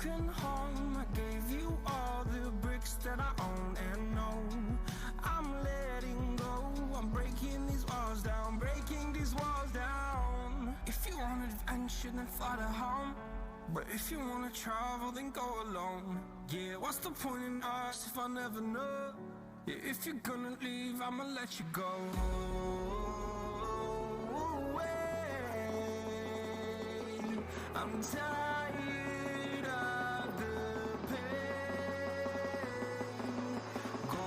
broken home. I gave you all the bricks that I own and know. I'm letting go. I'm breaking these walls down, breaking these walls down. If you want adventure, then fly to home. But if you wanna travel, then go alone. Yeah, what's the point in us if I never know? Yeah, if you're gonna leave, I'ma let you go. I'm tired of the pain. Go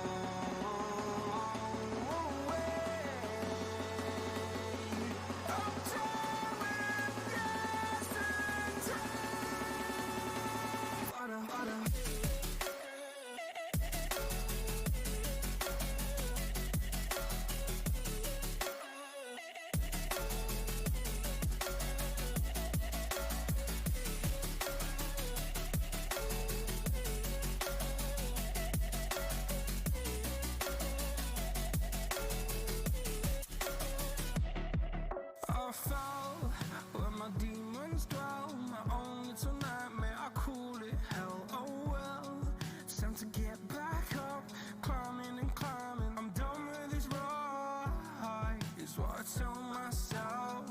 away. I'm tired with yesterday. Harder. I fell where my demons dwell. My own little nightmare, I call it hell. Oh well, it's time to get back up. Climbing and climbing, I'm done with this ride, is what I tell myself,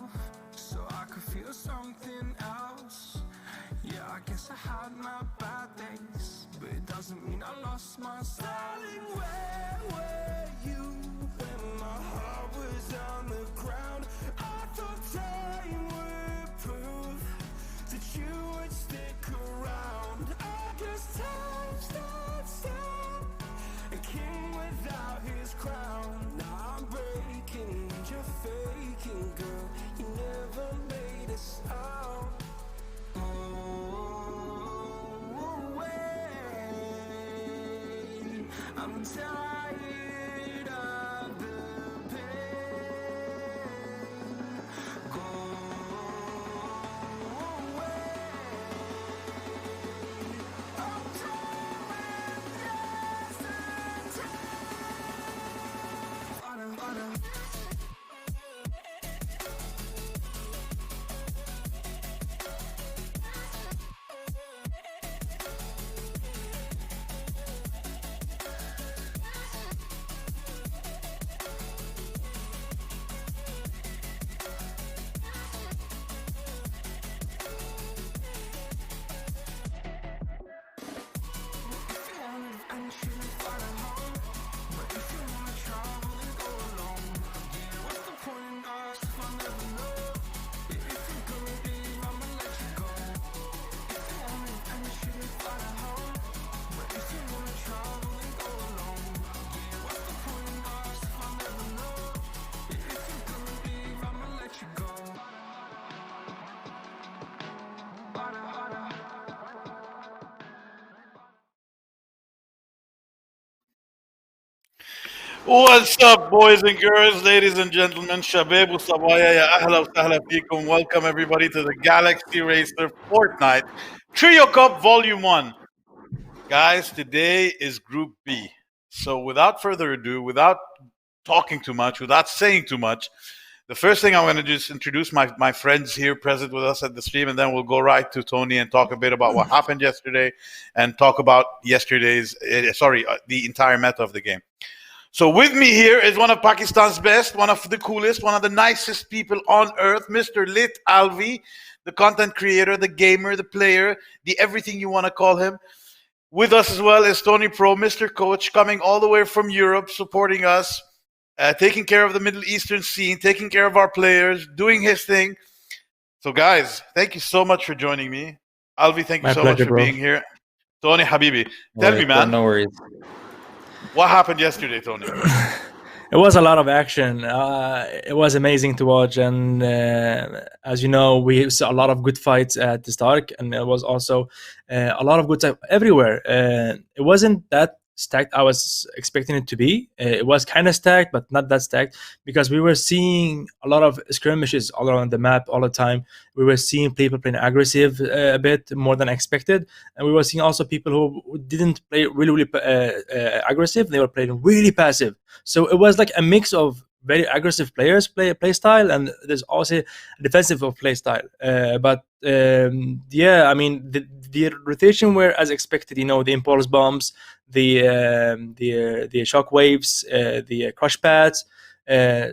so I could feel something else. Yeah, I guess I had my bad days, but it doesn't mean I lost my style. Darling, where were you when my heart was on the ground? I thought time would prove that you would stick around. I guess time stood still, a king without his crown. Now I'm breaking, you're faking, girl. You never made a sound. I'm tired of the pain. Go away. I'm tired with yesterday. Harder. What's up, boys and girls, ladies and gentlemen, Shabab wa Sabaya, ya ahla wa sahla feekum. Welcome everybody to the Galaxy Racer Fortnite Trio Cup Volume 1. Guys, today is Group B. So without further ado, without talking too much, without saying too much, the first thing I'm going to do is introduce my friends here present with us at the stream, and then we'll go right to Tony and talk a bit about what happened yesterday and talk about the entire meta of the game. So with me here is one of Pakistan's best, one of the coolest, one of the nicest people on earth, Mr. Lit Alvi, the content creator, the gamer, the player, the everything you want to call him. With us as well is Tony Pro, Mr. Coach, coming all the way from Europe, supporting us, taking care of the Middle Eastern scene, taking care of our players, doing his thing. So guys, thank you so much for joining me. Alvi, thank you so much for being here. Tony Habibi, tell me, man. No worries. What happened yesterday, Tony? It was a lot of action. It was amazing to watch, and as you know, we saw a lot of good fights at the start, and there was also a lot of good stuff everywhere. It wasn't that stacked I was expecting it to be. It was kind of stacked, but not that stacked, because we were seeing a lot of skirmishes all around the map all the time. We were seeing people playing aggressive a bit more than expected, and we were seeing also people who didn't play really aggressive. They were playing really passive. So it was like a mix of very aggressive players play style, and there's also a defensive play style. But yeah, I mean the rotation were as expected. The impulse bombs, the shock waves, the crush pads.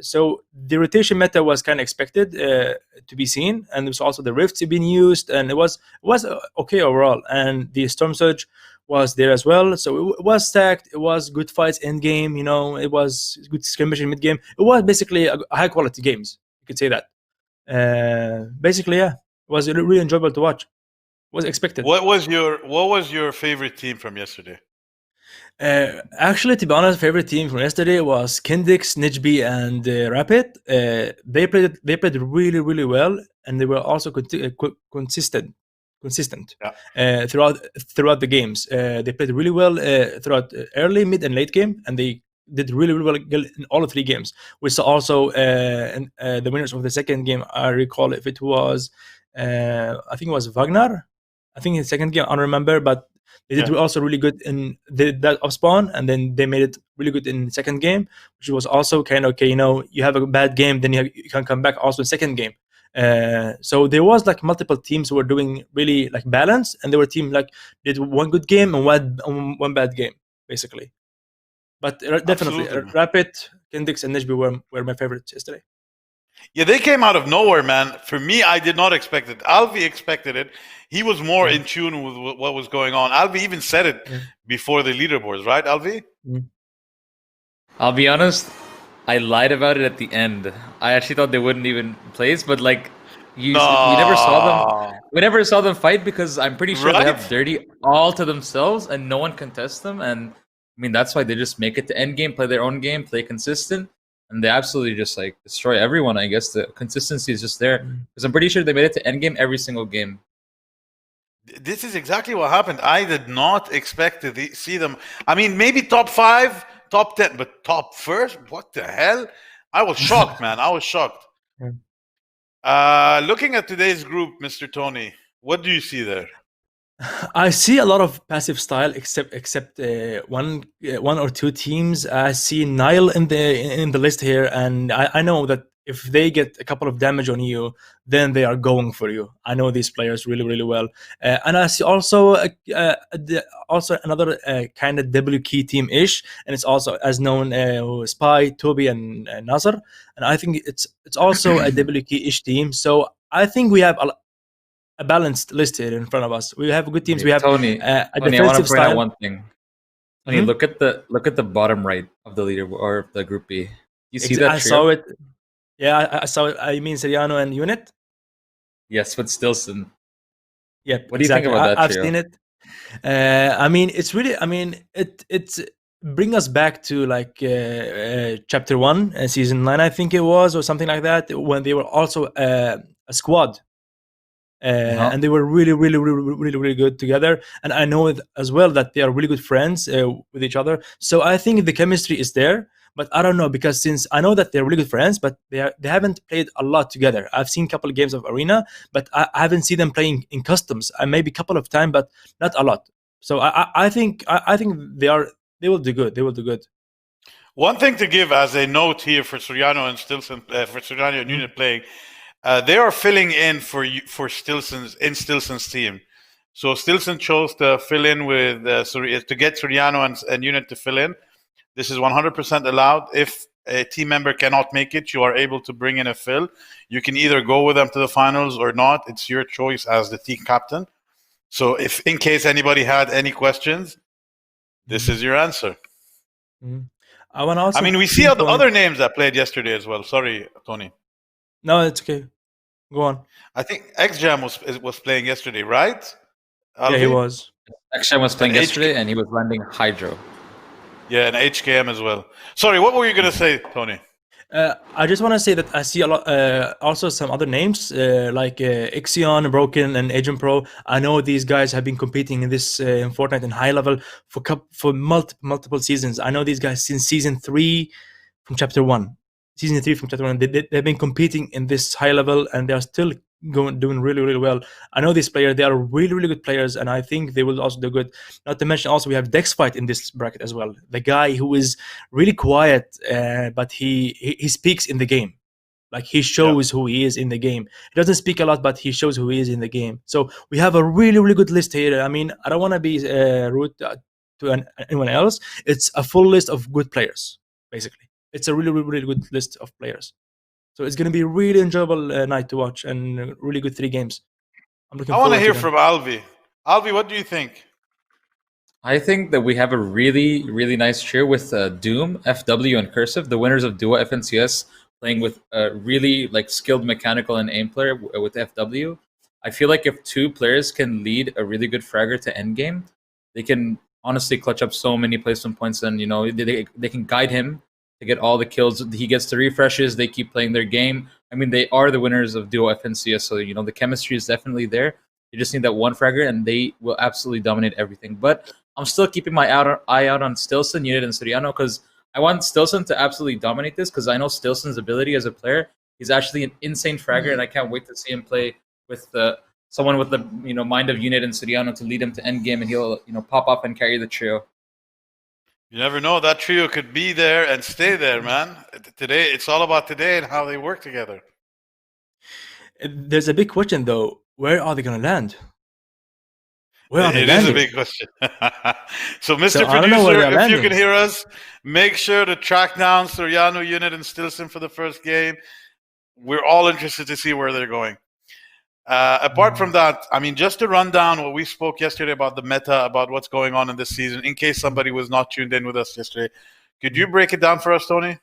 So the rotation meta was kind of expected to be seen, and there was also the rifts being used, and it was okay overall. And the storm surge was there as well, so it was stacked. It was good fights end game. It was good skirmishing mid game. It was basically a high quality games. You could say that. Basically, yeah, it was really enjoyable to watch. Was expected. What was your favorite team from yesterday? Actually, to be honest, favorite team from yesterday was Kendix, Nijby, and Rapid. They played really really well, and they were also consistent Yeah, throughout the games. They played really well throughout early, mid, and late game, and they did really really well in all three games. We saw also the winners of the second game. I recall if it was, I think it was Wagner. I think in the second game I don't remember, but they did yeah, also really good in that off spawn, and then they made it really good in the second game, which was also kind of okay. You have a bad game, then you can come back also in second game. So there was like multiple teams who were doing really like balance, and there were team like did one good game and one bad game basically. But definitely, absolutely, man. Rapid, Kendix, and Nijby were my favorites yesterday. Yeah, they came out of nowhere, man. For me, I did not expect it. Alvi expected it. He was more Yeah. in tune with what was going on. Alvi even said it Yeah. before the leaderboards, right, Alvi? Mm. I'll be honest, I lied about it at the end. I actually thought they wouldn't even place, but like we never saw them. No. We never saw them fight because I'm pretty sure they have Right? dirty all to themselves and no one contests them. And I mean that's why they just make it to end game, play their own game, play consistent, and they absolutely just like destroy everyone. I guess the consistency is just there because I'm pretty sure they made it to end game every single game. This is exactly what happened. I did not expect to see them. I mean, maybe top 5, top 10, but top first? What the hell? I was shocked, man. I was shocked. Looking at today's group, Mr. Tony, what do you see there? I see a lot of passive style, except one or two teams. I see Nile in the list here, and I know that if they get a couple of damage on you, then they are going for you. I know these players really really well, and I see also also another kind of W key team ish, and it's also as known Spy, Toby, and Nazar, and I think it's also a W key ish team. So I think we have a balanced list here in front of us. We have good teams. We have Tony, a Tony, I want to defensive point out style. one thing. Tony, Mhm. look at the bottom right of the leader or the group B. You see I that saw trio? it. Yeah, I saw it. I mean Seriano and Unit. Yes, with Stilson. Yep, What do you think exactly. about that I've trio? seen it. I mean, it's really. I mean, it's bring us back to like chapter 1, season 9, I think it was, or something like that, when they were also a squad. And they were really, really, really, really, really good together. And I know as well that they are really good friends with each other. So I think the chemistry is there. But I don't know, because since I know that they're really good friends, but they haven't played a lot together. I've seen a couple of games of Arena, but I haven't seen them playing in customs. Maybe a couple of times, but not a lot. So I think they will do good. They will do good. One thing to give as a note here for Soriano and Stilson, for Soriano and Unit playing, they are filling in for Stilson's team. So Stilson chose to fill in with to get Soriano and Unit to fill in. This is 100% allowed. If a team member cannot make it, you are able to bring in a fill. You can either go with them to the finals or not. It's your choice as the team captain. So if in case anybody had any questions, this is your answer. I want to also. I mean, we see other names that played yesterday as well. Sorry, Tony. No, it's okay. Go on. I think XJam was playing yesterday, right? Yeah, he was. Akshay was playing And yesterday, and he was landing Hydro. Yeah, and HKM as well. Sorry, what were you going to say, Tony? I just want to say that I see a lot, also some other names like Ixion, Broken, and Agent Pro. I know these guys have been competing in this in Fortnite in high level for multiple seasons. I know these guys since season 3 from chapter 1. Season 3 from chapter 1. They've been competing in this high level, and they are still doing really, really well. I know these players; they are really, really good players, and I think they will also do good. Not to mention, also we have Dex Fight in this bracket as well. The guy who is really quiet, but he speaks in the game. Like he Yeah. shows who he is in the game. He doesn't speak a lot, but he shows who he is in the game. So we have a really, really good list here. I mean, I don't want to be rude to anyone else. It's a full list of good players, basically. It's a really, really, really good list of players. So it's going to be a really enjoyable night to watch and really good 3 games. I'm looking I want to forward to hear them. from Alvi. Alvi, what do you think? I think that we have a really, really nice tier with Doom, FW, and Cursive, the winners of Duo FNCS, playing with a really like skilled mechanical and aim player with FW. I feel like if 2 players can lead a really good fragger to endgame, they can honestly clutch up so many placement points, and they can guide him to get all the kills. He gets the refreshes. They keep playing their game. I mean, they are the winners of Duo FNCS, so the chemistry is definitely there. You just need that one fragger, and they will absolutely dominate everything. But I'm still keeping my eye out on Stilson, Unit, and Soriano because I want Stilson to absolutely dominate this because I know Stilson's ability as a player. He's actually an insane fragger, and I can't wait to see him play with someone with the mind of Unit and Soriano to lead him to endgame, and he'll pop up and carry the trio. You never know. That trio could be there and stay there, man. Today, it's all about today and how they work together. There's a big question though. Where are they going to land? Where are they It landing? is a big question. So, Mr. So I don't know where Producer, they're if you landing. can hear us, make sure to track down Soriano, Unit, and Stilson for the first game. We're all interested to see where they're going. Apart from that, I mean, just to run down what we spoke yesterday about the meta, about what's going on in this season, in case somebody was not tuned in with us yesterday, could you break it down for us, Tony?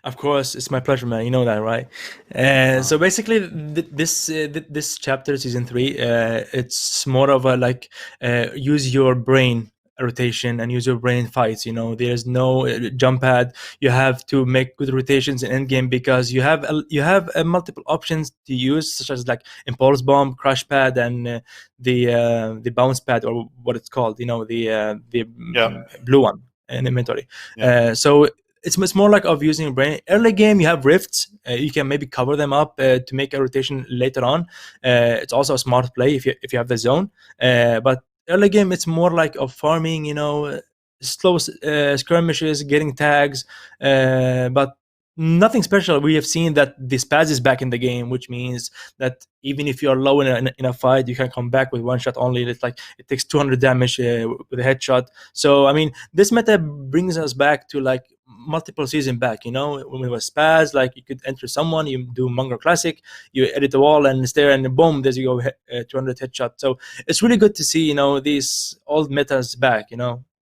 Of course, it's my pleasure, man. You know that, right? So basically, this chapter, season 3, it's more of a use your brain rotation and use your brain fights. There's no jump pad. You have to make good rotations in endgame because you have multiple options to use, such as like impulse bomb, crush pad, and the bounce pad, or what it's called. The blue one in inventory. Yeah. So it's more like of using your brain. Early game, you have rifts. You can maybe cover them up to make a rotation later on. It's also a smart play if you have the zone. But early game, it's more like of farming. Slow skirmishes, getting tags, but nothing special. We have seen that the spaz is back in the game, which means that even if you're low in a fight, you can come back with one shot only. It's like it takes 200 damage with a headshot. So I mean, this meta brings us back to like multiple season back. When it was spaz, like you could enter someone, you do Mongrel Classic, you edit the wall and stare, and boom, there you go, 200 headshot. So it's really good to see these old metas back.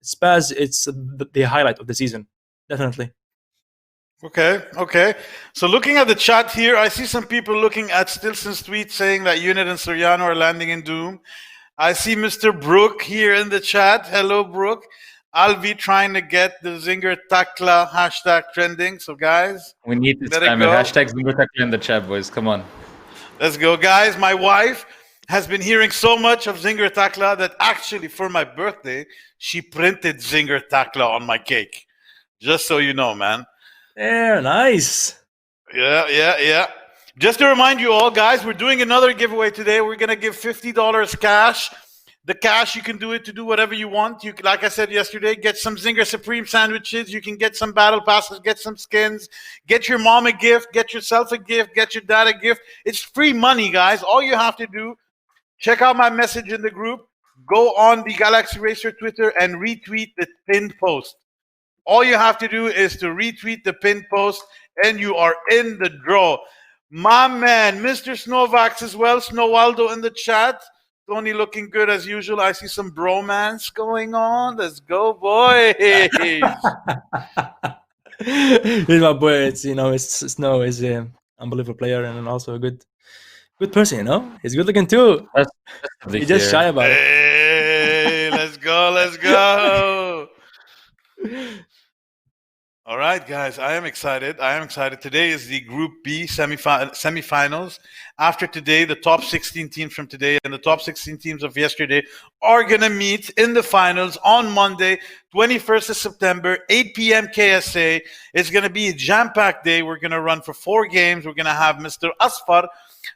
Spaz, it's the highlight of the season, definitely. Okay. So looking at the chat here, I see some people looking at Stilson's tweet saying that Unit and Soriano are landing in Doom. I see Mr. Brook here in the chat. Hello, Brook. Alvi trying to get the Zinger Takla hashtag trending. So, guys, We need to let it spam it. go. Hashtag Zimbertakla in the chat, boys. Come on. Let's go, guys. My wife has been hearing so much of Zinger Takla that actually for my birthday, she printed Zinger Takla on my cake. Just so you know, man. Yeah, nice. Yeah. Just to remind you all, guys, we're doing another giveaway today. We're going to give $50 cash. The cash, you can do it to do whatever you want. You, like I said yesterday, get some Zinger Supreme sandwiches. You can get some battle passes, get some skins, get your mom a gift, get yourself a gift, get your dad a gift. It's free money, guys. All you have to do, check out my message in the group, go on the Galaxy Racer Twitter and retweet the pinned post. All you have to do is to retweet the pinned post and you are in the draw. My man, Mr. Snowvax as well, Snowaldo in the chat. Tony looking good as usual. I see some bromance going on. Let's go, boys. He's my boy. It's Snow is an unbelievable player and also a good person. He's good looking too. He's just shy about it. Hey, let's go. All right, guys, I am excited. Today is the Group B semifinals. After today, the top 16 teams from today and the top 16 teams of yesterday are going to meet in the finals on Monday, 21st of September, 8 p.m. KSA. It's going to be a jam-packed day. We're going to run for 4 games. We're going to have Mr. Asfar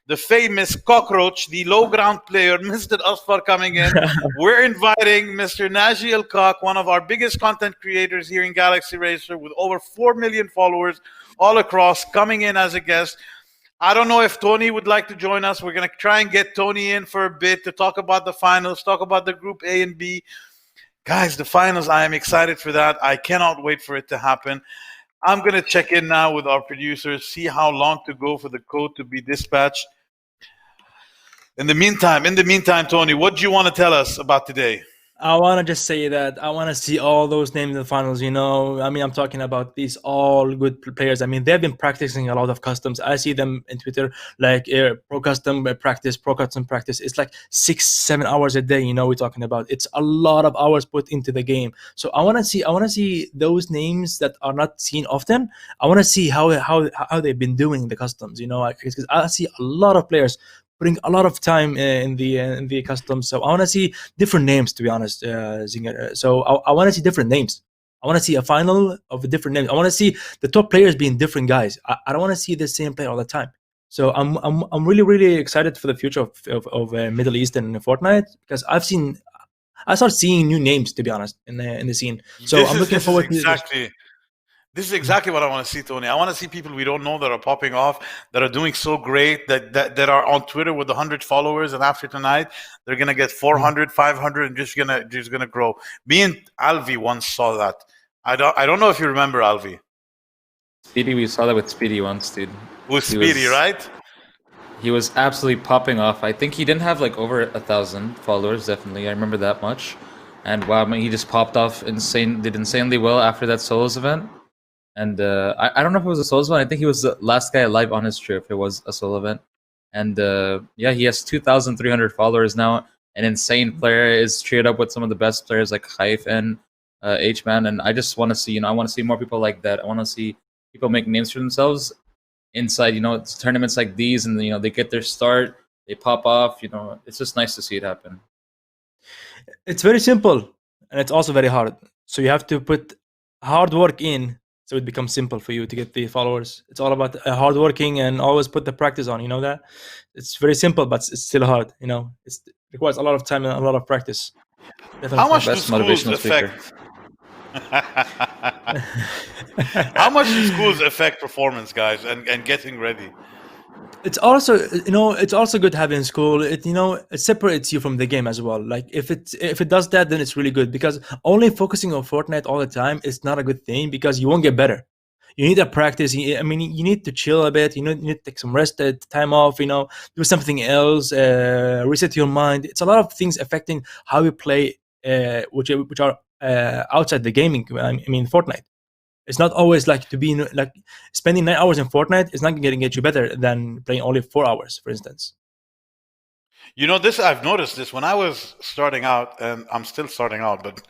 the famous cockroach, the low ground player, Mr. Asfar coming in. We're inviting Mr. Naji Al-Kak, one of our biggest content creators here in Galaxy Racer with over 4 million followers all across, coming in as a guest. I don't know if Tony would like to join us. We're going to try and get Tony in for a bit to talk about the finals, talk about the Group A and B. Guys, the finals, I am excited for that. I cannot wait for it to happen. I'm going to check in now with our producers, see how long to go for the code to be dispatched. In the meantime, Tony, what do you want to tell us about today? I want to just say that I want to see all those names in the finals. I'm talking about these all good players. They've been practicing a lot of customs. I see them in Twitter, like pro custom practice. It's like 6-7 hours a day. We're talking about. It's a lot of hours put into the game. So I want to see those names that are not seen often. I want to see how they've been doing the customs. Because I see a lot of players putting a lot of time in the customs. So I want to see different names, to be honest, Zinger. So I want to see different names. I want to see a final of a different names. I want to see the top players being different guys. I don't want to see the same player all the time. So I'm really, really excited for the future of Middle East and Fortnite, because I started seeing new names, to be honest, in the scene. So I'm looking forward to This is exactly what I want to see, Tony. I want to see people we don't know that are popping off, that are doing so great, that are on Twitter with 100 followers, and after tonight, they're gonna get 400, 500, and just gonna grow. Me and Alvi once saw that. I don't know if you remember Alvi. Speedy, we saw that with Speedy once, dude. With Speedy, right? He was absolutely popping off. I think he didn't have like over 1,000 followers, definitely. I remember that much. And wow, he just popped off did insanely well after that solos event. And I don't know if it was a solo event. I think he was the last guy alive on his trip. It was a solo event. And he has 2,300 followers now. An insane player, is treated up with some of the best players like Haif and H-Man. And I just want to see, I want to see more people like that. I want to see people make names for themselves inside, tournaments like these. And, they get their start, they pop off. It's just nice to see it happen. It's very simple, and it's also very hard. So you have to put hard work in, so it becomes simple for you to get the followers. It's all about hard working and always put the practice on. That it's very simple, but it's still hard. It requires a lot of time and a lot of practice. Definitely. How much do schools affect? How much do schools affect performance, guys, and getting ready? It's also, it's also good having school. It separates you from the game as well. Like if it does that, then it's really good, because only focusing on Fortnite all the time is not a good thing, because you won't get better. You need to practice. You need to chill a bit. You need to take some rest, time off. Do something else. Reset your mind. It's a lot of things affecting how you play, which are outside the gaming. Fortnite. It's not always like to be like spending 9 hours in Fortnite is not going to get you better than playing only 4 hours, for instance. I've noticed this when I was starting out, and I'm still starting out, but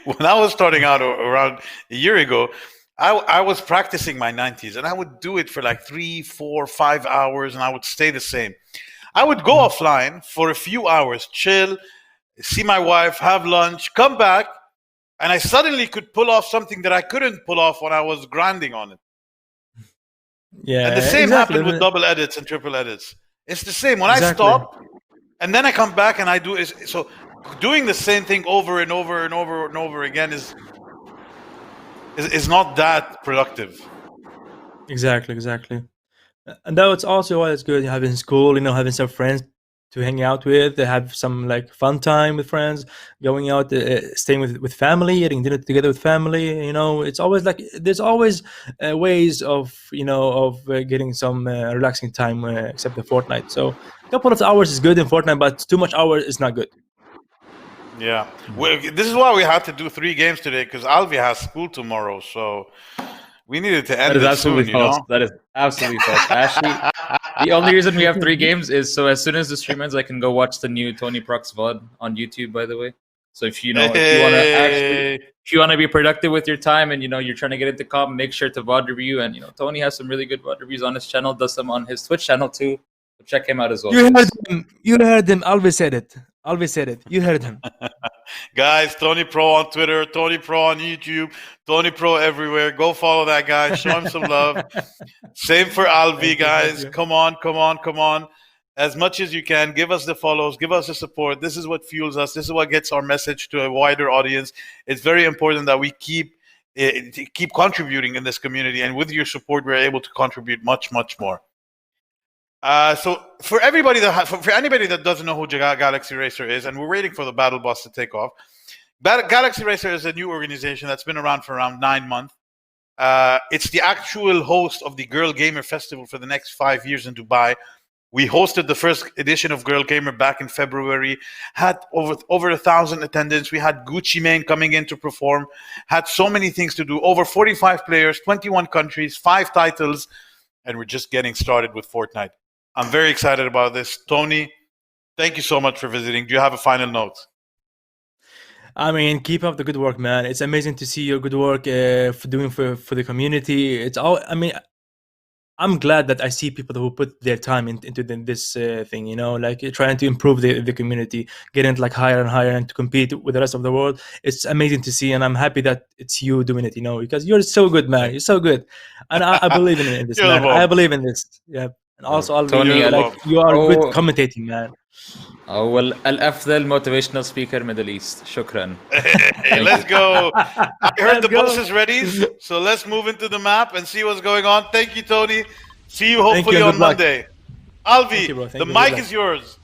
when I was starting out around a year ago, I was practicing my 90s, and I would do it for like 3, 4, 5 hours, and I would stay the same. I would go offline for a few hours, chill, see my wife, have lunch, come back, and I suddenly could pull off something that I couldn't pull off when I was grinding on it. Yeah, and the same happened with double edits and triple edits. It's the same. When I stop, and then I come back and I do it. So doing the same thing over and over and over and over again is not that productive. Exactly. And though it's also why it's good having school, having some friends to hang out with, to have some like fun time with friends, going out, staying with family, eating dinner together with family. It's always like there's always ways of getting some relaxing time, except the Fortnite. So a couple of hours is good in Fortnite, but too much hours is not good. Yeah, this is why we had to do 3 games today, because Alvi has school tomorrow, so we needed to end it soon. That is absolutely false. Ashley, the only reason we have 3 games is so as soon as the stream ends, I can go watch the new Tony Prox VOD on YouTube, by the way. So if you want to be productive with your time, and you're trying to get into comp, make sure to VOD review. And Tony has some really good VOD reviews on his channel, does some on his Twitch channel too. So check him out as well. You heard him. Always said it. You heard him. Guys, Tony Pro on Twitter, Tony Pro on YouTube, Tony Pro everywhere. Go follow that guy. Show him some love. Same for Alvi, guys. Come on. As much as you can, give us the follows, give us the support. This is what fuels us. This is what gets our message to a wider audience. It's very important that we keep contributing in this community, and with your support, we're able to contribute much more. So for anybody that doesn't know who Galaxy Racer is, and we're waiting for the battle bus to take off, Galaxy Racer is a new organization that's been around for around 9 months. It's the actual host of the Girl Gamer Festival for the next 5 years in Dubai. We hosted the first edition of Girl Gamer back in February, had over 1,000 attendants. We had Gucci Mane coming in to perform, had so many things to do, over 45 players, 21 countries, 5 titles, and we're just getting started with Fortnite. I'm very excited about this. Tony, thank you so much for visiting. Do you have a final note? I mean, keep up the good work, man. It's amazing to see your good work for doing for the community. It's all. I mean, I'm glad that I see people who put their time into this thing. You know, like trying to improve the community, getting like higher and higher, and to compete with the rest of the world. It's amazing to see, and I'm happy that it's you doing it. You know, because you're so good, man. You're so good, and I believe in this, man. I believe in this. Yeah, and also I'll Tony, like you are good commentating, man. أول الأفضل motivational speaker Middle East. شكرا. Hey, let's go. I heard the bus is ready, so let's move into the map and see what's going on. Thank you, Tony. See you hopefully on Monday. Alvi, the mic is yours.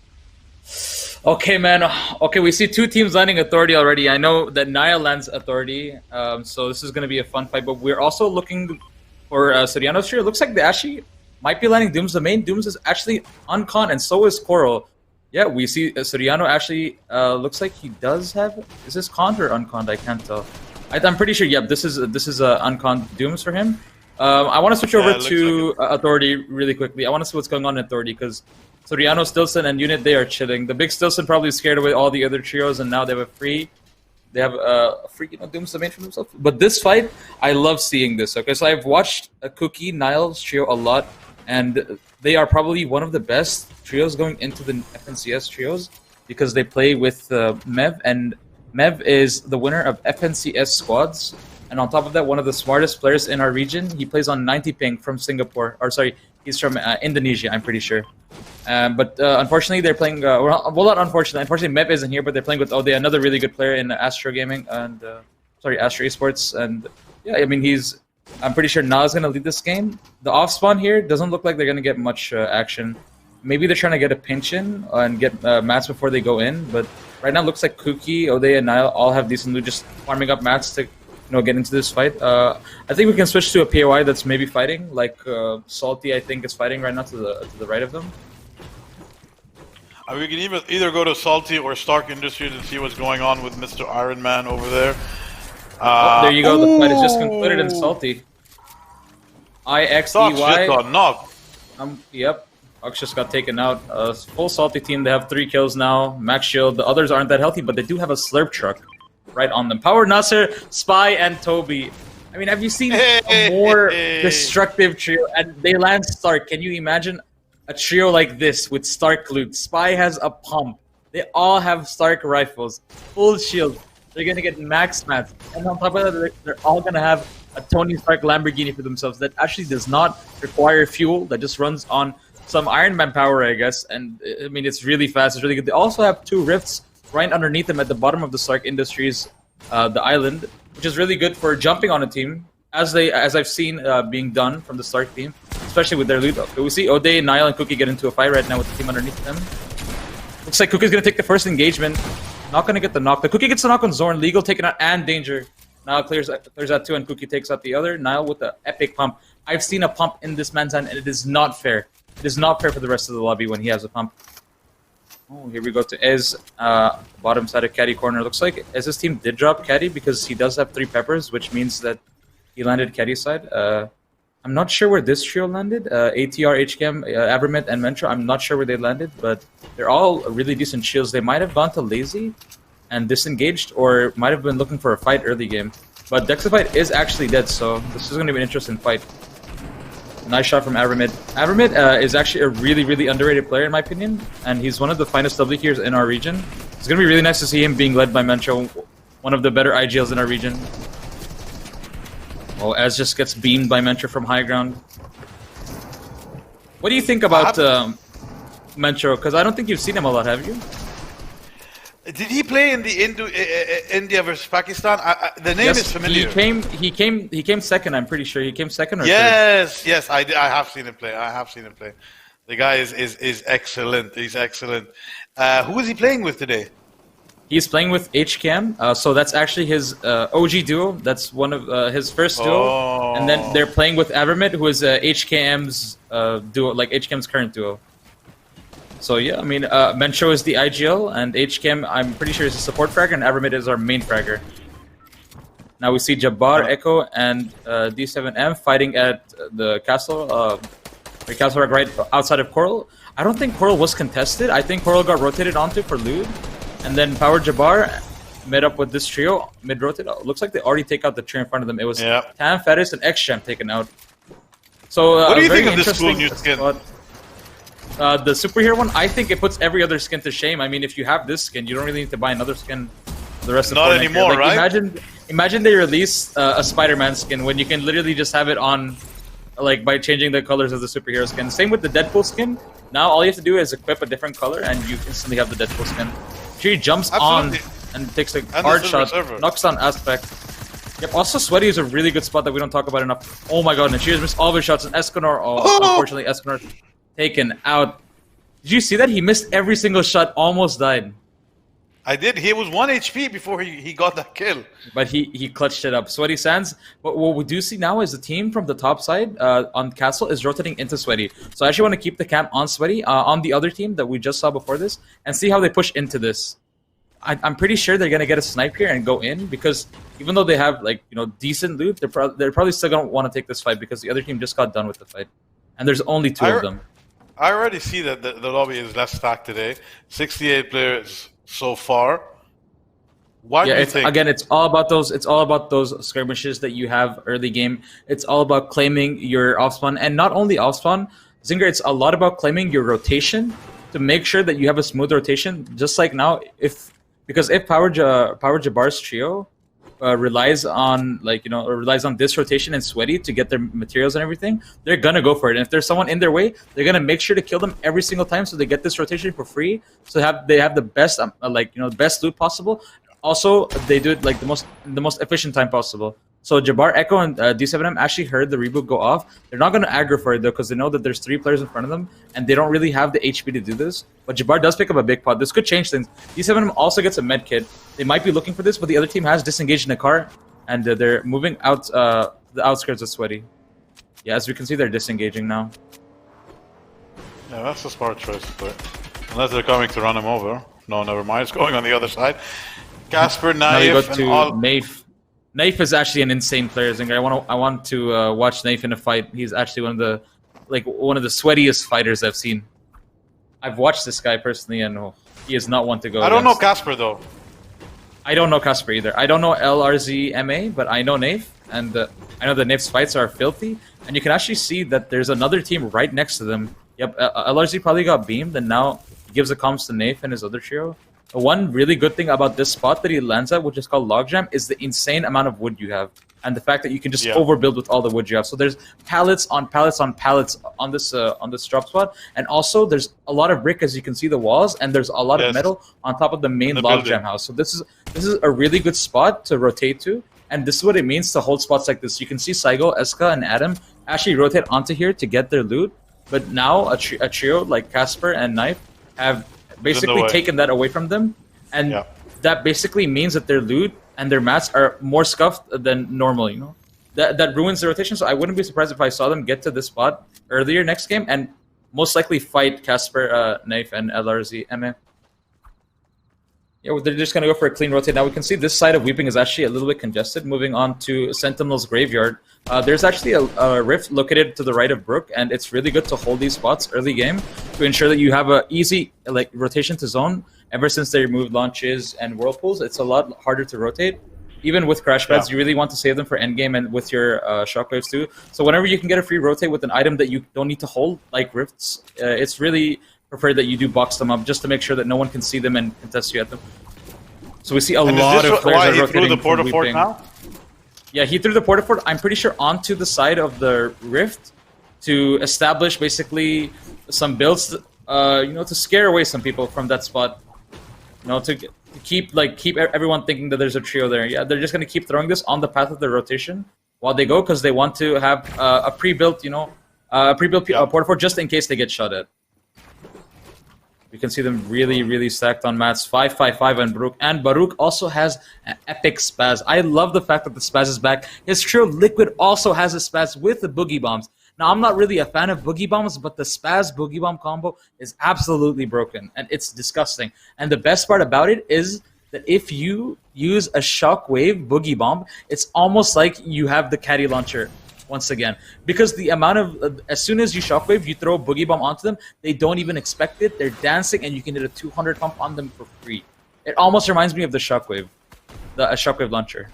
Okay, man. Okay, we see 2 teams landing Authority already. I know that Naya lands Authority, so this is going to be a fun fight. But we're also looking for Soriano's trio. It looks like they actually might be landing Dooms. The main Dooms is actually uncon, and so is Coral. Yeah, we see Soriano actually looks like he does have. Is this conned or unconned? I can't tell. I'm pretty sure. Yep, this is unconned Dooms for him. I want to switch over to Authority really quickly. I want to see what's going on in Authority because Soriano, Stilson, and Unit, they are chilling. The big Stilson probably scared away all the other trios, and now they have a free. They have a free, Dooms the main for themselves. But this fight, I love seeing this. Okay, so I've watched Cookie Niles trio a lot, and they are probably one of the best trios going into the FNCS trios because they play with Mev, and Mev is the winner of FNCS squads. And on top of that, one of the smartest players in our region. He plays on 90 ping from Singapore. Or sorry, he's from Indonesia, I'm pretty sure. But unfortunately, they're playing... well, not unfortunately. Unfortunately, Mev isn't here, but they're playing with Ode, another really good player in Astro Gaming. And Astro Esports. And yeah, I mean, I'm pretty sure Na's going to lead this game. The off spawn here doesn't look like they're going to get much action. Maybe they're trying to get a pinch in and get mats before they go in. But right now it looks like Kuki, Ode, and Nile all have decent loot, just farming up mats to get into this fight. I think we can switch to a POI that's maybe fighting. Like Salty, I think, is fighting right now to the right of them. We can either go to Salty or Stark Industries and see what's going on with Mr. Iron Man over there. There you go. The fight is just concluded in Salty. IXEY. Got knocked. Yep. Ox just got taken out. Full Salty team. They have 3 kills now. Max shield. The others aren't that healthy, but they do have a slurp truck right on them. Power Nasser, Spy, and Toby. I mean, have you seen a more destructive trio? And they land Stark. Can you imagine a trio like this with Stark loot? Spy has a pump. They all have Stark rifles. Full shield. They're going to get max mats. And on top of that, they're all going to have a Tony Stark Lamborghini for themselves that actually does not require fuel, that just runs on some Iron Man power, I guess. And I mean, it's really fast. It's really good. They also have 2 rifts right underneath them at the bottom of the Stark Industries, the island, which is really good for jumping on a team, as I've seen being done from the Stark team, especially with their loot. We see Ode, Nile, and Cookie get into a fight right now with the team underneath them. Looks like Cookie's going to take the first engagement. Not going to get the knock. The Cookie gets the knock on Zorn. Legal taken out and Danger. Nile clears out 2 and Cookie takes out the other. Nile with the epic pump. I've seen a pump in this man's hand and it is not fair. It is not fair for the rest of the lobby when he has a pump. Oh, here we go to Ez. Bottom side of Caddy corner. Looks like Ez's team did drop Caddy because he does have 3 peppers, which means that he landed Caddy side. I'm not sure where this trio landed. ATR, HCam, Avermint, and Mentra. I'm not sure where they landed, but they're all really decent shields. They might have gone to Lazy and disengaged, or might have been looking for a fight early game. But Dexifite is actually dead, so this is going to be an interesting fight. Nice shot from Avermid. Avermid is actually a really, really underrated player in my opinion, and he's one of the finest W tiers in our region. It's gonna be really nice to see him being led by Mencho, one of the better IGLs in our region. Oh, Az just gets beamed by Mencho from high ground. What do you think about Mencho? Because I don't think you've seen him a lot, have you? Did he play in the India versus Pakistan? The name is familiar. He came second. I'm pretty sure he came second or third. Yes, I have seen him play. The guy is excellent. He's excellent. Who is he playing with today? He's playing with HCam. So that's actually his OG duo. That's one of his first duo. And then they're playing with Avermid, who is HKM's duo, like HKM's current duo. So yeah, I mean, Mencho is the IGL, and HCam, I'm pretty sure, is a support fragger, and Avermid is our main fragger. Now we see Jabbar, Echo, and D7M fighting at the castle, the castle right outside of Coral. I don't think Coral was contested. I think Coral got rotated onto for loot, and then Power Jabbar met up with this trio, mid-rotate. Oh, looks like they already take out the trio in front of them. It was Tam, Fatis, and X-Jam taken out. So what do you think of this cool new skin? The superhero one, I think it puts every other skin to shame. I mean, if you have this skin, you don't really need to buy another skin for the rest of Not Fortnite anymore, like, right? Imagine they release a Spider-Man skin when you can literally just have it on, like, by changing the colors of the superhero skin. Same with the Deadpool skin. Now all you have to do is equip a different color, and you instantly have the Deadpool skin. She jumps on and takes a hard shot, knocks down Aspect. Yep, also Sweaty is a really good spot that we don't talk about enough. Oh my god, and she has missed all of his shots, and Escanor, unfortunately, Escanor taken out. Did you see that? He missed every single shot, almost died. I did. He was 1 HP before he got that kill. But he clutched it up. Sweaty Sands. But what we do see now is the team from the top side on Castle is rotating into Sweaty. So I actually want to keep the camp on Sweaty, on the other team that we just saw before this, and see how they push into this. I'm pretty sure they're going to get a snipe here and go in, because even though they have, like, you know, decent loot, they're probably still going to want to take this fight because the other team just got done with the fight. And there's only two of them. I already see that the lobby is less stacked today. 68 players so far. Why do you think? Again, it's all about those skirmishes that you have early game. It's all about claiming your off spawn, and not only off spawn, Zinger. It's a lot about claiming your rotation to make sure that you have a smooth rotation. Just like now, because if Power Jabbar's trio relies on this rotation and Sweaty to get their materials and everything, they're gonna go for it. And if there's someone in their way, they're gonna make sure to kill them every single time, so they get this rotation for free. So they have the best best loot possible. Also, they do it like the most efficient time possible. So Jabbar, Echo, and D7M actually heard the reboot go off. They're not going to aggro for it, though, because they know that there's 3 players in front of them, and they don't really have the HP to do this. But Jabbar does pick up a big pot. This could change things. D7M also gets a med kit. They might be looking for this, but the other team has disengaged in the car, and they're moving out the outskirts of Sweaty. Yeah, as we can see, they're disengaging now. Yeah, that's a smart choice. But unless they're coming to run him over. No, never mind. It's going on the other side. Casper, Naif, and all... Naif. Naif is actually an insane player, Zinger. I want to watch Naif in a fight. He's actually one of the sweatiest fighters I've seen. I've watched this guy personally, and he is not one to go. I don't know Casper though. I don't know Casper either. I don't know LRZ MA, but I know Naif, and I know that Naif's fights are filthy. And you can actually see that there's another team right next to them. Yep, LRZ probably got beamed, and now he gives the comms to Naif and his other trio. One really good thing about this spot that he lands at, which is called Logjam, is the insane amount of wood you have, and the fact that you can just overbuild with all the wood you have. So there's pallets on pallets on pallets on this drop spot, and also there's a lot of brick, as you can see the walls, and there's a lot of metal on top of the main Logjam house. So this is a really good spot to rotate to, and this is what it means to hold spots like this. You can see Saigo, Eska, and Adam actually rotate onto here to get their loot, but now a trio like Casper and Knife have basically taken that away from them, and that basically means that their loot and their mats are more scuffed than normal. You know, that ruins the rotation. So I wouldn't be surprised if I saw them get to this spot earlier next game and most likely fight Casper, Knife, and LRZ MA. Yeah, they're just gonna go for a clean rotate. Now we can see this side of Weeping is actually a little bit congested. Moving on to Sentinel's Graveyard. There's actually a rift located to the right of Brook, and it's really good to hold these spots early game to ensure that you have a easy rotation to zone. Ever since they removed launches and whirlpools, it's a lot harder to rotate. Even with crash pads, you really want to save them for endgame and with your shockwaves too. So whenever you can get a free rotate with an item that you don't need to hold, like rifts, it's really prefer that you do box them up just to make sure that no one can see them and contest you at them. So we see a And lot is of this players why are he threw rotating the from porta fort Weeping. now? Yeah, he threw the porta fort, I'm pretty sure, onto the side of the rift to establish basically some builds, to scare away some people from that spot. To keep everyone thinking that there's a trio there. Yeah, they're just gonna keep throwing this on the path of the rotation while they go because they want to have a pre-built, porta fort just in case they get shot at. You can see them really, really stacked on mats. 5-5-5 on Baruch. And Baruch also has an epic spaz. I love the fact that the spaz is back. His trio Liquid also has a spaz with the boogie bombs. Now, I'm not really a fan of boogie bombs, but the spaz boogie bomb combo is absolutely broken. And it's disgusting. And the best part about it is that if you use a shockwave boogie bomb, it's almost like you have the caddy launcher. Once again, because the amount of as soon as you shockwave, you throw a boogie bomb onto them, they don't even expect it. They're dancing, and you can hit a 200 pump on them for free. It almost reminds me of the shockwave, a shockwave launcher.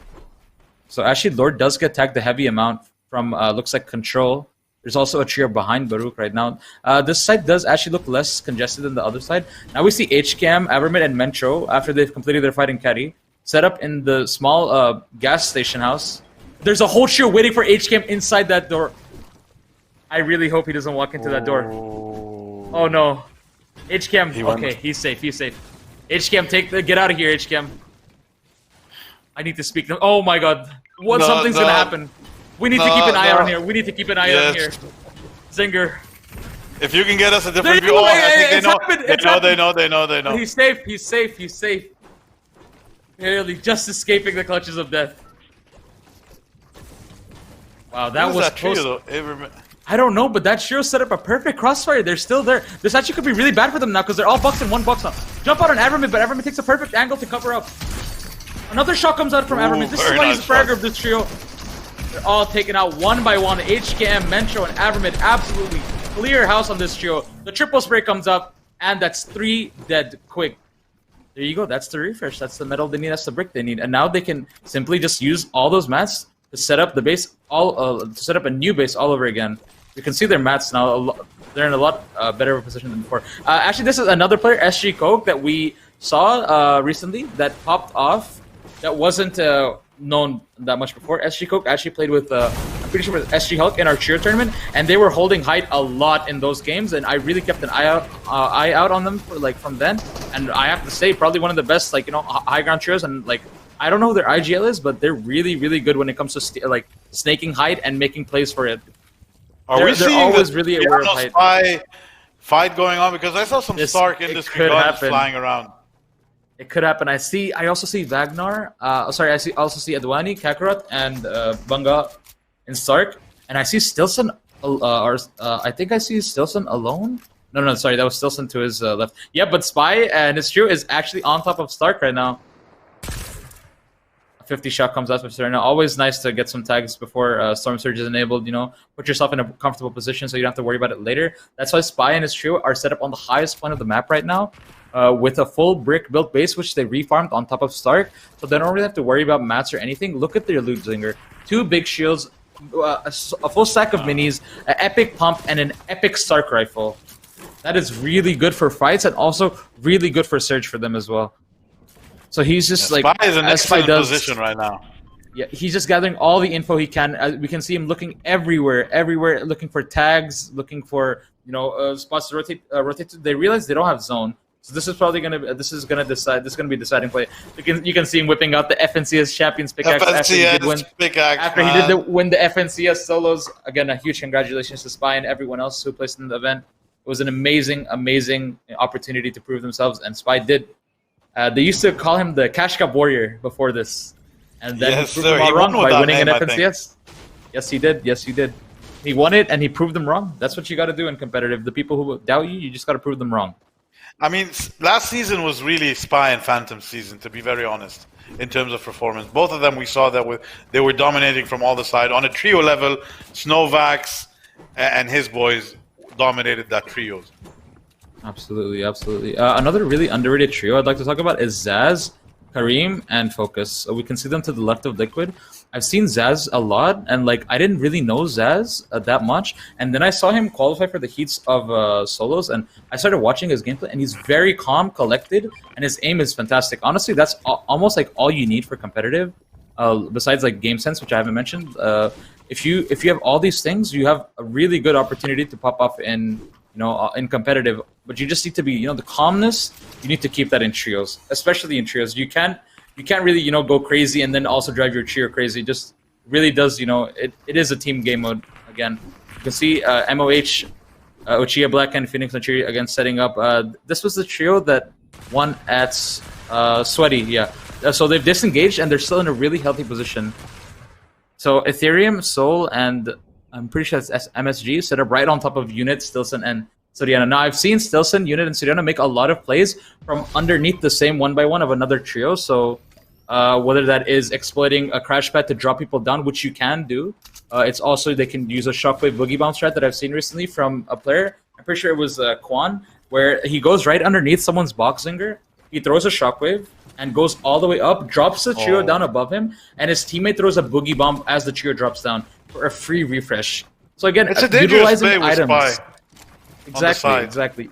So actually, Lord does get tagged a heavy amount from looks like Control. There's also a trio behind Baruch right now. This side does actually look less congested than the other side. Now we see HCam, Avermid, and Mentro after they've completed their fight in caddy set up in the small gas station house. There's a whole trio waiting for HCam inside that door. I really hope he doesn't walk into that door. Oh no. HCam, okay, he's safe, HCam, get out of here, HCam. I need to speak to him. Oh my god. Something's gonna happen. We need to keep an eye on here. We need to keep an eye on here. Zinger. If you can get us a different view. I think they know. He's safe. Barely just escaping the clutches of death. Wow, that was close. Trio, though? I don't know, but that trio set up a perfect crossfire. They're still there. This actually could be really bad for them now because they're all bucks in one box now. Jump out on Avermid, but Avermid takes a perfect angle to cover up. Another shot comes out from Avermid. This is why he's the fragger of this trio. They're all taken out one by one. HKM, Mentro, and Avermid absolutely clear house on this trio. The triple spray comes up, and that's 3 dead quick. There you go. That's the refresh. That's the metal they need. That's the brick they need. And now they can simply just use all those mats to set up the base, to set up a new base all over again. You can see their mats now. They're in a lot better of a position than before. Actually, this is another player, SG Coke, that we saw recently that popped off. That wasn't known that much before. SG Coke actually played with, I'm pretty sure with SG Hulk in our cheer tournament, and they were holding height a lot in those games. And I really kept an eye out on them from then. And I have to say, probably one of the best high ground trios. And I don't know who their IGL is, but they're really, really good when it comes to snaking height and making plays for it. They're always really aware of height. Fight going on because I saw some Stark Industry guns flying around. It could happen. I also see Wagner. I also see Adwani, Kakarot, and Bunga in Stark, and I see Stilson. I think I see Stilson alone. No, sorry, that was Stilson to his left. Yeah, but Spy and his trio is actually on top of Stark right now. 50 shot comes out from Serena. Always nice to get some tags before Storm Surge is enabled. Put yourself in a comfortable position so you don't have to worry about it later. That's why Spy and his trio are set up on the highest point of the map right now, with a full brick built base, which they refarmed on top of Stark. So they don't really have to worry about mats or anything. Look at their loot, Zinger. 2 big shields, a full stack of minis, an epic pump, and an epic Stark rifle. That is really good for fights and also really good for Surge for them as well. So he's just Spy is in an excellent position right now. Yeah, he's just gathering all the info he can. We can see him looking everywhere, looking for tags, looking for spots to rotate to. They realize they don't have zone, so this is probably gonna be deciding play. You can see him whipping out the FNCS champions pickaxe after he did win the FNCS solos. Again, a huge congratulations to Spy and everyone else who placed in the event. It was an amazing opportunity to prove themselves, and Spy did. They used to call him the Cash Cup Warrior before this. And then he proved them all wrong by winning an FNCS. Yes, he did. He won it, and he proved them wrong. That's what you got to do in competitive. The people who doubt you, you just got to prove them wrong. I mean, last season was really Spy and Phantom season, to be very honest, in terms of performance. Both of them, we saw that they were dominating from all the side. On a trio level, Snowvax and his boys dominated that trios. Absolutely. Another really underrated trio I'd like to talk about is Zaz, Kareem, and Focus. So we can see them to the left of Liquid. I've seen Zaz a lot, and like I didn't really know Zaz that much, and then I saw him qualify for the heats of solos, and I started watching his gameplay, and he's very calm, collected, and his aim is fantastic. Honestly, that's almost like all you need for competitive, besides like game sense, which I haven't mentioned. If you have all these things, you have a really good opportunity to pop off in in competitive. But you just need to be the calmness. You need to keep that in trios, especially in trios. You can't really go crazy and then also drive your trio crazy. It just really does it is a team game mode again. You can see MOH, Uchiha, Black, and Phoenix Nachiri again setting up. This was the trio that won at Sweaty. Yeah, so they've disengaged and they're still in a really healthy position. So Ethereum, Soul, and I'm pretty sure it's MSG set up right on top of Unit, Stilson, and Soriano. Now, I've seen Stilson, Unit, and Soriano make a lot of plays from underneath the same 1x1 of another trio. So whether that is exploiting a crash pad to drop people down, which you can do. It's also they can use a Shockwave Boogie Bomb strat that I've seen recently from a player. I'm pretty sure it was Quan, where he goes right underneath someone's box zinger. He throws a Shockwave and goes all the way up, drops the trio down above him, and his teammate throws a Boogie Bomb as the trio drops down for a free refresh. So again, it's a dangerous play with Spy. Exactly.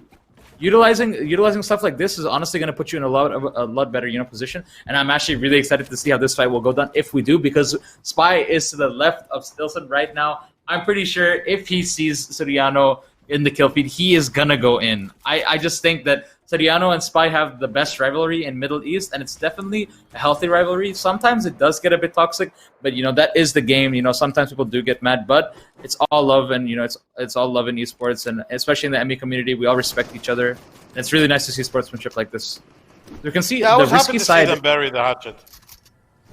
Utilizing stuff like this is honestly going to put you in a lot better position. And I'm actually really excited to see how this fight will go down if we do, because Spy is to the left of Stilson right now. I'm pretty sure if he sees Soriano in the kill feed, he is gonna go in. I just think that Soriano and Spy have the best rivalry in Middle East, and it's definitely a healthy rivalry. Sometimes it does get a bit toxic, but that is the game. Sometimes people do get mad, but it's all love, and it's all love in esports, and especially in the ME community, we all respect each other. And it's really nice to see sportsmanship like this. You can see the risky side. See them bury the hatchet.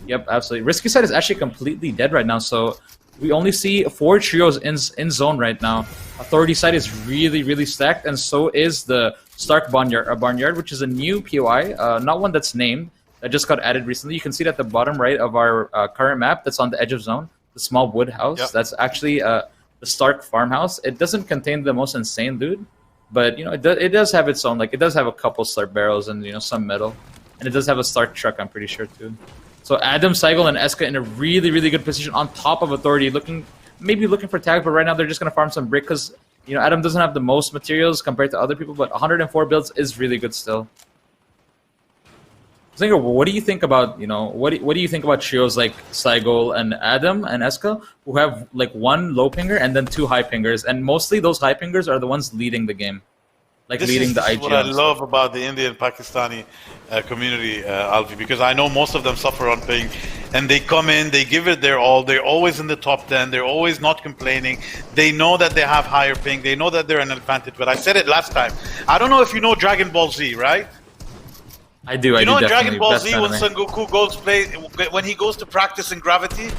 Yep, absolutely. Risky side is actually completely dead right now, so we only see 4 trios in zone right now. Authority side is really stacked, and so is the Stark Barnyard, which is a new POI, not one that's named, that just got added recently. You can see it at the bottom right of our current map that's on the edge of zone, the small wood house. Yep. That's actually the Stark farmhouse. It doesn't contain the most insane loot, but it does have its own, like it does have a couple Stark barrels and some metal, and it does have a Stark truck, I'm pretty sure too. So Adam, Seigel, and Eska in a really good position on top of Authority, maybe looking for tag, but right now they're just going to farm some brick because Adam doesn't have the most materials compared to other people, but 104 builds is really good still. Zinger, what do you think about what do you think about trios like Seigel and Adam and Eska, who have like 1 low pinger and then 2 high pingers, and mostly those high pingers are the ones leading the game. This is what I love about the Indian Pakistani community, Alfie, because I know most of them suffer on ping, and they come in, they give it their all. They're always in the top 10. They're always not complaining. They know that they have higher ping. They know that they're an advantage. But I said it last time. I don't know if you know Dragon Ball Z, right? I do. You know Dragon Ball Z when Son Goku when he goes to practice in gravity.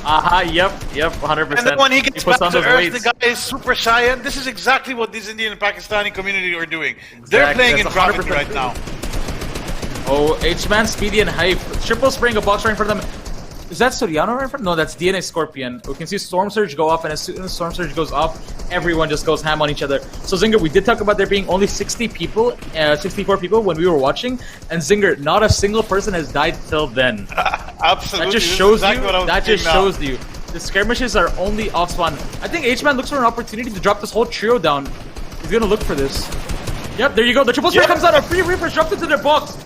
Yep, 100%. And then when he gets back to Earth, the guy is Super Saiyan. This is exactly what these Indian and Pakistani community are doing. They're playing in gravity right now. Oh, H-Man, Speedy, and Hype. Triple spraying a box right in front of them. Is that Soriano right in front? No, that's DNA Scorpion. We can see Storm Surge go off, and as soon as Storm Surge goes off, everyone just goes ham on each other. So Zinger, we did talk about there being only 64 people when we were watching, and Zinger, not a single person has died till then. Absolutely. That just shows you. That just shows you. The skirmishes are only off spawn. I think H-Man looks for an opportunity to drop this whole trio down. He's gonna look for this. Yep, there you go. The triple spray comes out. A free refresh dropped into their box.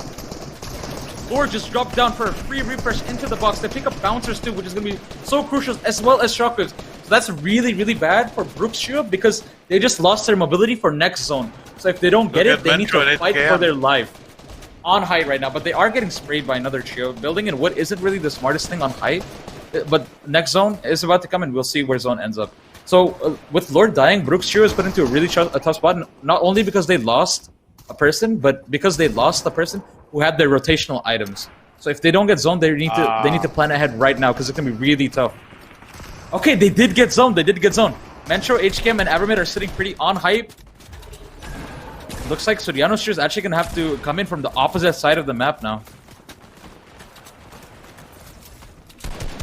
Lord just dropped down for a free refresh into the box. They pick up bouncers too, which is going to be so crucial, as well as shockwaves. So that's really bad for Brooks Trio because they just lost their mobility for next zone. So if they don't get it, they need to fight for their life. On height right now, but they are getting sprayed by another trio. Building in wood isn't really the smartest thing on height, but next zone is about to come and we'll see where zone ends up. So with Lord dying, Brooks Trio is put into a really tough spot, not only because they lost a person, but because they lost the person who had their rotational items. So if they don't get zoned, they need to plan ahead right now because it can be really tough. Okay, they did get zoned. Mentro, HKM, and Avermid are sitting pretty on hype. Looks like Soriano Shear is actually going to have to come in from the opposite side of the map now.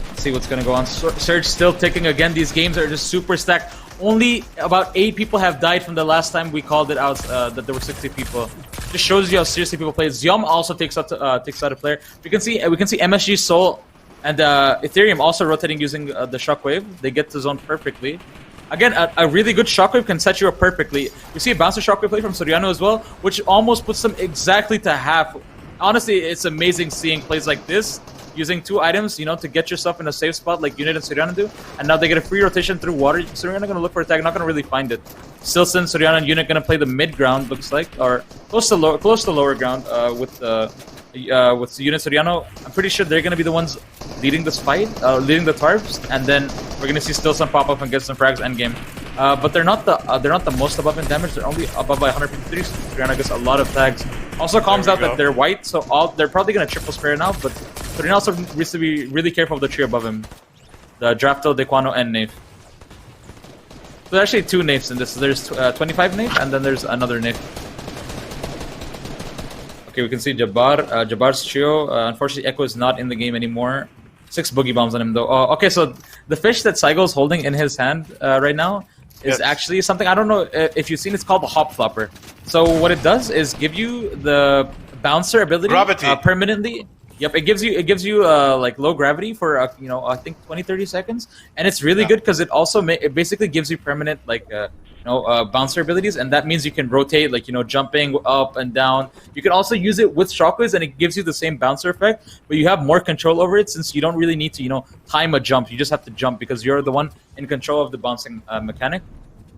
Let's see what's going to go on. Surge still ticking again. These games are just super stacked. Only about 8 people have died from the last time we called it out that there were 60 people. Just shows you how seriously people play. Zyom also takes out a player. We can see MSG, Soul, and Ethereum also rotating using the Shockwave. They get to zone perfectly. Again, a really good Shockwave can set you up perfectly. We see a bouncer Shockwave play from Soriano as well, which almost puts them exactly to half. Honestly, it's amazing seeing plays like this, using 2 items, you know, to get yourself in a safe spot like Unit and Soriano do. And now they get a free rotation through water. Soriano going to look for a tag, not going to really find it. Stilson, Soriano, and Unit going to play the mid ground, looks like, or close to lower ground with Unit Soriano. I'm pretty sure they're going to be the ones leading this fight, leading the Tarps, and then we're going to see Stilson pop up and get some frags endgame. But they're not the most above in damage. They're only above by 153. So Soriano gets a lot of tags. Also calms out that they're white, so they're probably going to triple spare now, but Soriano also needs to be really careful of the tree above him. The Drafto, Dequano, and Nafe. So there's actually 2 Nafes in this. So there's 25 Nafe, and then there's another Nafe. Okay, we can see Jabbar. Jabbar's trio. Unfortunately, Echo is not in the game anymore. 6 boogie bombs on him, though. Okay, so the fish that Saigo's holding in his hand right now is actually something, I don't know if you've seen, it's called the Hop Flopper. So what it does is give you the bouncer ability permanently. Yep, it gives you like low gravity for I think 20-30 seconds, and it's really good because it also it basically gives you permanent like bouncer abilities, and that means you can rotate like jumping up and down. You can also use it with shockwaves, and it gives you the same bouncer effect, but you have more control over it since you don't really need to time a jump. You just have to jump because you're the one in control of the bouncing mechanic.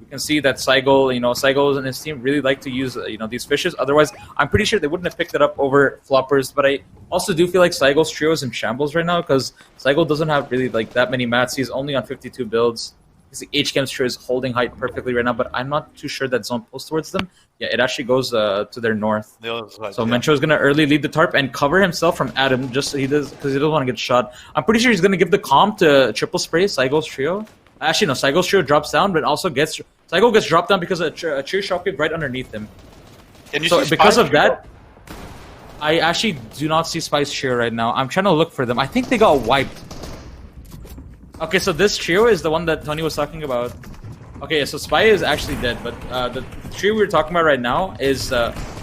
You can see that Saigol and his team really like to use these fishes. Otherwise, I'm pretty sure they wouldn't have picked it up over floppers. But I also do feel like Saigol's trio is in shambles right now because Saigol doesn't have really like that many mats. He's only on 52 builds. The HKM's trio is holding height perfectly right now, but I'm not too sure that zone pulls towards them. Yeah, it actually goes to their north. So Mencho is gonna early lead the tarp and cover himself from Adam, just so he does because he doesn't want to get shot. I'm pretty sure he's gonna give the comp to triple spray Saigol's trio. Actually, no, Saigol's trio drops down, but also Saigol gets dropped down because of a tree shockwave right underneath him. So because of that, I actually do not see Spy's trio right now. I'm trying to look for them. I think they got wiped. Okay, so this trio is the one that Tony was talking about. Okay, so Spy is actually dead, but the trio we were talking about right now is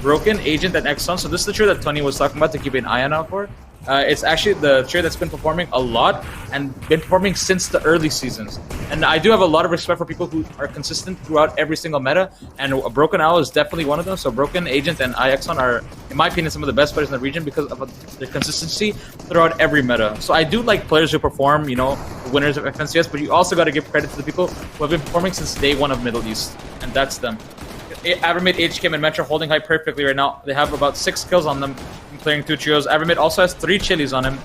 Broken, Agent, and Exxon. So this is the trio that Tony was talking about to keep an eye on out for. It's actually the trio that's been performing a lot and been performing since the early seasons. And I do have a lot of respect for people who are consistent throughout every single meta, and Broken Owl is definitely one of them. So Broken, Agent, and Exxon are, in my opinion, some of the best players in the region because of their consistency throughout every meta. So I do like players who perform, winners of FNCS, but you also got to give credit to the people who have been performing since day one of Middle East, and that's them. Avermid, HKM, and Metro holding high perfectly right now. They have about 6 kills on them from clearing 2 trios. Avermid also has 3 chilies on him.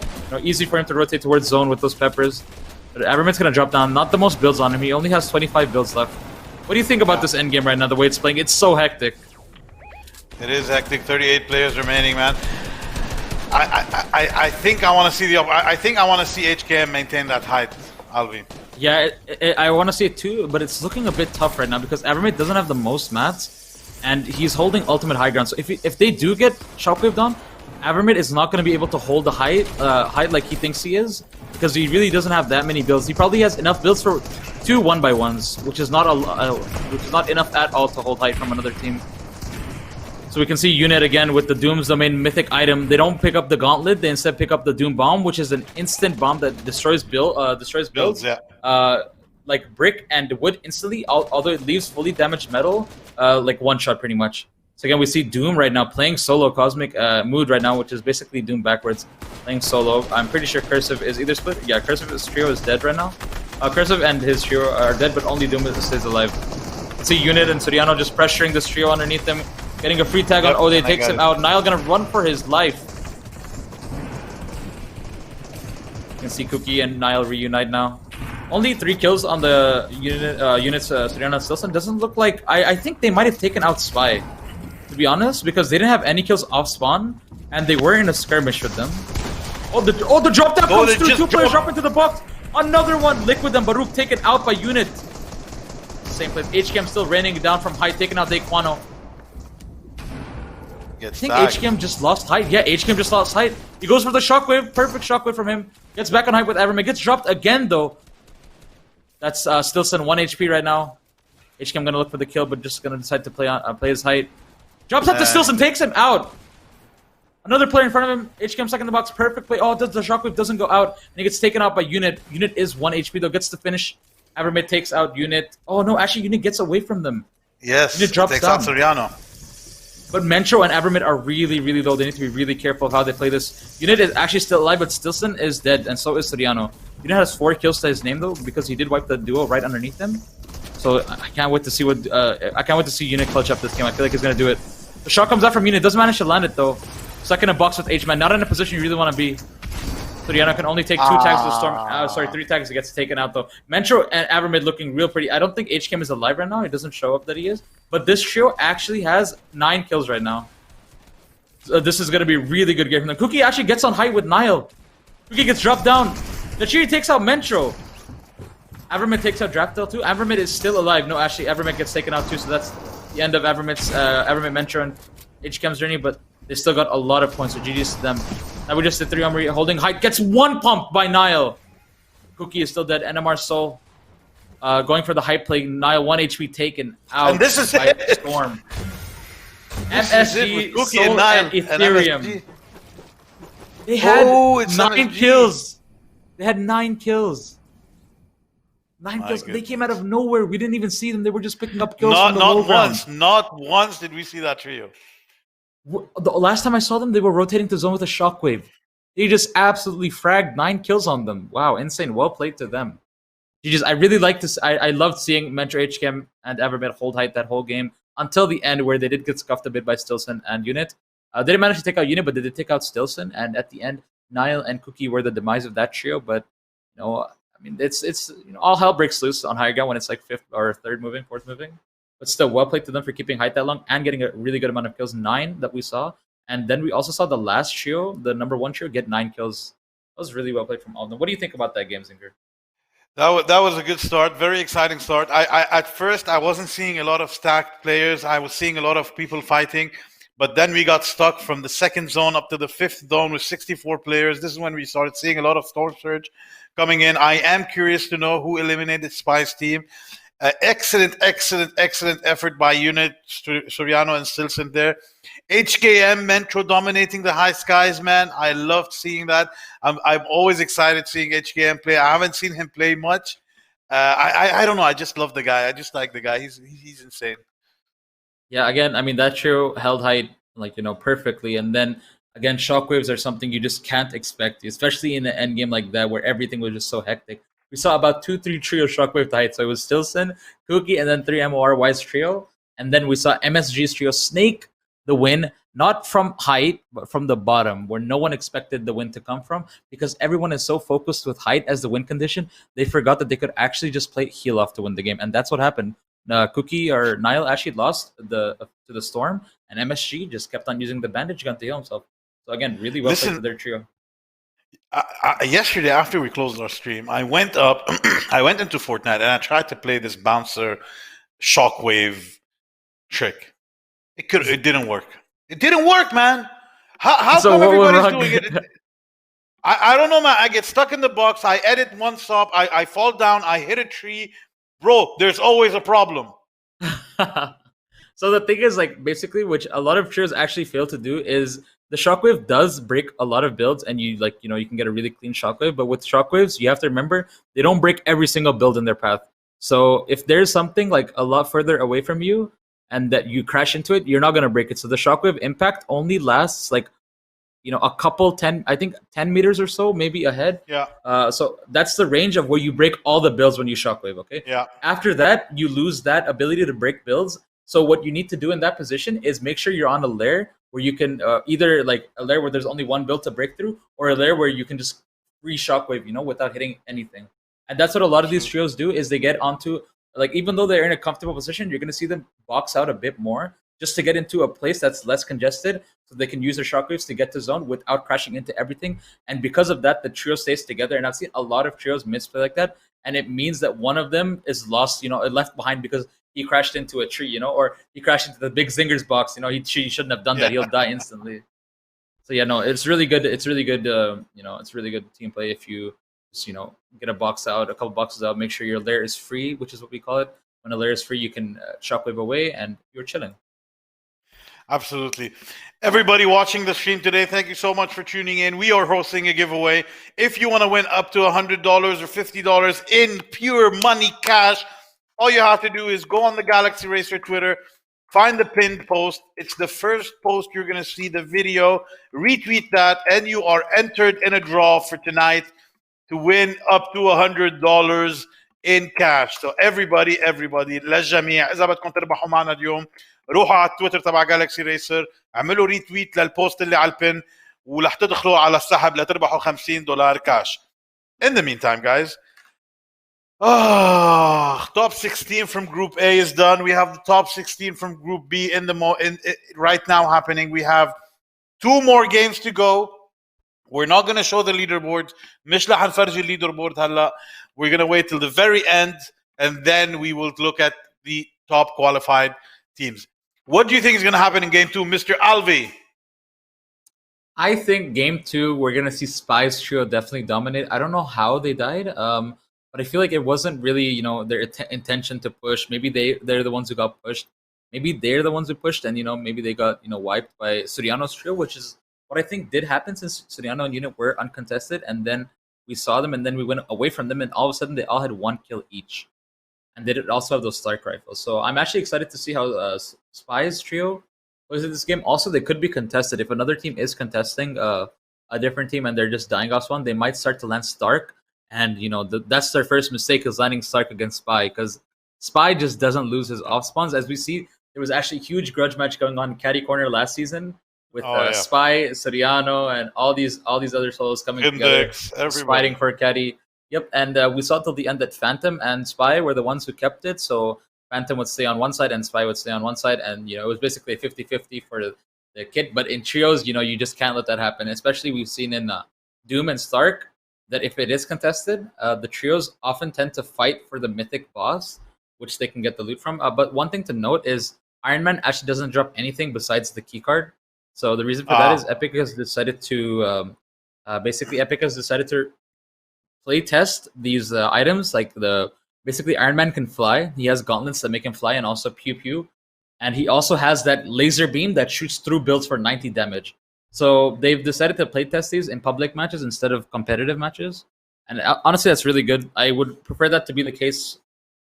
Easy for him to rotate towards zone with those peppers. But Avermid's gonna drop down. Not the most builds on him. He only has 25 builds left. What do you think about this endgame right now, the way it's playing? It's so hectic. It is hectic. 38 players remaining, man. I think I want to see I think I want to see HKM maintain that height, Alvin. Yeah, I want to see it too, but it's looking a bit tough right now because Avermid doesn't have the most mats, and he's holding ultimate high ground. So if they do get shockwaved on, Avermid is not going to be able to hold the height like he thinks he is because he really doesn't have that many builds. He probably has enough builds for 2 1x1s, which is not enough at all to hold height from another team. So we can see Unit again with the Doom's Domain mythic item. They don't pick up the Gauntlet, they instead pick up the Doom Bomb, which is an instant bomb that destroys builds. Like brick and wood instantly, although it leaves fully damaged metal, like one shot pretty much. So again, we see Doom right now playing solo Cosmic Mood right now, which is basically Doom backwards, playing solo. I'm pretty sure Cursive is either split. Yeah, Cursive's trio is dead right now. Cursive and his trio are dead, but only Doom stays alive. Let's see Unit and Soriano just pressuring this trio underneath them. Getting a free tag on Ode, takes him out. Nile gonna run for his life. You can see Cookie and Nile reunite now. Only 3 kills on the units Soriano and Stilson. Doesn't look like... I think they might have taken out Spy, to be honest, because they didn't have any kills off spawn, and they were in a skirmish with them. Oh, the drop down comes through. 2 players drop into the box. Another one. Liquid and Baruch taken out by Unit. Same place. HKM still raining down from height, taking out Daquano. I think HKM just lost height. Yeah, HKM just lost height. He goes for the shockwave. Perfect shockwave from him. Gets back on height with Avermid. Gets dropped again, though. That's Stilson 1 HP right now. HKM gonna look for the kill, but just gonna decide to play his height. Drops up to Stilson, takes him out. Another player in front of him. HKM stuck in the box. Perfect play. Oh, the shockwave doesn't go out. And he gets taken out by Unit. Unit is 1 HP though. Gets the finish. Avermid takes out Unit. Oh no, actually Unit gets away from them. Yes, Unit drops takes down. out Soriano. But Mentro and Avermid are really, really low. They need to be really careful of how they play this. Unit is actually still alive, but Stilson is dead, and so is Soriano. Unit has 4 kills to his name though, because he did wipe the duo right underneath him. So I can't wait to see what I can't wait to see Unit clutch up this game. I feel like he's gonna do it. The shot comes out from Unit. Doesn't manage to land it though. Stuck in a box with H-Man. Not in a position you really want to be. Soriano can only take 2 tags to the storm. Sorry, 3 tags. He gets taken out though. Mentro and Avermid looking real pretty. I don't think HKM is alive right now. It doesn't show up that he is. But this trio actually has 9 kills right now. So this is going to be a really good game from them. Cookie actually gets on height with Nile. Cookie gets dropped down. Nachiri takes out Mentro. Avermid takes out Draftel too. Avermid is still alive. No, actually, Avermid gets taken out too. So that's the end of Avermid's Avermid, Mentro, and HKM's journey. But they still got a lot of points. So GG's to them. Now we just did 3 on Maria holding height. Gets 1 pump by Nile. Cookie is still dead. NMR Soul going for the hype play. Nile 1 HP taken out. And this is by it. Storm. This is it with MSG, Cookie Soul, and Nile and Ethereum. MSG. They had it's 9 MSG. kills. They had 9 kills. 9 My kills. They goodness. came out of nowhere. We didn't even see them. They were just picking up kills Not from the low ground. once. Not once did we see that trio. The last time I saw them, they were rotating to zone with a shockwave. They just absolutely fragged 9 kills on them. Wow, insane. Well played to them. I really liked this. I loved seeing Mentor HKM and Avermid hold height that whole game until the end, where they did get scuffed a bit by Stilson and Unit. They didn't manage to take out Unit, but they did take out Stilson. And at the end, Nile and Cookie were the demise of that trio. But I mean, it's all hell breaks loose on higher ground when it's like 5th or 3rd moving, 4th moving. But still, well played to them for keeping height that long and getting a really good amount of kills. 9 that we saw. And then we also saw the last trio, the number 1 trio, get 9 kills. That was really well played from all of them. What do you think about that game, Zinger? That was a good start. Very exciting start. I at first I wasn't seeing a lot of stacked players. I was seeing a lot of people fighting. But then we got stuck from the 2nd zone up to the 5th zone with 64 players. This is when we started seeing a lot of Storm Surge coming in. I am curious to know who eliminated Spy's team. Excellent effort by Unit, Soriano and Stilson there. HKM, Mentro dominating the high skies, man. I loved seeing that. I'm always excited seeing HKM play. I haven't seen him play much. I don't know. I just love the guy. I just like the guy. He's insane. Yeah, again, I mean, that trio held height, perfectly. And then, again, shockwaves are something you just can't expect, especially in an end game like that where everything was just so hectic. We saw about 2-3 trio shockwave to height. So it was Stilson, Cookie, and then 3 MOR Wise trio. And then we saw MSG's trio snake the win, not from height, but from the bottom, where no one expected the win to come from, because everyone is so focused with height as the win condition, they forgot that they could actually just play heal off to win the game. And that's what happened. Cookie or Nile actually lost to the Storm, and MSG just kept on using the bandage gun to heal himself. So again, really well played to their trio. Yesterday, after we closed our stream, I went up, I went into Fortnite, and I tried to play this bouncer shockwave trick. It didn't work. It didn't work, man. How So come what went everybody's wrong? doing it? I don't know, man. I get stuck in the box. I edit one stop. I fall down. I hit a tree. Bro, there's always a problem. So the thing is, basically, which a lot of trios actually fail to do, is the shockwave does break a lot of builds, and you can get a really clean shockwave. But with shockwaves, you have to remember they don't break every single build in their path. So if there's something a lot further away from you and that you crash into it, you're not gonna break it. So the shockwave impact only lasts a couple 10 meters or so, maybe ahead. Yeah. So that's the range of where you break all the builds when you shockwave. Okay. Yeah. After that, you lose that ability to break builds. So what you need to do in that position is make sure you're on a layer where you can either a layer where there's only one build to break through, or a layer where you can just free shockwave, without hitting anything. And that's what a lot of these trios do, is they get onto, even though they're in a comfortable position, you're going to see them box out a bit more just to get into a place that's less congested, so they can use their shockwaves to get to zone without crashing into everything. And because of that, the trio stays together. And I've seen a lot of trios misplay like that. And it means that one of them is lost, left behind because he crashed into a tree, or he crashed into the big Zingers box. He shouldn't have done that. He'll die instantly. So yeah, no, it's really good. It's really good. It's really good team play if you just, get a couple boxes out, make sure your layer is free, which is what we call it. When a layer is free, you can shockwave away and you're chilling. Absolutely. Everybody watching the stream today, thank you so much for tuning in. We are hosting a giveaway. If you want to win up to $100 or $50 in pure money cash, all you have to do is go on the Galaxy Racer Twitter, find the pinned post. It's the first post you're going to see the video. Retweet that, and you are entered in a draw for tonight to win up to $100 in cash. So everybody للجميع اذا بدكم تربحوا معنا اليوم روحوا على التويتر تبع جالكسي ريسر، اعملوا ريتويت للبوست اللي على البن ورح تدخلوا على السحب لتربحوا $50 cash. In the meantime, guys, top 16 from Group A is done. We have the top 16 from Group B right now happening. We have 2 more games to go. We're not going to show the leaderboards. مش رح نفرجي leaderboard هلا. We're going to wait till the very end, and then we will look at the top qualified teams. What do you think is going to happen in Game 2, Mr. Alvi? I think Game 2, we're going to see Spies Trio definitely dominate. I don't know how they died, but I feel like it wasn't really, their intention to push. Maybe they're the ones who got pushed. Maybe they're the ones who pushed, and, maybe they got, wiped by Soriano's trio, which is what I think did happen since Soriano and Unit were uncontested, and then we saw them, and then we went away from them, and all of a sudden they all had 1 kill each. And they did also have those Stark rifles. So I'm actually excited to see how Spies Trio plays in this game. Also, they could be contested. If another team is contesting a different team and they're just dying off spawn, they might start to land Stark. And, that's their first mistake, is landing Stark against Spy, because Spy just doesn't lose his off spawns. As we see, there was actually a huge grudge match going on in Caddy Corner last season with Spy, Soriano, and all these other solos coming together, fighting for Caddy. Yep, and we saw till the end that Phantom and Spy were the ones who kept it. So Phantom would stay on one side and Spy would stay on one side, and it was basically a 50-50 for the kit. But in trios, you just can't let that happen. Especially we've seen in Doom and Stark that if it is contested, the trios often tend to fight for the mythic boss, which they can get the loot from. But one thing to note is Iron Man actually doesn't drop anything besides the keycard. So the reason for that is Epic has decided to play test these items. Like basically Iron Man can fly. He has gauntlets that make him fly, and also pew pew. And he also has that laser beam that shoots through builds for 90 damage. So they've decided to play test these in public matches instead of competitive matches. And honestly, that's really good. I would prefer that to be the case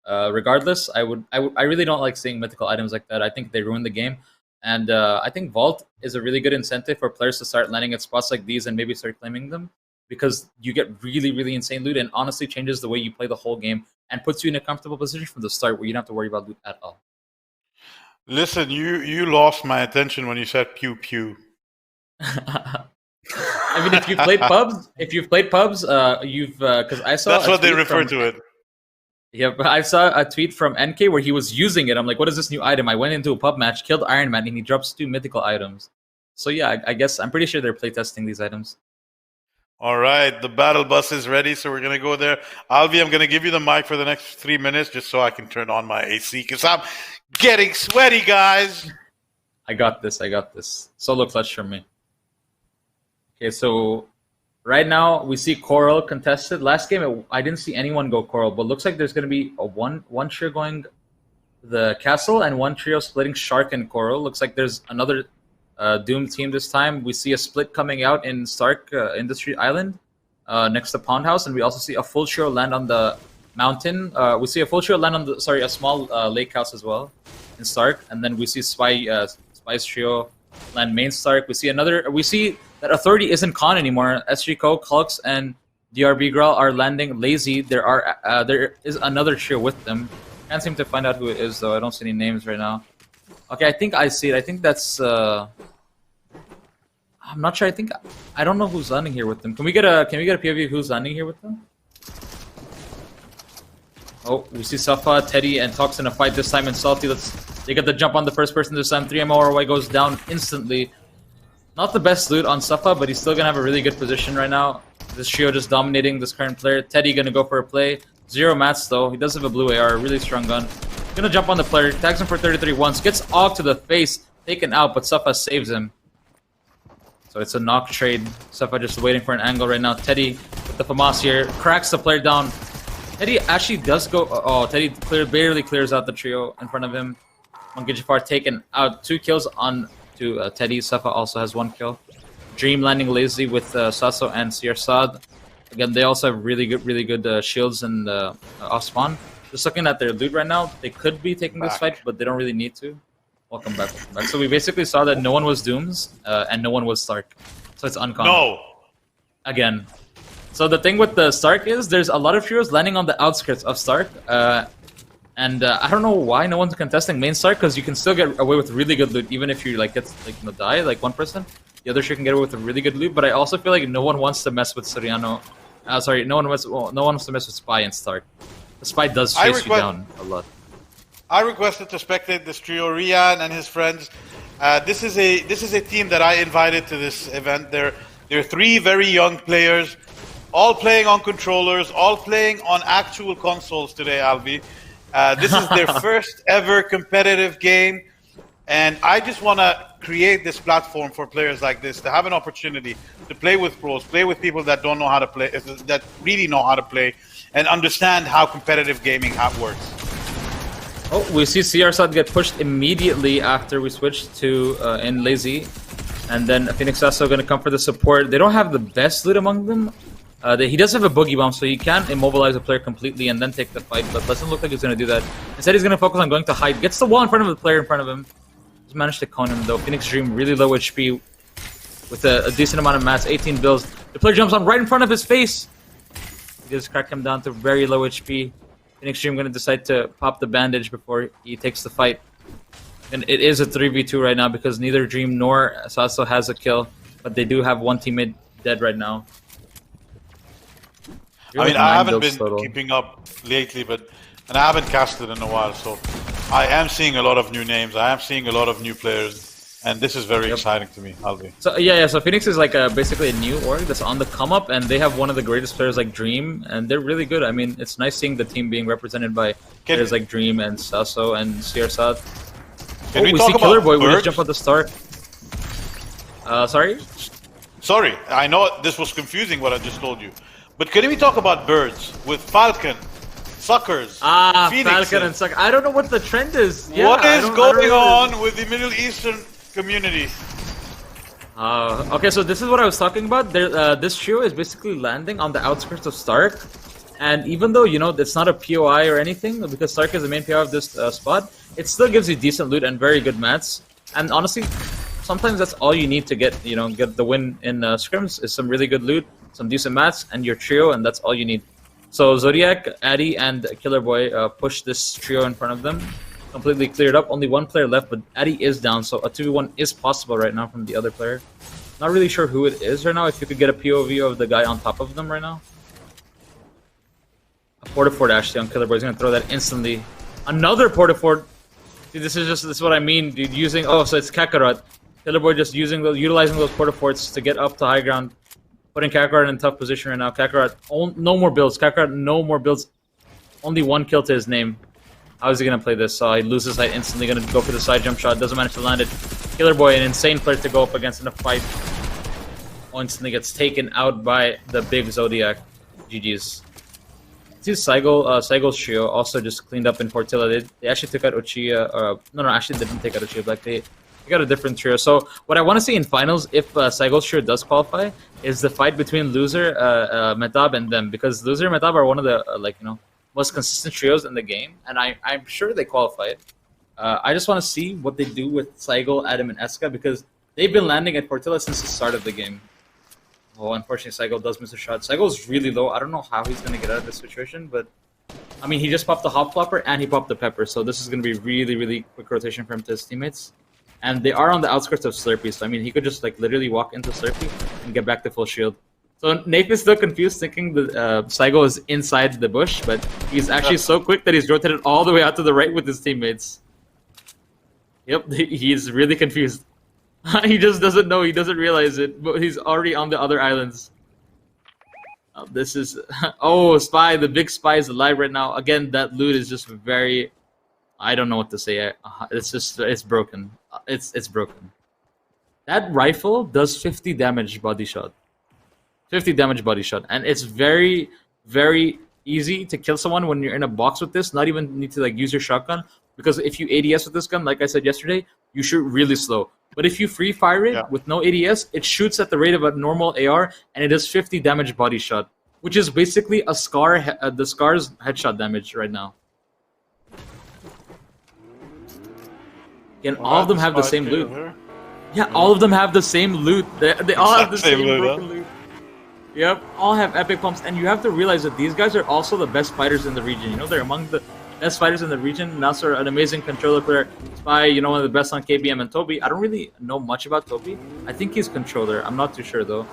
regardless. I really don't like seeing mythical items like that. I think they ruin the game. And I think Vault is a really good incentive for players to start landing at spots like these and maybe start claiming them, because you get really, really insane loot, and honestly changes the way you play the whole game and puts you in a comfortable position from the start where you don't have to worry about loot at all. Listen, you lost my attention when you said pew pew. I mean, if you've played pubs, you've because I saw that's what they refer to it. Yeah, but I saw a tweet from NK where he was using it. I'm like, what is this new item? I went into a pub match, killed Iron Man, and he drops 2 mythical items. So yeah, I guess I'm pretty sure they're playtesting these items. All right, the battle bus is ready, so we're going to go there. Alvi, I'm going to give you the mic for the next 3 minutes just so I can turn on my AC, because I'm getting sweaty, guys. I got this. Solo clutch from me. Okay, so right now we see Coral contested. Last game, I didn't see anyone go Coral, but looks like there's going to be a one trio going the castle and one trio splitting Shark and Coral. Looks like there's another Doom team this time. We see a split coming out in Stark Industry Island next to Pond House, and we also see a full trio land on the mountain. We see a full trio land on a small lake house as well in Stark, and then we see Spice trio land main Stark. We see that Authority isn't con anymore. SG Co, Klux, and DRB Grawl are landing lazy. There is another trio with them. Can't seem to find out who it is though. I don't see any names right now. Okay, I think I see it. I think that's I'm not sure. I don't know who's landing here with them. Can we get a POV of who's landing here with them? Oh, we see Safa, Teddy, and Tox in a fight this time, and Salty. They get the jump on the first person this time. 3 MORY goes down instantly. Not the best loot on Safa, but he's still gonna have a really good position right now. This trio just dominating this current player. Teddy gonna go for a play. 0 mats though. He does have a blue AR, a really strong gun. Gonna jump on the player, tags him for 33 once, gets Og to the face, taken out, but Safa saves him. So it's a knock trade. Safa just waiting for an angle right now. Teddy with the FAMAS here, cracks the player down. Teddy actually does go. Oh, Teddy barely clears out the trio in front of him. Monkey Jafar taken out. 2 kills on to Teddy. Safa also has 1 kill. Dream landing lazy with Sasso and Sir Sad. Again, they also have really good shields and off spawn. Just looking at their loot right now, they could be taking this fight, but they don't really need to. Welcome back. So we basically saw that no one was Dooms and no one was Stark. So it's uncommon. No. Again. So the thing with the Stark is there's a lot of heroes landing on the outskirts of Stark. And I don't know why no one's contesting main Stark, because you can still get away with really good loot even if you die, like one person. The other sure can get away with a really good loot, but I also feel like no one wants to mess with Soriano. No one wants to mess with Spy and Stark. The Spy does chase you down a lot. I requested to spectate this trio, Rian and his friends. This is a team that I invited to this event. They're 3 very young players, all playing on controllers, all playing on actual consoles today, Albi. This is their first ever competitive game, and I just want to create this platform for players like this to have an opportunity to play with pros, play with people that don't know how to play, that really know how to play, and understand how competitive gaming works. Oh, we see CR get pushed immediately after we switched to in Lazy. And then Phoenix also going to come for the support. They don't have the best loot among them. He does have a Boogie Bomb, so he can immobilize a player completely and then take the fight, but doesn't look like he's going to do that. Instead, he's going to focus on going to hide. Gets the wall in front of the player in front of him. He's managed to cone him, though. Phoenix Dream really low HP with a decent amount of mats, 18 bills. The player jumps on right in front of his face. He just crack him down to very low HP. Phoenix Dream going to decide to pop the bandage before he takes the fight. And it is a 3v2 right now because neither Dream nor Sasso has a kill, but they do have one teammate dead right now. I mean, I haven't been keeping up lately, and I haven't casted in a while, so I am seeing a lot of new names. I am seeing a lot of new players, and this is very exciting to me, Albi. So yeah. So Phoenix is like basically a new org that's on the come up, and they have one of the greatest players like Dream, and they're really good. I mean, it's nice seeing the team being represented by players like Dream and Sasso and Sirsad. Can we see talk Killer about Boy. birds? We just jump at the start. Sorry, I know this was confusing what I just told you. But can we talk about birds with Falcon, Suckers, Phoenixes? Falcon and Sucker. I don't know what the trend is. Yeah, what is going on with the Middle Eastern community? Okay, so this is what I was talking about. This trio is basically landing on the outskirts of Stark. And even though, it's not a POI or anything, because Stark is the main POI of this spot, it still gives you decent loot and very good mats. And honestly, sometimes that's all you need to get the win in scrims is some really good loot, some decent mats, and your trio, and that's all you need. So Zodiac, Addy, and Killer Boy push this trio in front of them. Completely cleared up. Only one player left, but Addy is down, so a 2v1 is possible right now from the other player. Not really sure who it is right now, if you could get a POV of the guy on top of them right now. A Portafort actually on Killer Boy is going to throw that instantly. Another Portafort. Dude, this is what I mean, dude. So it's Kakarot. Killer Boy just utilizing those Portaforts to get up to high ground. Putting Kakarot in a tough position right now. Kakarot, no more builds. Kakarot, no more builds. Only one kill to his name. How is he going to play this? He loses height instantly. Going to go for the side jump shot. Doesn't manage to land it. Killer Boy, an insane player to go up against in a fight. Instantly gets taken out by the big Zodiac. GG's. See Saigo's trio also just cleaned up in Portilla. They actually took out Uchiha. No, actually they didn't take out Uchiha. They got a different trio. So what I want to see in finals, if Saigo's trio does qualify, is the fight between Loser, Metab, and them, because Loser and Metab are one of the most consistent trios in the game, and I'm sure they qualify it. I just want to see what they do with Saigo, Adam, and Eska, because they've been landing at Portilla since the start of the game. Oh, unfortunately, Saigo does miss a shot. Saigo's really low. I don't know how he's going to get out of this situation, but I mean, he just popped the Hop Flopper and he popped the Pepper, so this is going to be really, really quick rotation for him to his teammates. And they are on the outskirts of Slurpee, so I mean, he could just literally walk into Slurpee and get back to full shield. So Nathan is still confused, thinking that Saigo is inside the bush, but he's actually so quick that he's rotated all the way out to the right with his teammates. Yep, he's really confused. He just doesn't know, he doesn't realize it, but he's already on the other islands. This is... Oh, Spy, the big Spy is alive right now. Again, that loot is just very... I don't know what to say. It's broken. It's broken. That rifle does 50 damage body shot. 50 damage body shot. And it's very, very easy to kill someone when you're in a box with this. Not even need to use your shotgun. Because if you ADS with this gun, like I said yesterday, you shoot really slow. But if you free fire it with no ADS, it shoots at the rate of a normal AR, and it does 50 damage body shot, which is basically a Scar, the Scar's headshot damage right now. And all of them have the same loot. Yeah, all of them have the same loot. They all have the same broken loot. Yep, all have epic pumps, and you have to realize that these guys are also the best fighters in the region. You know, they're among the best fighters in the region. Nasser, an amazing controller player. Spy, you know, one of the best on KBM, and Toby. I don't really know much about Toby. I think he's controller. I'm not too sure though.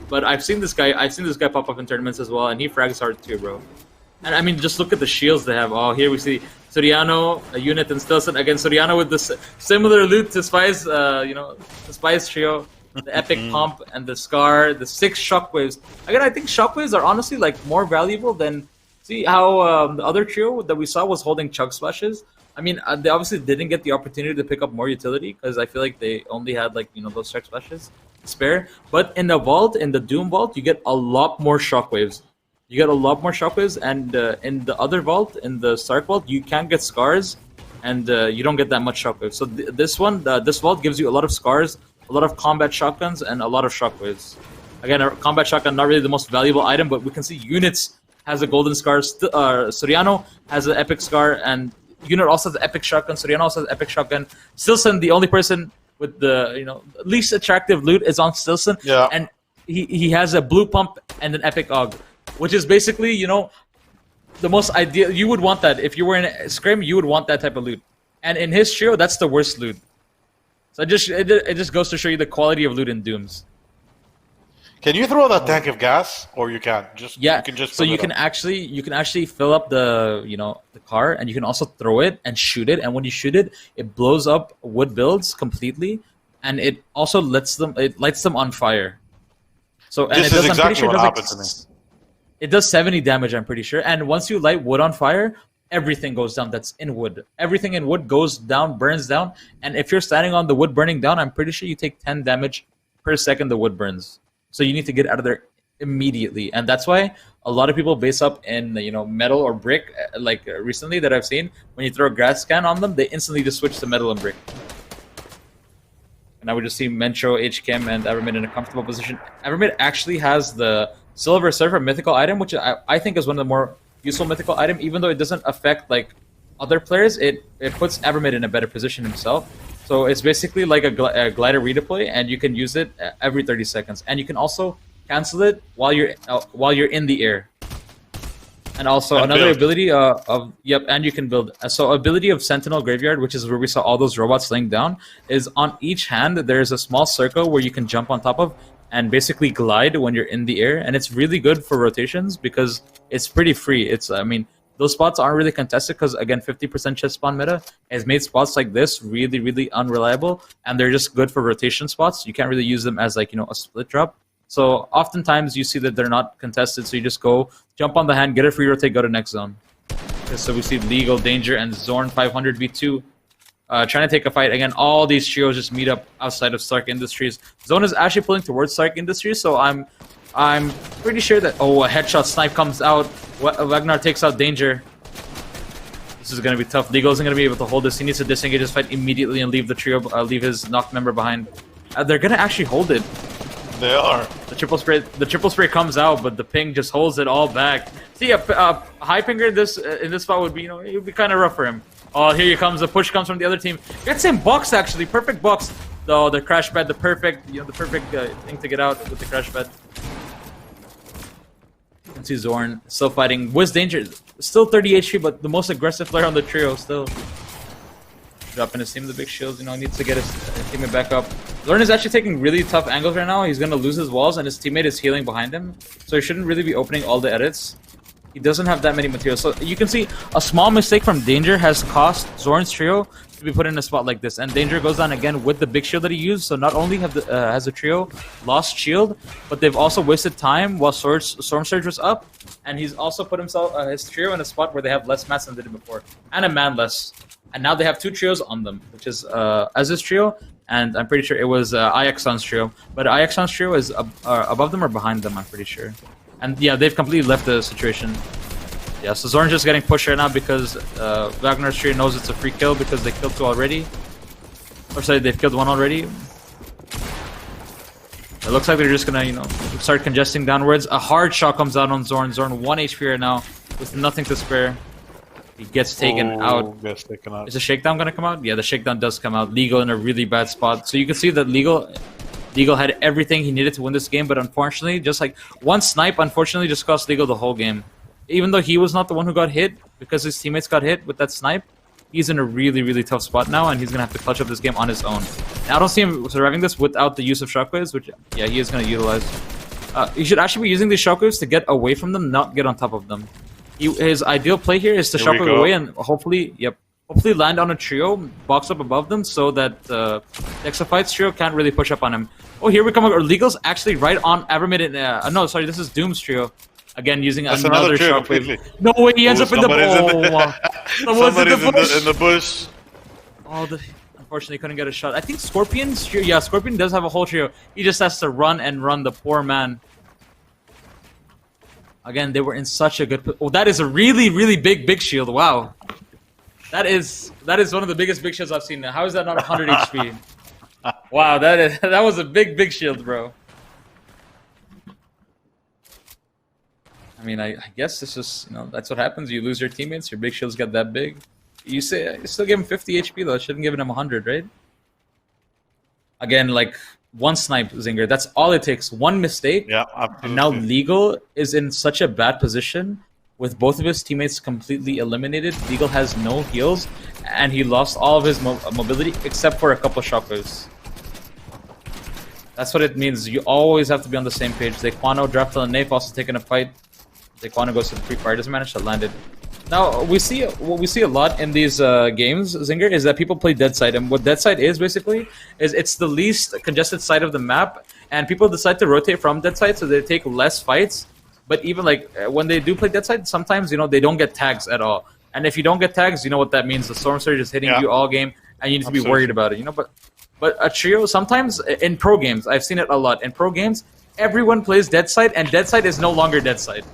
But I've seen this guy. I've seen this guy pop up in tournaments as well, and he frags hard too, bro. And I mean, just look at the shields they have. Oh, here we see Soriano, a unit, and Stilson. Again, Soriano with this similar loot to Spy's, you know, the Spy's trio. The epic pump and the Scar, the 6 shockwaves. Again, I think shockwaves are honestly like more valuable than. See how the other trio that we saw was holding chug splashes. I mean, they obviously didn't get the opportunity to pick up more utility because I feel like they only had like, you know, those chug splashes spare. But in the vault, in the Doom vault, you get a lot more shockwaves. You get a lot more shockwaves, and in the other vault, in the Stark vault, you can get Scars, and you don't get that much shockwaves. So this one, this vault gives you a lot of Scars, a lot of combat shotguns, and a lot of shockwaves. Again, a combat shotgun, not really the most valuable item, but we can see Units has a golden Scar, Soriano has an epic Scar, and Unit also has an epic shotgun, Soriano also has an epic shotgun. Stilson, the only person with the, you know, least attractive loot is on Stilson, and he has a blue pump and an epic AUG, which is basically, you know, the most ideal. You would want that. If you were in a scrim, you would want that type of loot. And in his trio, that's the worst loot. So it just goes to show you the quality of loot in Dooms. Can you throw that tank of gas, or you can't? Just you can just. So you can actually fill up the, you know, the car, and you can also throw it and shoot it. And when you shoot it, it blows up wood builds completely, and it also lights them on fire. So and this is exactly what happened to me. It does 70 damage, I'm pretty sure. And once you light wood on fire, everything goes down that's in wood. Everything in wood goes down, burns down. And if you're standing on the wood burning down, I'm pretty sure you take 10 damage per second the wood burns. So you need to get out of there immediately. And that's why a lot of people base up in, you know, metal or brick, like recently that I've seen. When you throw a grass can on them, they instantly just switch to metal and brick. And now we just see Mencho, HKM, and Evermid in a comfortable position. Evermid actually has the Silver Surfer mythical item, which I think is one of the more useful mythical item. Even though it doesn't affect like other players, it puts Evermid in a better position himself. So it's basically like a glider redeploy, and you can use it every 30 seconds. And you can also cancel it while you're in the air. And also another ability and you can build. So ability of Sentinel Graveyard, which is where we saw all those robots laying down, is on each hand there's a small circle where you can jump on top of and basically glide when you're in the air. And it's really good for rotations because it's pretty free. I mean, those spots aren't really contested because, again, 50% chest spawn meta has made spots like this really, really unreliable, and they're just good for rotation spots. You can't really use them as, like, you know, a split drop. So oftentimes you see that they're not contested, so you just go, jump on the hand, get a free rotate, go to next zone. Okay, so we see Legal, Danger, and Zorn 500 v2 trying to take a fight. Again, all these trios just meet up outside of Stark Industries. Zone is actually pulling towards Stark Industries, so I'm pretty sure that... Oh, a headshot snipe comes out. Wagner takes out Danger. This is going to be tough. Legal isn't going to be able to hold this. He needs to disengage his fight immediately and leave the trio, leave his knocked member behind. They're going to actually hold it. They are. The triple spray comes out, but the ping just holds it all back. See, a high pinger in this spot would be, you know, it would be kind of rough for him. Oh, here he comes. The push comes from the other team. Gets him box, actually. Perfect box. Though the crash bed, the perfect thing to get out with the crash bed. You can see Zorn still fighting. Wiz Danger, still 30 HP, but the most aggressive player on the trio still. Dropping his team the big shields, you know, needs to get his teammate back up. Zorn is actually taking really tough angles right now. He's going to lose his walls, and his teammate is healing behind him. So he shouldn't really be opening all the edits. He doesn't have that many materials. So you can see a small mistake from Danger has cost Zorn's trio to be put in a spot like this. And Danger goes down again with the big shield that he used. So not only has the trio lost shield, but they've also wasted time while Storm Surge was up. And he's also put his trio in a spot where they have less mats than they did before. And a man less. And now they have 2 trios on them, which is Az's trio, and I'm pretty sure it was Ixon's trio. But Ixon's trio is above them or behind them, I'm pretty sure. And yeah, they've completely left the situation. Yeah, so Zorn's just getting pushed right now because Wagner's trio knows it's a free kill because they killed 2 already. Or sorry, they've killed one already. It looks like they're just gonna, start congesting downwards. A hard shot comes out on Zorn. Zorn 1 HP right now with nothing to spare. He gets taken out. Gets taken out. Is the shakedown gonna come out? Yeah, the shakedown does come out. Legal in a really bad spot. So you can see that Legal had everything he needed to win this game, but unfortunately, just like one snipe, unfortunately, just cost Legal the whole game. Even though he was not the one who got hit, because his teammates got hit with that snipe, he's in a really, really tough spot now, and he's going to have to clutch up this game on his own. Now, I don't see him surviving this without the use of shockwaves, which, yeah, he is going to utilize. He should actually be using these shockwaves to get away from them, not get on top of them. His ideal play here is to shockwave away and hopefully land on a trio, box up above them, so that Exophyte's trio can't really push up on him. Oh, here we come. Legal's actually right on Avermid. No, sorry, this is Doom's trio. Again, using another shockwave. No way, he ends up in the in the bush. Oh, unfortunately, couldn't get a shot. I think Scorpion's trio. Yeah, Scorpion does have a whole trio. He just has to run, the poor man. Again, they were in such a good. Oh, that is a really, really big shield. Wow, that is one of the biggest big shields I've seen. How is that not 100 HP? Wow, that was a big shield, bro. I mean, I guess it's just, that's what happens. You lose your teammates, your big shields get that big. You still give him 50 HP though. Shouldn't give him 100, right? Again, like one snipe, Zinger. That's all it takes. One mistake. Yeah, absolutely. And now Legal is in such a bad position with both of his teammates completely eliminated. Legal has no heals, and he lost all of his mobility except for a couple shockwaves. That's what it means. You always have to be on the same page. Zequano, Draftel, and Nape also taking a fight. Zequano goes to the free fire, doesn't manage to land it. Now, what we see a lot in these games, Zinger, is that people play dead side. And what dead side is, basically, is it's the least congested side of the map. And people decide to rotate from dead side, so they take less fights. But even, like, when they do play dead side, sometimes, they don't get tags at all. And if you don't get tags, you know what that means. The Storm Surge is hitting you all game, and you need to be worried about it, But a trio, sometimes, in pro games, I've seen it a lot. In pro games, everyone plays dead side, and dead side is no longer dead side.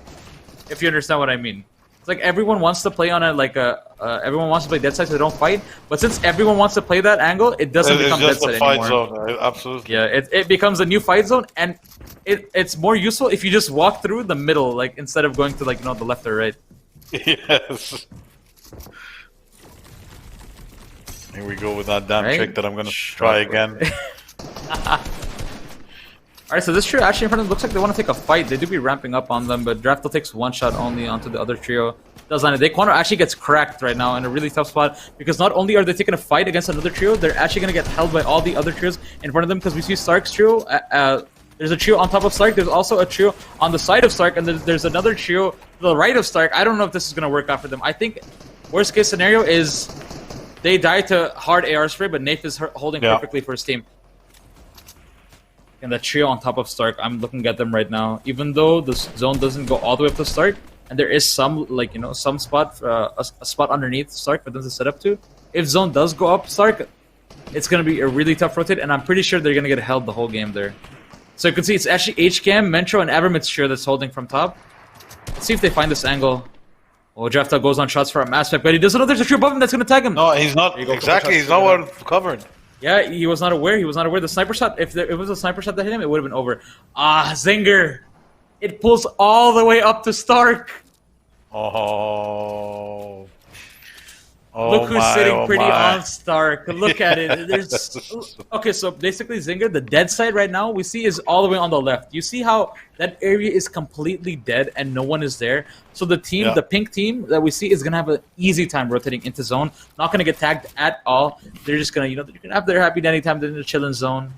If you understand what I mean. It's like everyone wants to play on everyone wants to play dead side so they don't fight. But since everyone wants to play that angle, it doesn't become dead side anymore. Fight zone, absolutely. Yeah, it becomes a new fight zone, and it's more useful if you just walk through the middle, like instead of going to the left or right. Yes. Here we go with that damn trick that I'm gonna try again. Alright, so this trio actually in front of them looks like they want to take a fight. They do be ramping up on them, but Draftel takes one shot only onto the other trio. Does land it. Zequano actually gets cracked right now in a really tough spot, because not only are they taking a fight against another trio, they're actually going to get held by all the other trios in front of them, because we see Stark's trio. There's a trio on top of Stark. There's also a trio on the side of Stark, and there's another trio to the right of Stark. I don't know if this is going to work out for them. I think worst case scenario is they die to hard AR spray, but Nath is holding perfectly for his team. And the trio on top of Stark, I'm looking at them right now. Even though the zone doesn't go all the way up to Stark, and there is some, some spot, a spot underneath Stark for them to set up to. If zone does go up Stark, it's going to be a really tough rotate, and I'm pretty sure they're going to get held the whole game there. So you can see it's actually HCam, Mentro, and Avermid's trio that's holding from top. Let's see if they find this angle. Oh, Draftel goes on shots for a mass spec, but he doesn't know there's a trio above him that's going to tag him. No, he's not. Exactly, he's not well covered. Yeah, he was not aware. He was not aware. The sniper shot, if it was a sniper shot that hit him, it would have been over. Ah, Zinger. It pulls all the way up to Stark. Oh. Look who's sitting pretty on Stark. Look at it. Okay, so basically, Zinger, the dead side right now we see is all the way on the left. You see how that area is completely dead and no one is there. So the team, the pink team that we see, is gonna have an easy time rotating into zone. Not gonna get tagged at all. They're just gonna, they're gonna have their happy dandy time. They're in the chilling zone.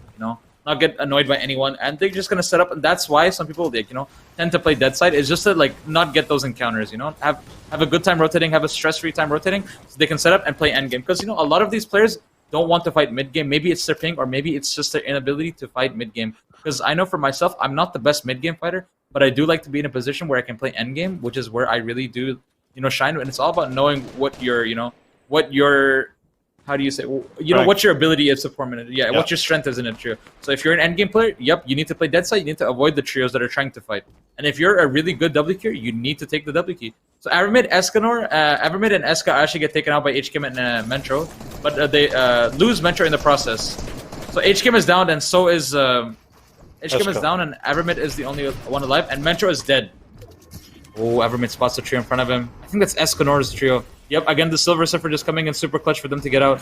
Not get annoyed by anyone, and they're just gonna set up. And that's why some people, tend to play dead side. Is just to not get those encounters. Have a good time rotating, have a stress-free time rotating, so they can set up and play end game. Because a lot of these players don't want to fight mid game. Maybe it's their ping, or maybe it's just their inability to fight mid game. Because I know for myself, I'm not the best mid game fighter, but I do like to be in a position where I can play end game, which is where I really do, shine. And it's all about knowing what your how do you say? You know, what your ability is to perform in it. Yeah, what your strength is in a trio. So if you're an endgame player, yep, you need to play dead side. You need to avoid the trios that are trying to fight. And if you're a really good W key, you need to take the W key. So Aramid, Escanor, Aramid and Eska actually get taken out by HKM and Mentro, but they lose Mentro in the process. So HKM is down, and so is HKM is down, and Aramid is the only one alive, and Mentro is dead. Oh, Aramid spots the trio in front of him. I think that's Escanor's trio. Yep, again, the Silver Surfer just coming in super clutch for them to get out.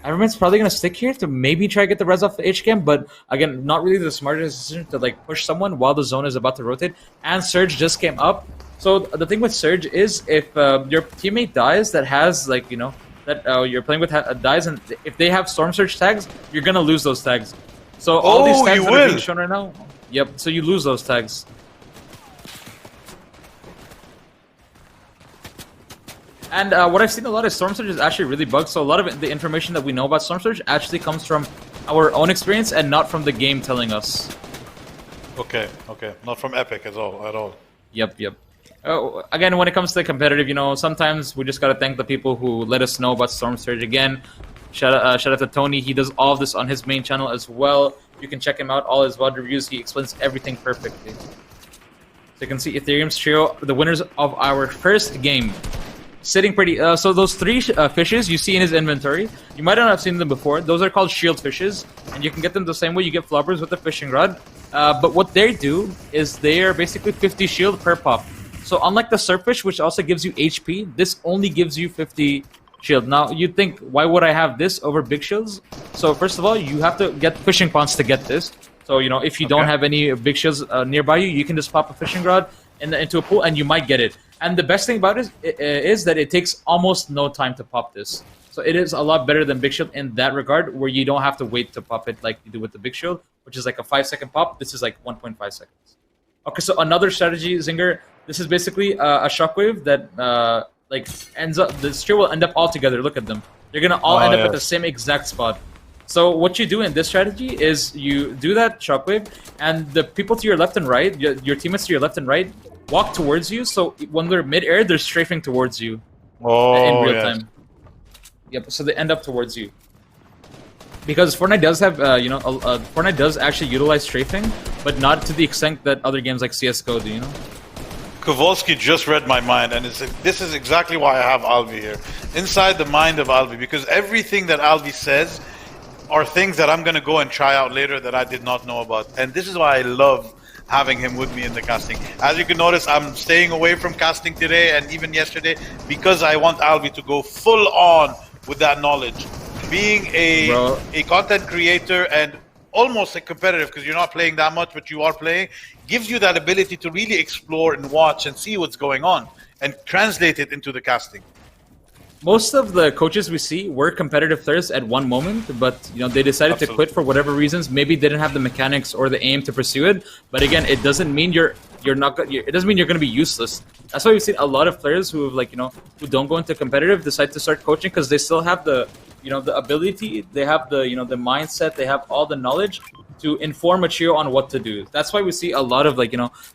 Aramid's probably going to stick here to maybe try to get the res off the HKM, but again, not really the smartest decision to like push someone while the zone is about to rotate. And Surge just came up. So the thing with Surge is if your teammate dies that has like, you know, that you're playing with dies, and if they have Storm Surge tags, you're going to lose those tags. So all these tags that are being shown right now, yep, so you lose those tags. And what I've seen a lot is Storm Surge is actually really bugged, so a lot of the information that we know about Storm Surge actually comes from our own experience and not from the game telling us. Okay, not from Epic at all. Yep. Again, when it comes to competitive, you know, sometimes we just gotta thank the people who let us know about Storm Surge. Again, shout out to Tony. He does all of this on his main channel as well. You can check him out, all his VOD reviews. He explains everything perfectly. So you can see Ethereum's trio, the winners of our first game. Sitting pretty... so those three fishes you see in his inventory, you might not have seen them before. Those are called shield fishes, and you can get them the same way you get floppers with the fishing rod. But what they do is they are basically 50 shield per pop. So unlike the surffish, which also gives you HP, this only gives you 50 shield. Now, you'd think, why would I have this over big shields? So first of all, you have to get fishing ponds to get this. So, you know, if you don't have any big shields nearby you, you can just pop a fishing rod into a pool, and you might get it. And the best thing about it is that it takes almost no time to pop this. So it is a lot better than Big Shield in that regard, where you don't have to wait to pop it like you do with the Big Shield, which is like a 5-second pop. This is like 1.5 seconds. Okay, so another strategy, Zinger. This is basically a shockwave that like ends up. The trio will end up all together. Look at them. They're gonna all end up at the same exact spot. So what you do in this strategy is you do that shockwave, and the people to your left and right, your teammates to your left and right, walk towards you. So when they're mid-air, they're strafing towards you in real time. Yep. So they end up towards you because Fortnite does have, Fortnite does actually utilize strafing, but not to the extent that other games like CS:GO do. You know. Kowalski just read my mind, and this is exactly why I have Alvi here, inside the mind of Alvi, because everything that Alvi says are things that I'm going to go and try out later that I did not know about. And this is why I love having him with me in the casting. As you can notice, I'm staying away from casting today and even yesterday because I want Alvi to go full on with that knowledge. Being a content creator and almost a competitive, because you're not playing that much, but you are playing, gives you that ability to really explore and watch and see what's going on and translate it into the casting. Most of the coaches we see were competitive players at one moment, but you know they decided to quit for whatever reasons. Maybe they didn't have the mechanics or the aim to pursue it. But again, it doesn't mean you're not. It doesn't mean you're going to be useless. That's why we've seen a lot of players who have who don't go into competitive decide to start coaching because they still have the the ability, they have the the mindset, they have all the knowledge to inform a trio on what to do. That's why we see a lot of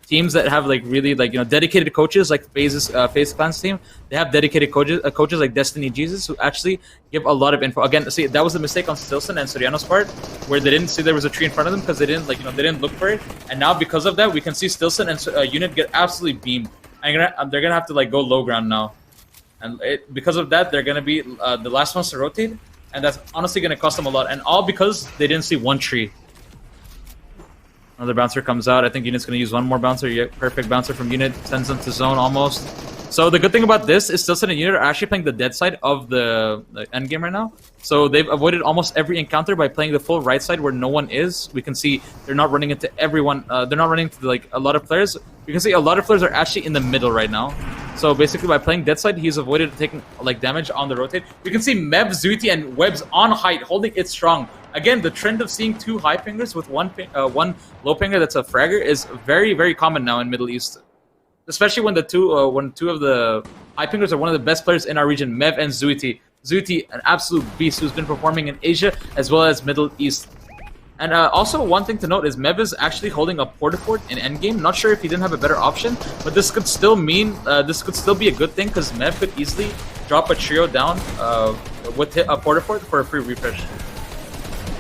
teams that have really dedicated coaches, like FaZe Clan's team. They have dedicated coaches like Destiny Jesus, who actually give a lot of info. Again, see, that was a mistake on Stilson and Soriano's part, where they didn't see there was a tree in front of them because they didn't they didn't look for it. And now because of that, we can see Stilson and Unit get absolutely beamed. And they're gonna have to go low ground now, and because of that, they're gonna be the last ones to rotate, and that's honestly gonna cost them a lot. And all because they didn't see one tree. Another bouncer comes out. I think Unit's going to use one more bouncer. Yeah, perfect bouncer from Unit. Sends them to zone almost. So the good thing about this is Stilson and Unit are actually playing the dead side of the end game right now. So they've avoided almost every encounter by playing the full right side where no one is. We can see they're not running into everyone. They're not running into a lot of players. You can see a lot of players are actually in the middle right now. So basically by playing dead side, he's avoided taking damage on the rotate. We can see Mev, Zuiti, and Webs on height holding it strong. Again, the trend of seeing two high pingers with one low pinger that's a fragger is very, very common now in Middle East. Especially when two of the high pingers are one of the best players in our region, Mev and Zuiti. Zuiti, an absolute beast who's been performing in Asia as well as Middle East. And also, one thing to note is Mev is actually holding a Portafort in endgame. Not sure if he didn't have a better option, but this could still mean this could still be a good thing because Mev could easily drop a trio down with a porter for a free refresh.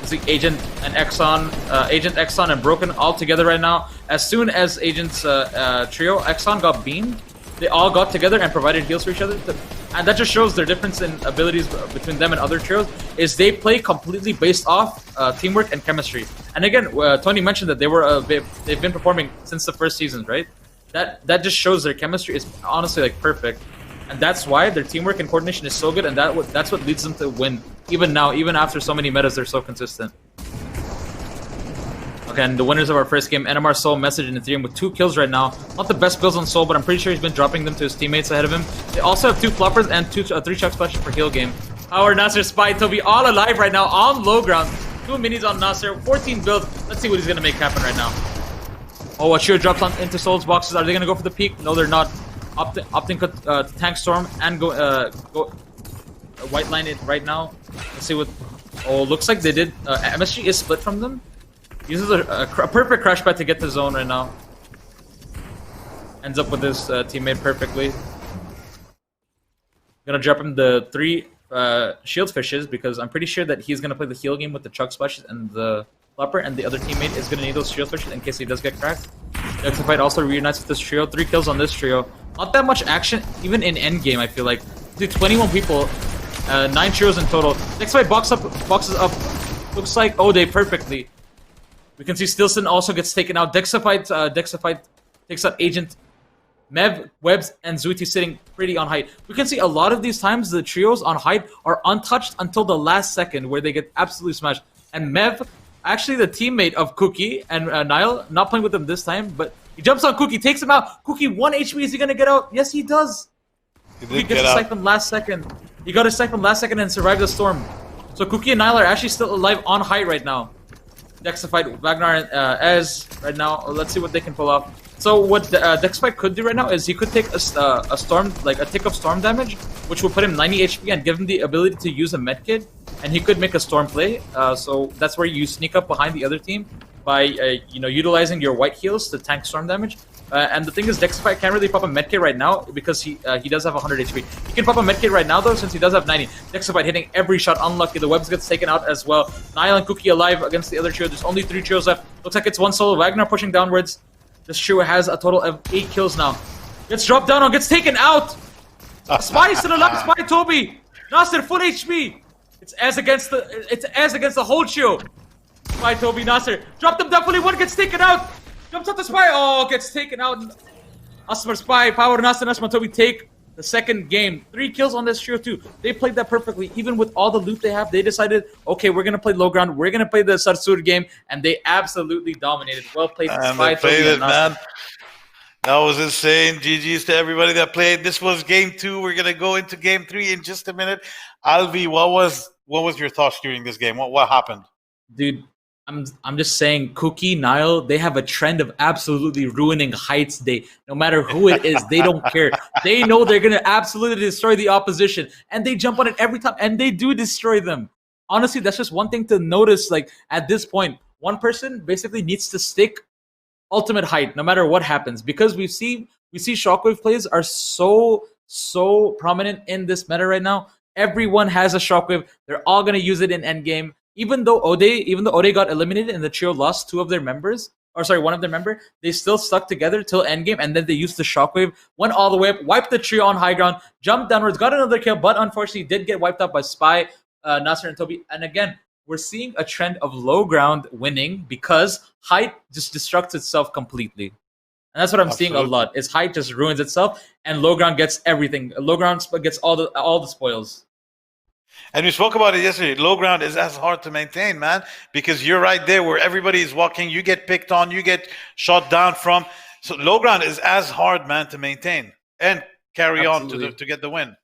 See Agent and Exxon and Broken all together right now. As soon as Agent's trio, Exxon got beamed, they all got together and provided heals for each other. And that just shows their difference in abilities between them and other trios, is they play completely based off teamwork and chemistry. And again, Tony mentioned that they've been performing since the first seasons, right? That just shows their chemistry is honestly like perfect. And that's why their teamwork and coordination is so good, and that's what leads them to win. Even now, even after so many metas, they're so consistent. Okay, and the winners of our first game, NMR Soul, Message, and Ethereum with 2 kills right now. Not the best builds on Soul, but I'm pretty sure he's been dropping them to his teammates ahead of him. They also have 2 floppers and 3 chuck splashes for heal game. Our Nasser, Spy, Toby, all alive right now on low ground. 2 minis on Nasser, 14 builds. Let's see what he's going to make happen right now. Oh, a Sheer drops into Soul's boxes. Are they going to go for the peak? No, they're not. Opting to tank Storm and go white line it right now. Let's see what. Oh, looks like they did. MSG is split from them. Uses a perfect crash pad to get to zone right now. Ends up with his teammate perfectly. Gonna drop him the 3 shield fishes because I'm pretty sure that he's gonna play the heal game with the chug splashes and the flopper, and the other teammate is gonna need those shield fishes in case he does get cracked. Fight also reunites with this trio. 3 kills on this trio. Not that much action, even in endgame, I feel like. 21 people, 9 trios in total. Next fight boxes up. Looks like Ode perfectly. We can see Stilson also gets taken out. Dexafight takes out Agent. Mev, Webbs, and Zuti sitting pretty on height. We can see a lot of these times the trios on height are untouched until the last second where they get absolutely smashed. And Mev, actually the teammate of Cookie and Nile, not playing with them this time, but he jumps on Cookie, takes him out. Cookie, 1 HP, is he gonna get out? Yes, he does. He gets a siphon last second. He got a siphon last second and survived the storm. So Cookie and Nile are actually still alive on height right now. Dexafight, Wagner, and Ez right now. Let's see what they can pull off. So what Dexafight could do right now is he could take a storm, like a tick of storm damage, which will put him 90 HP and give him the ability to use a medkit, and he could make a storm play. So that's where you sneak up behind the other team by utilizing your white heals to tank storm damage. And the thing is, Dexafight can't really pop a medkit right now because he does have 100 HP. He can pop a medkit right now though since he does have 90. Dexafight hitting every shot, unlucky. The webs gets taken out as well. Nile and Cookie alive against the other trio. There's only 3 trios left. Looks like it's one solo. Wagner pushing downwards. This trio has a total of 8 kills now. Gets dropped down or gets taken out. Spy still alive. Spy Toby. Nasser full HP. It's as against the whole trio. Spy Toby Nasser. Dropped him definitely. One gets taken out. Jumps up the Spy. Oh, gets taken out. Asmar Spy, Power, Nasser, Asmar Toby take the second game. 3 kills on this trio too. They played that perfectly. Even with all the loot they have, they decided, okay, we're going to play low ground. We're going to play the Sarsur game. And they absolutely dominated. Well played. Spy, they played it, man. That was insane. GG's to everybody that played. This was game 2. We're going to go into game 3 in just a minute. Alvi, what was your thoughts during this game? What happened? Dude, I'm just saying, Cookie, Nile, they have a trend of absolutely ruining heights day. No matter who it is, they don't care. They know they're going to absolutely destroy the opposition. And they jump on it every time. And they do destroy them. Honestly, that's just one thing to notice. Like, at this point, one person basically needs to stick ultimate height, no matter what happens. Because we see shockwave plays are so prominent in this meta right now. Everyone has a shockwave. They're all going to use it in endgame. Even though Ode got eliminated and the trio lost one of their members, they still stuck together till endgame, and then they used the shockwave, went all the way up, wiped the trio on high ground, jumped downwards, got another kill, but unfortunately did get wiped out by Spy, Nasser, and Toby. And again, we're seeing a trend of low ground winning because height just destructs itself completely. And that's what I'm seeing a lot, is height just ruins itself, and low ground gets everything. Low ground gets all the spoils. And we spoke about it yesterday. Low ground is as hard to maintain, man, because you're right there where everybody is walking. You get picked on. You get shot down from. So low ground is as hard, man, to maintain and carry on to get the win.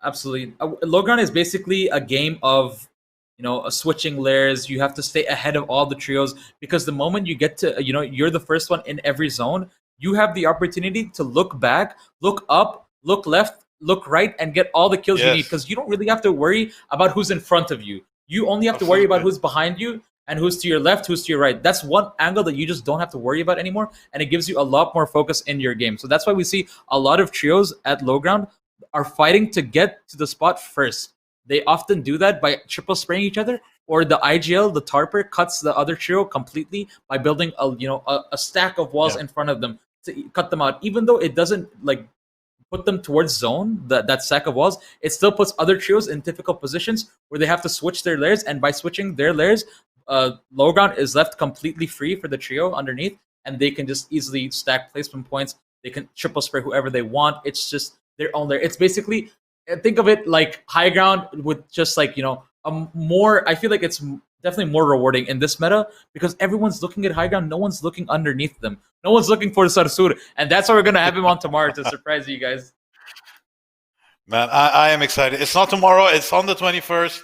Absolutely. Low ground is basically a game of, switching layers. You have to stay ahead of all the trios because the moment you get to, you're the first one in every zone, you have the opportunity to look back, look up, look left, look right, and get all the kills you need, because you don't really have to worry about who's in front of you. You only have to worry about who's behind you and who's to your left, who's to your right. That's one angle that you just don't have to worry about anymore, and it gives you a lot more focus in your game. So that's why we see a lot of trios at low ground are fighting to get to the spot first. They often do that by triple spraying each other, or the IGL, the Tarper, cuts the other trio completely by building a stack of walls Yeah. in front of them to cut them out. Even though it doesn't like put them towards zone, that stack of walls, it still puts other trios in difficult positions where they have to switch their layers, and by switching their layers, lower ground is left completely free for the trio underneath, and they can just easily stack placement points. They can triple spray whoever they want. It's just their own layer. It's basically, think of it like high ground with just like, a more, I feel like it's definitely more rewarding in this meta because everyone's looking at high ground. No one's looking underneath them. No one's looking for Sarsur. And that's why we're going to have him on tomorrow to surprise you guys. Man, I am excited. It's not tomorrow. It's on the 21st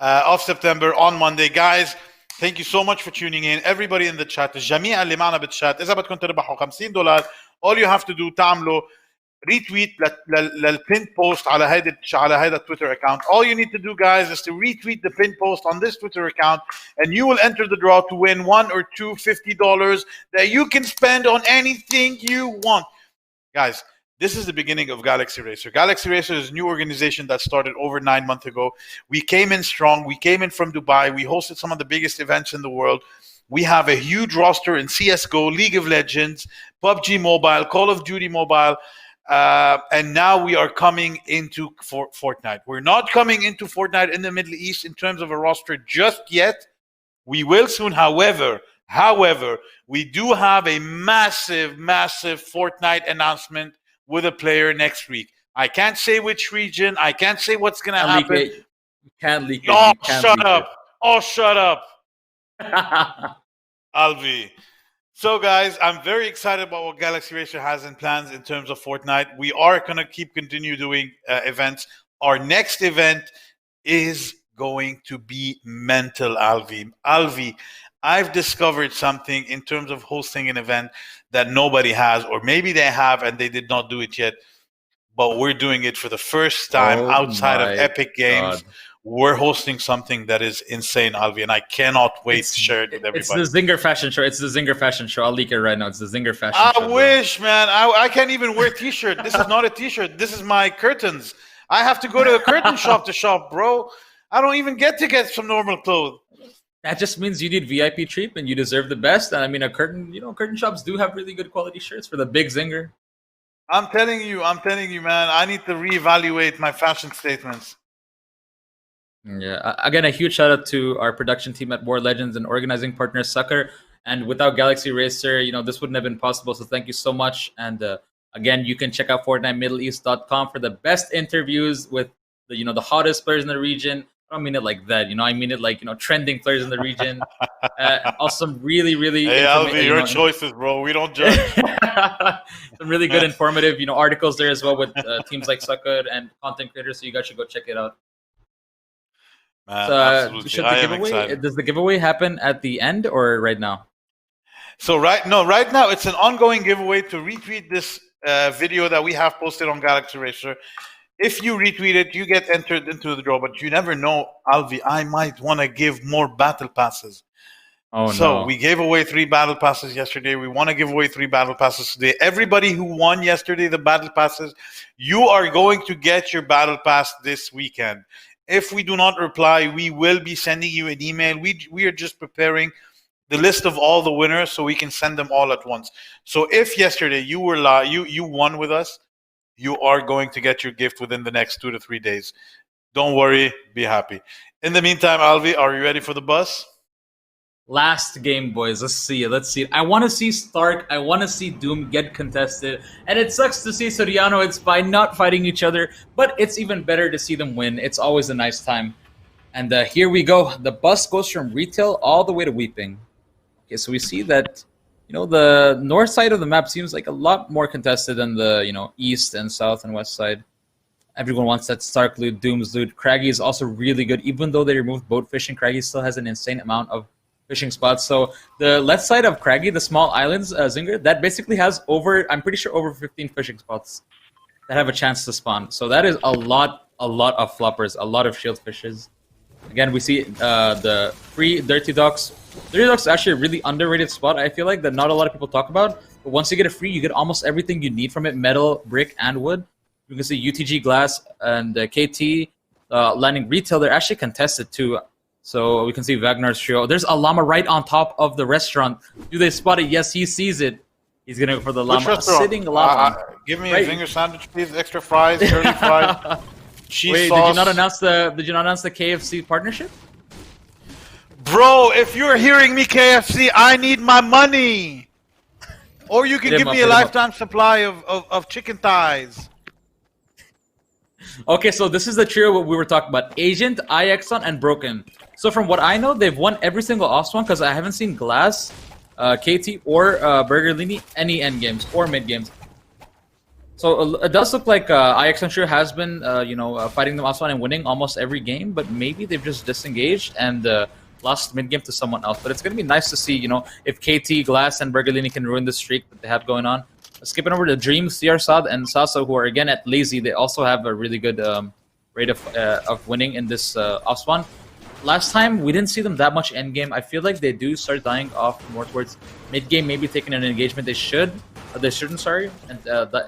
of September on Monday. Guys, thank you so much for tuning in. Everybody in the chat, الجميع اللي معنا بالchat، إذا بدكم تربحوا $50 all you have to do تعملوا retweet للpin post على هيدا Twitter account. All you need to do, guys, is to retweet the pin post on this Twitter account, and you will enter the draw to win $1 or $2 $50 that you can spend on anything you want. Guys, this is the beginning of Galaxy Racer. Galaxy Racer is a new organization that started over 9 months ago. We came in strong. We came in from Dubai. We hosted some of the biggest events in the world. We have a huge roster in CSGO, League of Legends, PUBG Mobile, Call of Duty Mobile, and now we are coming into Fortnite. We're not coming into Fortnite in the Middle East in terms of a roster just yet. We will soon. However, we do have a massive Fortnite announcement with a player next week. I can't say which region. I can't say what's going to happen. You can't leak it. Oh, shut up. Oh, shut up. Alvi. So, guys, I'm very excited about what Galaxy Racer has in plans in terms of Fortnite. We are going to continue doing events. Our next event is going to be mental, Alvi. Alvi, I've discovered something in terms of hosting an event that nobody has, or maybe they have and they did not do it yet, but we're doing it for the first time outside of Epic Games. God. We're hosting something that is insane, Alvi, and I cannot wait to share it with everybody. It's the Zinger Fashion Show. It's the Zinger Fashion Show. I'll leak it right now. It's the Zinger Fashion Show. I wish, man. I can't even wear a T-shirt. This is not a T-shirt. This is my curtains. I have to go to a curtain shop to shop, bro. I don't even get to get some normal clothes. That just means you need VIP treatment. You deserve the best. And I mean, curtain shops do have really good quality shirts for the big Zinger. I'm telling you, man. I need to reevaluate my fashion statements. Yeah. Again, a huge shout out to our production team at War Legends and organizing partner Sucker. And without Galaxy Racer, this wouldn't have been possible. So thank you so much. And again, you can check out FortniteMiddleEast.com for the best interviews with the hottest players in the region. I don't mean it like that, I mean it like, trending players in the region. Also some really hey, Alvi, your choices, bro. We don't judge. Some really good informative, articles there as well with teams like Sucker and content creators. So you guys should go check it out. Man, so, absolutely. Does the giveaway happen at the end or right now? So right now it's an ongoing giveaway to retweet this video that we have posted on Galaxy Racer. If you retweet it, you get entered into the draw, but you never know, Alvi, I might want to give more battle passes. So we gave away 3 battle passes yesterday. We want to give away 3 battle passes today. Everybody who won yesterday the battle passes, you are going to get your battle pass this weekend. If we do not reply, we will be sending you an email. We are just preparing the list of all the winners so we can send them all at once. So if yesterday you were you won with us, you are going to get your gift within the next 2 to 3 days. Don't worry, be happy. In the meantime, Alvi, are you ready for the bus? Last game, boys. Let's see it. I want to see Stark. I want to see Doom get contested. And it sucks to see Soriano. It's by not fighting each other. But it's even better to see them win. It's always a nice time. And here we go. The bus goes from retail all the way to weeping. Okay, so we see that, the north side of the map seems like a lot more contested than the, east and south and west side. Everyone wants that Stark loot, Doom's loot. Craggy is also really good. Even though they removed boat fishing, Craggy still has an insane amount of fishing spots. So the left side of Craggy, the small islands, Zinger, that basically has I'm pretty sure over 15 fishing spots that have a chance to spawn. So that is a lot of floppers, a lot of shield fishes. Again, we see the free Dirty Docks. Dirty Docks is actually a really underrated spot, I feel like, that not a lot of people talk about. But once you get it free, you get almost everything you need from it, metal, brick, and wood. You can see UTG Glass and KT landing retail. They're actually contested too. So we can see Wagnar's trio. There's a llama right on top of the restaurant. Do they spot it? Yes, he sees it. He's gonna go for the llama. Sitting llama. Give me a finger sandwich, please. Extra fries, curly fries, cheese Wait, sauce. did you not announce the KFC partnership? Bro, if you're hearing me, KFC, I need my money. Or you can give me a lifetime supply of chicken thighs. Okay, so this is the trio we were talking about. Agent, IXon, and Broken. So from what I know, they've won every single off one because I haven't seen Glass, KT, or Bergerlini any end games or mid games. So it does look like IXon trio has been, fighting them off one and winning almost every game, but maybe they've just disengaged and lost mid game to someone else. But it's going to be nice to see, if KT, Glass, and Bergerlini can ruin the streak that they have going on. Skipping over to Dream, CR Sad, and Sasso, who are again at Lazy, they also have a really good rate of winning in this off spawn. Last time we didn't see them that much end game. I feel like they do start dying off more towards mid game, maybe taking an engagement they shouldn't, and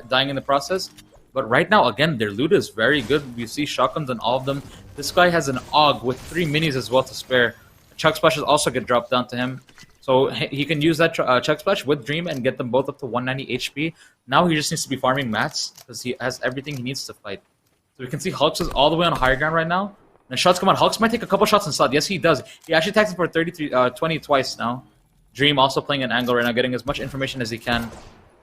dying in the process. But right now, again, their loot is very good. We see shotguns on all of them. This guy has an AUG with 3 minis as well to spare. Chug splashes also get dropped down to him. So he can use that Chug Splash with Dream and get them both up to 190 HP. Now he just needs to be farming mats because he has everything he needs to fight. So we can see Hulks is all the way on higher ground right now. And shots come out. Hulks might take a couple shots inside. Yes, he does. He actually attacks him for 20 twice now. Dream also playing an angle right now, getting as much information as he can.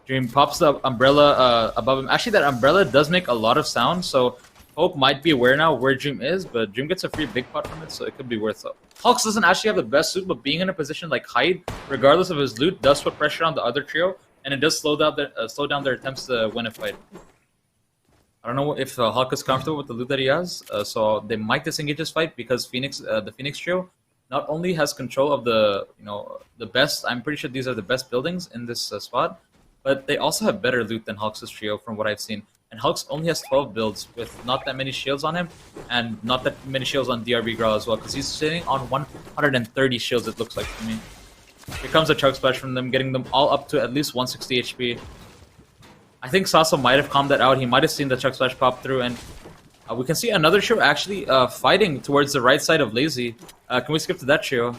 Dream pops the umbrella above him. Actually, that umbrella does make a lot of sound, so Hope might be aware now where Dream is, but Dream gets a free big pot from it, so it could be worth it. Hulks doesn't actually have the best loot, but being in a position like Hyde, regardless of his loot, does put pressure on the other trio, and it does slow down their attempts to win a fight. I don't know if Hulk is comfortable with the loot that he has, so they might disengage this fight because the Phoenix trio not only has control of the best. I'm pretty sure these are the best buildings in this spot, but they also have better loot than Hulk's trio from what I've seen. And Hulks only has 12 builds with not that many shields on him, and not that many shields on DRB Growl as well, because he's sitting on 130 shields, it looks like to me. Here comes a Chug Splash from them, getting them all up to at least 160 HP. I think Sasso might have calmed that out. He might have seen the Chug Splash pop through, and we can see another trio actually fighting towards the right side of Lazy. Can we skip to that trio?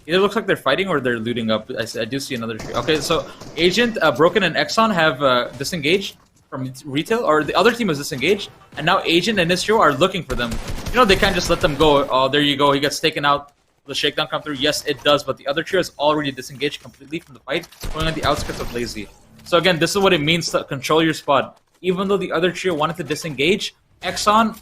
Either looks like they're fighting or they're looting up. I do see another trio. Okay, so Agent, Broken, and Exxon have disengaged from retail, or the other team is disengaged, and now Agent and his trio are looking for them. They can't just let them go. Oh, there you go. He gets taken out. The shakedown come through. Yes, it does, but the other trio is already disengaged completely from the fight, going on the outskirts of Lazy. So again, this is what it means to control your spot. Even though the other trio wanted to disengage, Exxon,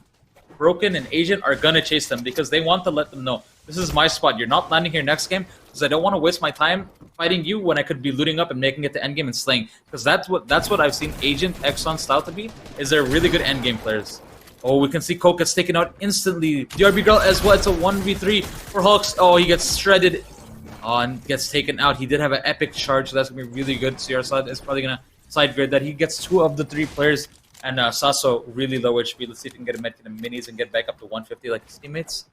Broken, and Agent are gonna chase them because they want to let them know, this is my spot. You're not landing here next game because I don't want to waste my time fighting you when I could be looting up and making it to endgame and slaying. Because that's what I've seen Agent, Exxon style to be, is they're really good endgame players. Oh, we can see Coke gets taken out instantly. DRB Girl as well. It's a 1v3 for Hulks. Oh, he gets shredded. Oh, and gets taken out. He did have an epic charge, so that's going to be really good. CR Side is probably going to side grade that. He gets 2 of the 3 players. And Sasso, really low HP. Let's see if he can get a medkit and minis and get back up to 150 like his teammates.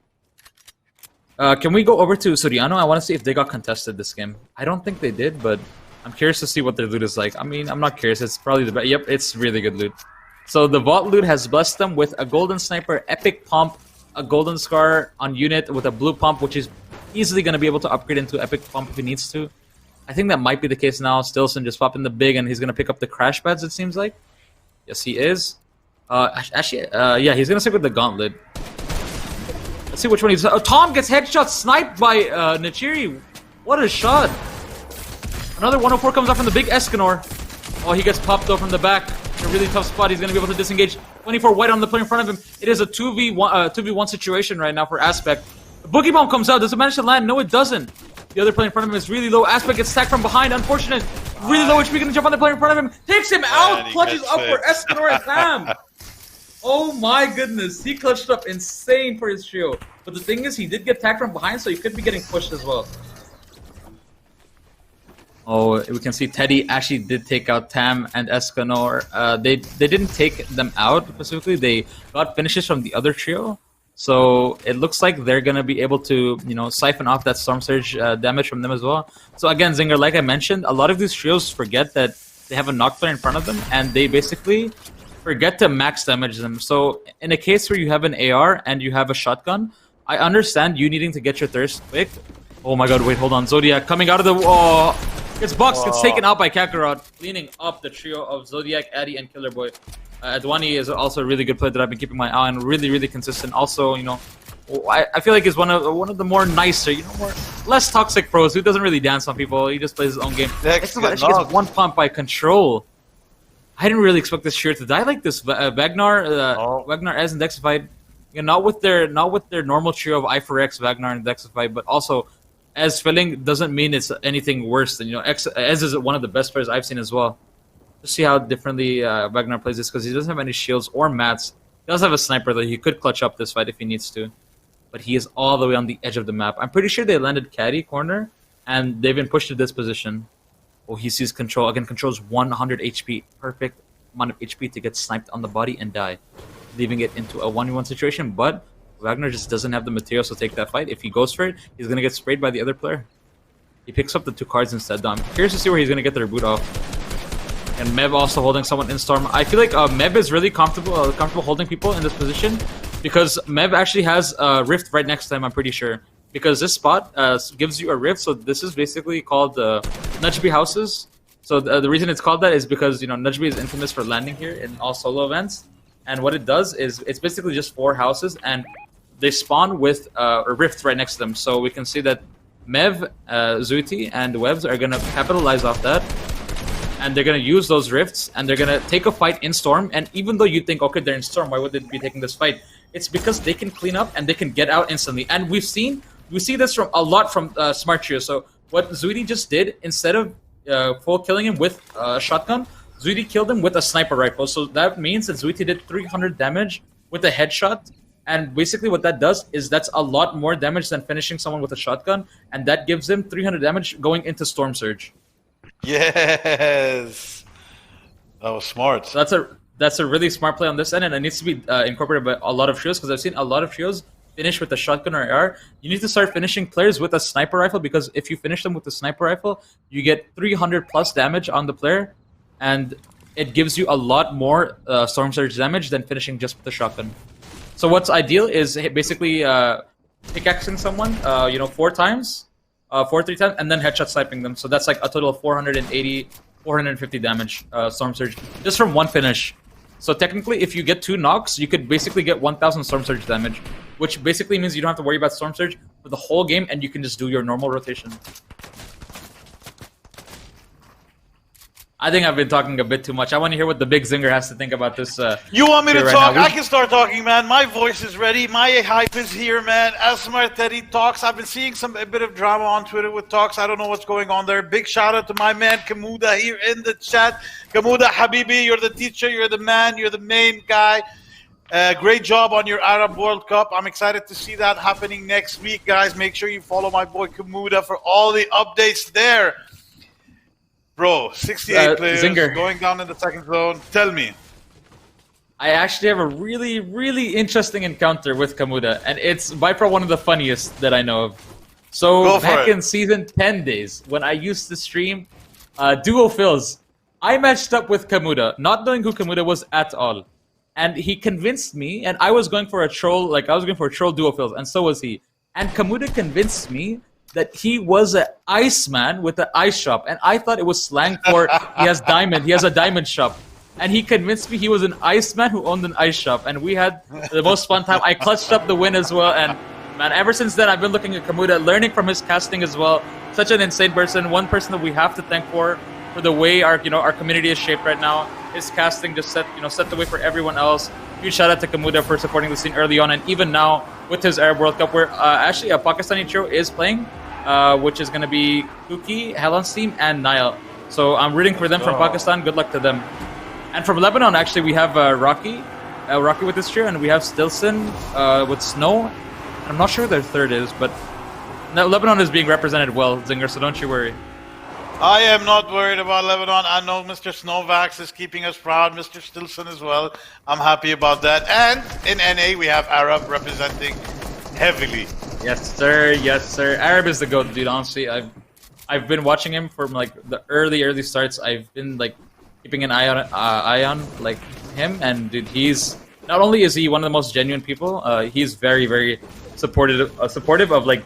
Can we go over to Soriano? I want to see if they got contested this game. I don't think they did, but I'm curious to see what their loot is like. I mean, I'm not curious. It's probably the best. Yep, it's really good loot. So the Vault loot has blessed them with a Golden Sniper, Epic Pump, a Golden Scar on unit with a Blue Pump, which is easily going to be able to upgrade into Epic Pump if he needs to. I think that might be the case now. Stilson just popping the big, and he's going to pick up the Crash Pads, it seems like. Yes, he is. Yeah, he's going to stick with the Gauntlet. Let's see which one he's... Oh, Tom gets headshot sniped by Nachiri. What a shot. Another 104 comes off from the big Escanor. Oh, he gets popped though from the back. In a really tough spot. He's going to be able to disengage. 24 white on the player in front of him. It is a 2v1 situation right now for Aspect. The Boogie Bomb comes out. Does it manage to land? No, it doesn't. The other player in front of him is really low. Aspect gets stacked from behind. Unfortunate. Really low HP. Going to jump on the player in front of him. Takes him out. Clutches up for Escanor and Sam. Oh my goodness. He clutched up insane for his trio. But the thing is, he did get tagged from behind, so he could be getting pushed as well. Oh, we can see Teddy actually did take out Tam and Escanor. They didn't take them out specifically. They got finishes from the other trio. So it looks like they're going to be able to, siphon off that Storm Surge damage from them as well. So again, Zinger, like I mentioned, a lot of these trios forget that they have a knock player in front of them, and they basically forget to max damage them. So in a case where you have an AR and you have a shotgun, I understand you needing to get your thirst quick. Oh my god, wait, hold on. Zodiac coming out of the... Oh, gets boxed, gets taken out by Kakarot, cleaning up the trio of Zodiac, Addy, and Killer Boy. Adwani is also a really good player that I've been keeping my eye on. Really, really consistent. Also, you know, I feel like he's one of the more nicer, you know, less toxic pros who doesn't really dance on people. He just plays his own game. Actually gets one pump by Control. I didn't really expect this Sheer to die like this. Wagner as and Dexified, you know, not with their normal trio of I4X, Wagner, and Dexified, but also as filling doesn't mean it's anything worse than, you know, Ez is one of the best players I've seen as well. Just see how differently Wagner plays this because he doesn't have any shields or mats. He does have a sniper that he could clutch up this fight if he needs to. But he is all the way on the edge of the map. I'm pretty sure they landed Caddy corner, and they've been pushed to this position. Oh, he sees Control. Again, Control's 100 HP. Perfect amount of HP to get sniped on the body and die, leaving it into a 1v1 situation. But Wagner just doesn't have the materials to take that fight. If he goes for it, he's going to get sprayed by the other player. He picks up the 2 cards instead, though. I'm curious to see where he's going to get their boot off. And Mev also holding someone in Storm. I feel like Mev is really comfortable holding people in this position because Mev actually has a rift right next to him, I'm pretty sure. Because this spot gives you a rift, so this is basically called Nudgeby Houses. So the reason it's called that is because, you know, Nudgeby is infamous for landing here in all solo events. And what it does is it's basically just 4 houses, and they spawn with a rift right next to them. So we can see that Mev, Zuti, and Webs are going to capitalize off that. And they're going to use those rifts, and they're going to take a fight in Storm. And even though you think, okay, they're in Storm, why would they be taking this fight? It's because they can clean up and they can get out instantly. And we see this from a lot from Smart Trio. So what Zuidi just did, instead of full killing him with a shotgun, Zuidi killed him with a sniper rifle. So that means that Zuidi did 300 damage with a headshot. And basically what that does is that's a lot more damage than finishing someone with a shotgun. And that gives him 300 damage going into Storm Surge. Yes, that was smart. So that's a really smart play on this end, and it needs to be incorporated by a lot of trios because I've seen a lot of trios finish with a shotgun or AR. You need to start finishing players with a sniper rifle because if you finish them with a sniper rifle, you get 300 plus damage on the player, and it gives you a lot more Storm Surge damage than finishing just with the shotgun. So what's ideal is basically pickaxing someone, 4 times. 3 times, and then headshot sniping them. So that's like a total of 480, 450 damage Storm Surge just from one finish. So technically, if you get 2 knocks, you could basically get 1,000 Storm Surge damage, which basically means you don't have to worry about Storm Surge for the whole game, and you can just do your normal rotation. I think I've been talking a bit too much. I want to hear what the big Zinger has to think about this. You want me to right talk? now. I can start talking, man. My voice is ready. My hype is here, man. As Smart Teddy talks, I've been seeing a bit of drama on Twitter with talks. I don't know what's going on there. Big shout out to my man Kamuda here in the chat. Kamuda Habibi, you're the teacher, you're the man, you're the main guy. Great job on your Arab World Cup. I'm excited to see that happening next week, guys. Make sure you follow my boy Kamuda for all the updates there. Bro, 68 players Zinger. Going down in the second zone. Tell me. I actually have a really, really interesting encounter with Kamuda, and it's by far one of the funniest that I know of. So back in season 10 days, when I used to stream Duo Fills, I matched up with Kamuda, not knowing who Kamuda was at all. And he convinced me, and I was going for a troll, Duo Fills, and so was he. And Kamuda convinced me that he was an Iceman with an ice shop, and I thought it was slang for he has a diamond shop. And he convinced me he was an Iceman who owned an ice shop, and we had the most fun time. I clutched up the win as well, and man, ever since then I've been looking at Kamuda, learning from his casting as well. Such an insane person, one person that we have to thank for the way our community is shaped right now. His casting just set the way for everyone else. Huge shout out to Kamuda for supporting the scene early on, and even now with his Arab World Cup, where actually a Pakistani trio is playing, which is going to be Kuki, Helen's team, and Nile. So I'm rooting for them from Pakistan. Good luck to them. And from Lebanon, actually, we have Rocky with this trio, and we have Stilson with Snow. I'm not sure who their third is, but Lebanon is being represented well, Zinger, so don't you worry. I am not worried about Lebanon. I know Mr. Snowvax is keeping us proud, Mr. Stilson as well. I'm happy about that. And in NA, we have Arab representing heavily. Yes, sir. Yes, sir. Arab is the GOAT, dude, honestly. I've been watching him from like the early starts. I've been like keeping an eye on like him, and dude, he's not only is he one of the most genuine people, he's very, very supportive of like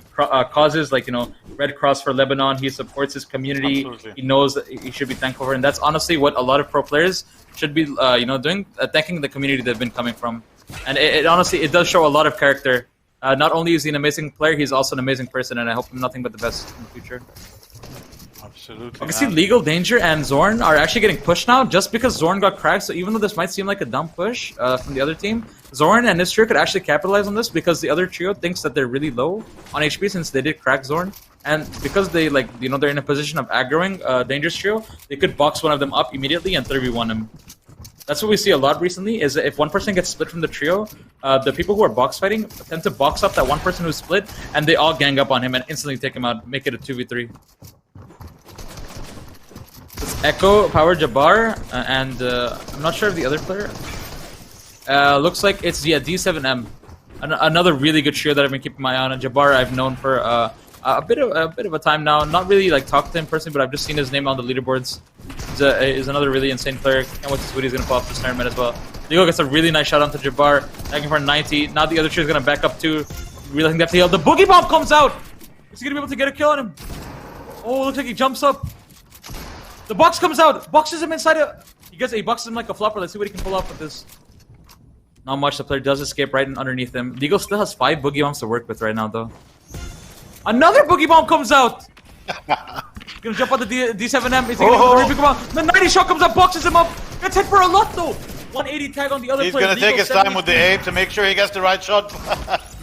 causes like Red Cross for Lebanon. He supports his community. Absolutely. He knows that he should be thankful for it, and that's honestly what a lot of pro players should be doing, thanking the community they've been coming from. And it honestly does show a lot of character. Not only is he an amazing player, he's also an amazing person, and I hope him nothing but the best in the future. Absolutely. I can see Legal Danger and Zorn are actually getting pushed now just because Zorn got cracked. So even though this might seem like a dumb push from the other team, Zorn and his trio could actually capitalize on this because the other trio thinks that they're really low on HP since they did crack Zorn. And because they they're in a position of aggroing Danger's trio, they could box one of them up immediately and 3v1 him. That's what we see a lot recently, is that if one person gets split from the trio, the people who are box fighting tend to box up that one person who's split, and they all gang up on him and instantly take him out, make it a 2v3. It's Echo, Power Jabbar, and I'm not sure of the other player. Looks like it's D7M. Another really good trio that I've been keeping my eye on. Jabbar I've known for a bit of a time now. Not really talked to him personally, but I've just seen his name on the leaderboards. He's another really insane player. Can't wait to see what he's gonna pull off this tournament as well. Leo gets a really nice shot onto Jabbar, tagging for 90. Now the other trio is gonna back up too. Realizing they have to heal. The Boogie Bomb comes out! Is he gonna be able to get a kill on him? Oh, looks like he jumps up. The box comes out! Boxes him inside a... He boxes him like a flopper. Let's see what he can pull off with this. Not much. The player does escape right underneath him. Deagle still has 5 Boogie Bombs to work with right now, though. Another Boogie Bomb comes out! He's gonna jump on the D7M. He's taking the Boogie Bomb. The 90 shot comes out, boxes him up. Gets hit for a lot, though. 180 tag on the other player. He's gonna take his time with the aim to make sure he gets the right shot.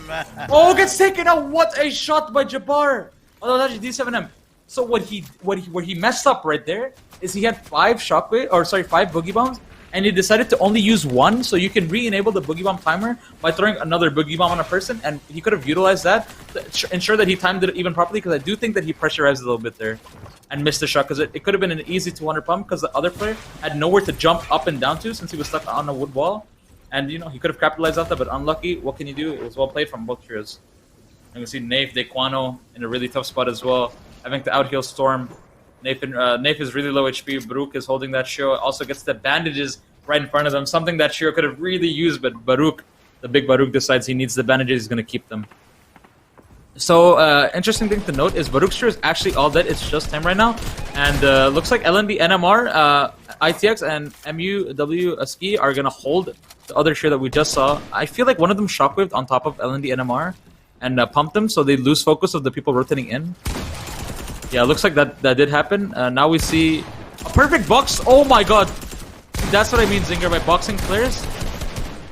Man. Oh, gets taken out. What a shot by Jabbar. Oh, that's D7M. So where he messed up right there is he had 5 Boogie Bombs, and he decided to only use 1, so you can re-enable the Boogie Bomb timer by throwing another Boogie Bomb on a person, and he could have utilized that to ensure that he timed it even properly, because I do think that he pressurized a little bit there and missed the shot, because it could have been an easy 200 pump, because the other player had nowhere to jump up and down to since he was stuck on a wood wall, and he could have capitalized off that, but unlucky. What can you do? It was well played from both trios. You can see Nafe, Dequano in a really tough spot as well, having to outheal Storm. Nafe is really low HP. Baruch is holding that trio. Also gets the bandages right in front of them. Something that trio could have really used, but Baruch, the big Baruch, decides he needs the bandages. He's going to keep them. So, interesting thing to note is Baruch's trio is actually all dead. It's just him right now. And looks like LNB, NMR, ITX, and MUW Ski are going to hold the other trio that we just saw. I feel like one of them shockwaved on top of LND, NMR and pumped them, so they lose focus of the people rotating in. Yeah, looks like that did happen. Now we see a perfect box. Oh my god. That's what I mean, Zinger, by boxing players.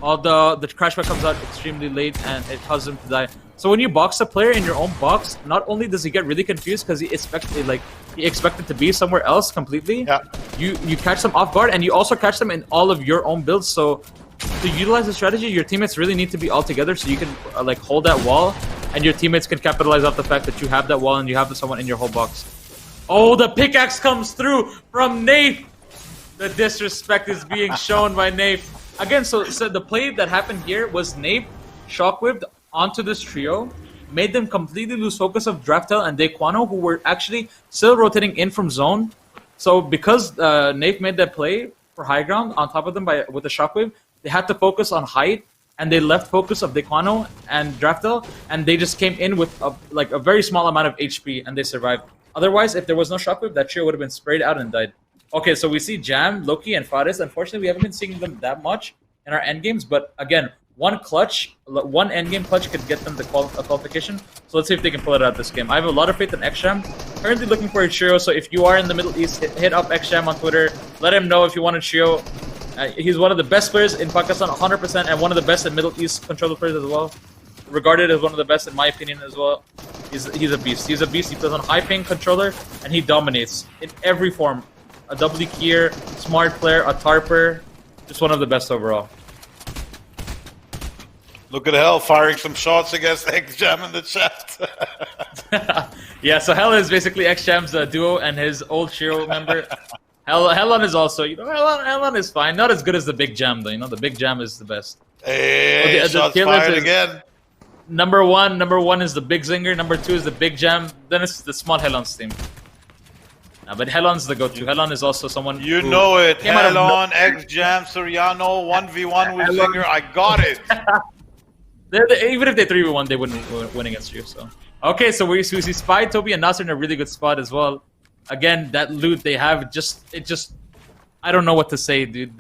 All the crash back comes out extremely late and it causes him to die. So when you box a player in your own box, not only does he get really confused because he expected to be somewhere else completely. Yeah. You catch them off guard, and you also catch them in all of your own builds. So to utilize the strategy, your teammates really need to be all together so you can hold that wall, and your teammates can capitalize off the fact that you have that wall and you have someone in your whole box. Oh, the pickaxe comes through from Nafe. The disrespect is being shown by Nafe. Again, so the play that happened here was Nafe shockwaved onto this trio, made them completely lose focus of Draftel and Dequano, who were actually still rotating in from zone. So because Nafe made that play for high ground on top of them with the shockwave, they had to focus on height, and they left focus of Dequano and Draftel, and they just came in with a very small amount of HP, and they survived. Otherwise, if there was no shockwave, that trio would have been sprayed out and died. Okay, so we see Jam, Loki, and Fares. Unfortunately, we haven't been seeing them that much in our endgames, but again, one endgame clutch could get them the qualification. So let's see if they can pull it out this game. I have a lot of faith in XJam. Currently looking for a trio, so if you are in the Middle East, hit up XJam on Twitter. Let him know if you want a trio. He's one of the best players in Pakistan, 100%, and one of the best in Middle East controller players as well. Regarded as one of the best in my opinion as well. He's a beast. He's a beast. He plays on high ping controller, and he dominates in every form. A doubly keyer, smart player, a tarper, just one of the best overall. Look at Hell firing some shots against XJam in the chat. Yeah, so Hell is basically XJam's duo and his old Shiro member. Hellon is also, Hellon is fine. Not as good as the Big Jam though. The Big Jam is the best. Hey, shots fired again. Number one is the Big Zinger. Number 2 is the Big Jam. Then it's the small Hellon's team. But Helon's the go-to. Helon is also someone You who know it. came out of Helon, X-Jam, Soriano, 1v1 with Zinger. I got it. Even if they 3v1, they wouldn't win against you. So okay, so we see Spy, Toby, and Nasser in a really good spot as well. Again, that loot they have I don't know what to say, dude.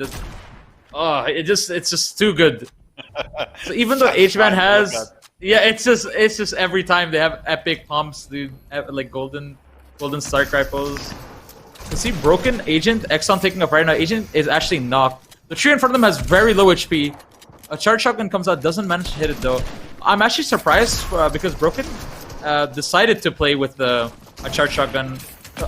It's just too good. So even though H-Man has, it's just every time they have epic pumps, dude, like golden Stark rifles. You see, Broken, Agent, Exxon taking up right now. Agent is actually knocked. The tree in front of them has very low HP. A charge shotgun comes out, doesn't manage to hit it though. I'm actually surprised because Broken decided to play with a charge shotgun.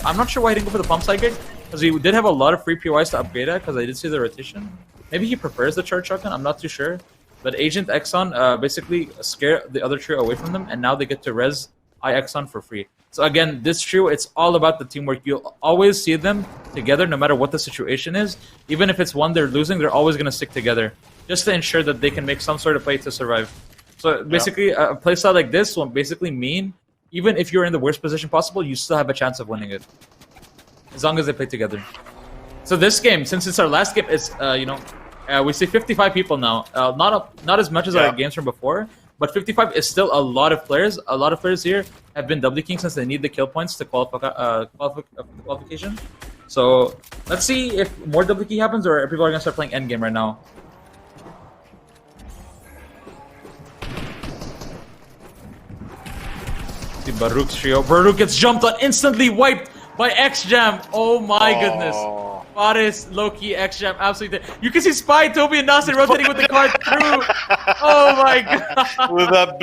I'm not sure why he didn't go for the pump side gig, because he did have a lot of free POIs to upgrade at, because I did see the rotation. Maybe he prefers the charge shotgun, I'm not too sure. But Agent Exxon basically scared the other trio away from them, and now they get to res Exxon for free. So again, this trio, it's all about the teamwork. You'll always see them together no matter what the situation is. Even if it's one they're losing, they're always going to stick together, just to ensure that they can make some sort of play to survive. So basically, a playstyle like this will basically mean, even if you're in the worst position possible, you still have a chance of winning it, as long as they play together. So this game, since it's our last game, it's we see 55 people now. Not as much as our games from before, but 55 is still a lot of players. A lot of players here have been double king since they need the kill points to qualification. So let's see if more double key happens, or if people are gonna start playing endgame right now. See Baruch's trio. Baruch gets jumped on, instantly wiped by X-Jam. Oh my goodness. Faris, Loki, X-Jam, absolutely. You can see Spy, Toby, and Nasser rotating with the card through. Oh my god. With that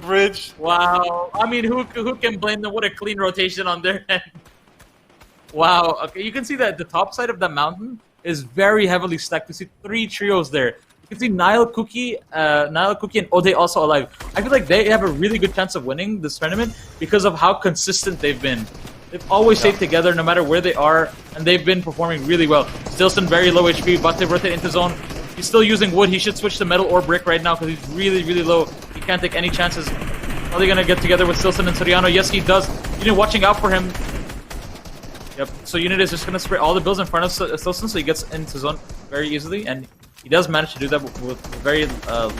bridge. Wow. I mean, who can blame them? What a clean rotation on their end. Wow. Okay, you can see that the top side of the mountain is very heavily stacked. You see 3 trios there. You can see Nile, Cookie, and Ode also alive. I feel like they have a really good chance of winning this tournament because of how consistent they've been. They've always stayed together no matter where they are, and they've been performing really well. Stilson very low HP, about to rotate into zone. He's still using wood. He should switch to metal or brick right now because he's really, really low. He can't take any chances. Are they going to get together with Stilson and Soriano? Yes, he does. Unit watching out for him. Yep, so Unit is just going to spray all the builds in front of Stilson, so he gets into zone very easily, and he does manage to do that with very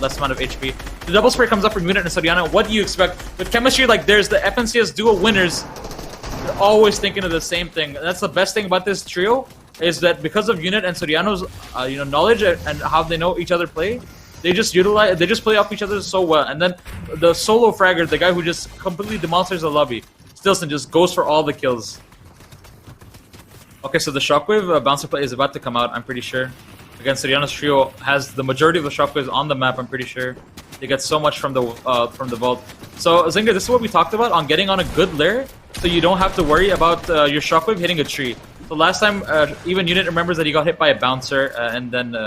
less amount of HP. The double spray comes up from Unit and Soriano. What do you expect? With chemistry like there's the FNCS duo winners, they're always thinking of the same thing. That's the best thing about this trio, is that because of Unit and Soriano's knowledge and how they know each other play, they just play off each other so well. And then the solo fragger, the guy who just completely demonstrates the lobby, Stilson just goes for all the kills. Okay, so the Shockwave bouncer play is about to come out, I'm pretty sure. Again, Soriano's trio has the majority of the Shockwaves on the map, I'm pretty sure. They get so much from the vault. So, Zinger, this is what we talked about on getting on a good lair, so you don't have to worry about your Shockwave hitting a tree. So last time, even Unit remembers that he got hit by a bouncer, and then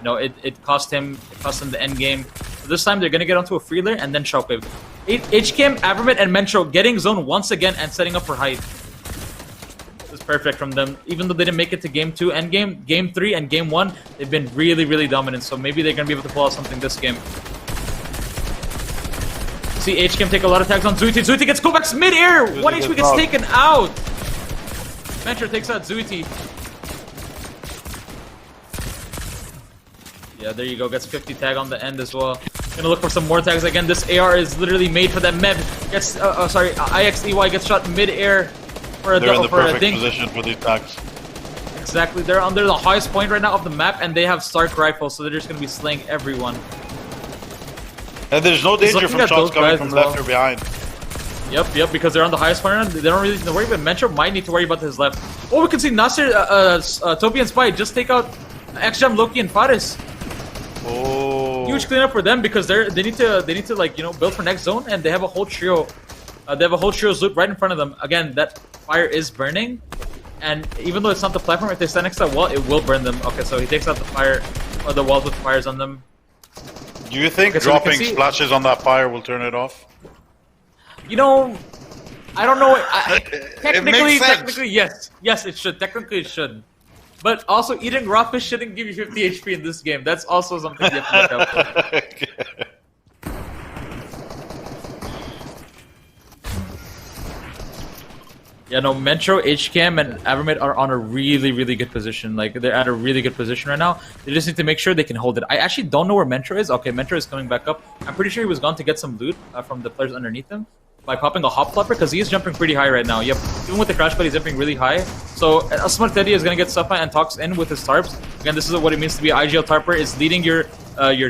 it cost him the end game. So this time they're gonna get onto a free lair and then Shockwave. HKM, Avermit, and Mentro getting zone once again and setting up for height. This is perfect from them. Even though they didn't make it to game 2 end game, game 3 and game 1, they've been really, really dominant. So maybe they're gonna be able to pull out something this game. See HKM take a lot of tags on Zuiti. Zuiti gets Kovacs mid-air! 1 HP gets taken out! Mentro takes out Zuiti. Yeah, there you go. Gets 50 tag on the end as well. Gonna look for some more tags again. This AR is literally made for that Mev. Gets, IXEY gets shot mid-air for a They're in the perfect dink. position for these tags. Exactly. They're under the highest point right now of the map, and they have Stark rifles, so they're just gonna be slaying everyone. And there's no danger from shots coming from left or behind. Yep, because they're on the highest point. They don't really need to worry, but Mentro might need to worry about his left. Oh, we can see Nasser, Topi, and Spy just take out X-Jam, Loki, and Faris. Oh. Huge cleanup for them because they need to build for next zone, and they have a whole trio. They have a whole trio's loot right in front of them. Again, that fire is burning, and even though it's not the platform, if they stand next to that wall, it will burn them. Okay, so he takes out the fire, or the walls with fires on them. Do you think dropping splashes on that fire will turn it off? I don't know. Technically, yes. Yes, it should. Technically, it should. But also, eating raw fish shouldn't give you 50 HP in this game. That's also something you have to look out for. Yeah, no, Metro, HCam, and Avermid are on a really, really good position. Like, they're at a really good position right now. They just need to make sure they can hold it. I actually don't know where Metro is. Okay, Metro is coming back up. I'm pretty sure he was gone to get some loot from the players underneath him by popping a hop flopper, because he is jumping pretty high right now. Yep, even with the crash pad, he's jumping really high. So, Asmar Teddy is going to get stuff and talks in with his tarps. Again, this is what it means to be an IGL tarper. Is leading your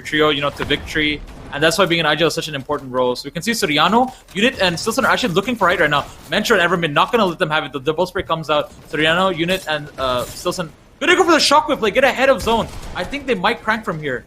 trio, to victory. And that's why being an IGL is such an important role. So we can see Soriano, Unit, and Stilson are actually looking for height right now. Mentor and Evermid not going to let them have it. The double spray comes out. Soriano, Unit, and Stilson gonna go for the shockwave, like get ahead of zone. I think they might crank from here.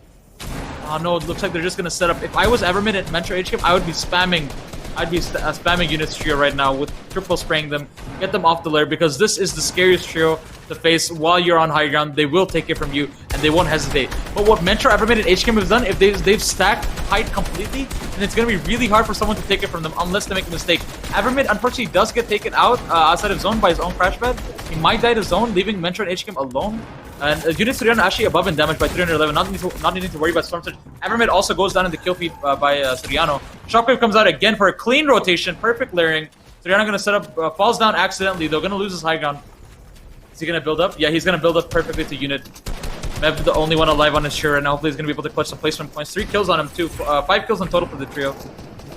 Oh no, it looks like they're just gonna set up. If I was Evermid and Mentor HCam, I would be spamming. I'd be spamming Unit's trio right now with triple spraying them, get them off the lair, because this is the scariest trio to face while you're on high ground. They will take it from you, and they won't hesitate. But what Mentor, Evermid, and HCam have done, if they've stacked height completely, and it's going to be really hard for someone to take it from them unless they make a mistake. Evermid, unfortunately, does get taken out outside of zone by his own crash pad. He might die to zone, leaving Mentor and HCam alone. And Unit Soriano actually above in damage by 311, not needing to worry about Storm Surge. Evermid also goes down in the kill feed by Soriano. Shockwave comes out again for a clean rotation, perfect layering. Soriano going to set up, falls down accidentally, though, going to lose his high ground. Is he going to build up? Yeah, he's going to build up perfectly to Unit. Mev, the only one alive on his trio right now. Hopefully he's going to be able to clutch some placement points. 3 kills on him, too. 5 kills in total for the trio.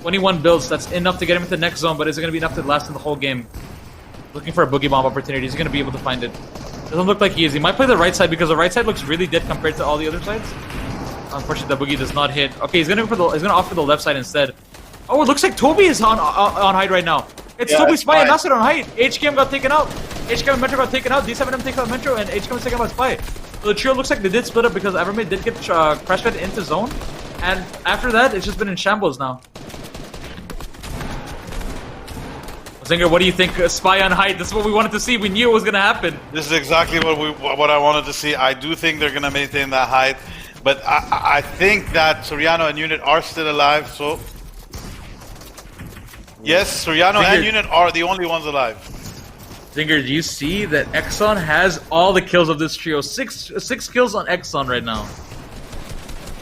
21 builds, that's enough to get him into the next zone, but is it going to be enough to last in the whole game? Looking for a boogie bomb opportunity. Is he going to be able to find it? Doesn't look like he is. He might play the right side because the right side looks really dead compared to all the other sides. Unfortunately, the boogie does not hit. Okay, he's gonna opt for the left side instead. Oh, it looks like Toby is on height right now. It's Toby, Spy, and Nasser on height. HKM got taken out. HKM and Metro got taken out. D7M takes out Metro, and HKM is taken out Spy. So the trio looks like they did split up because Evermid did get crash fed into zone, and after that, it's just been in shambles now. Zinger, what do you think? Spy on height. This is what we wanted to see. We knew it was going to happen. This is exactly what I wanted to see. I do think they're going to maintain that height, but I think that Soriano and Unit are still alive. So yes, Soriano and Unit are the only ones alive. Zinger, do you see that Exxon has all the kills of this trio? Six kills on Exxon right now.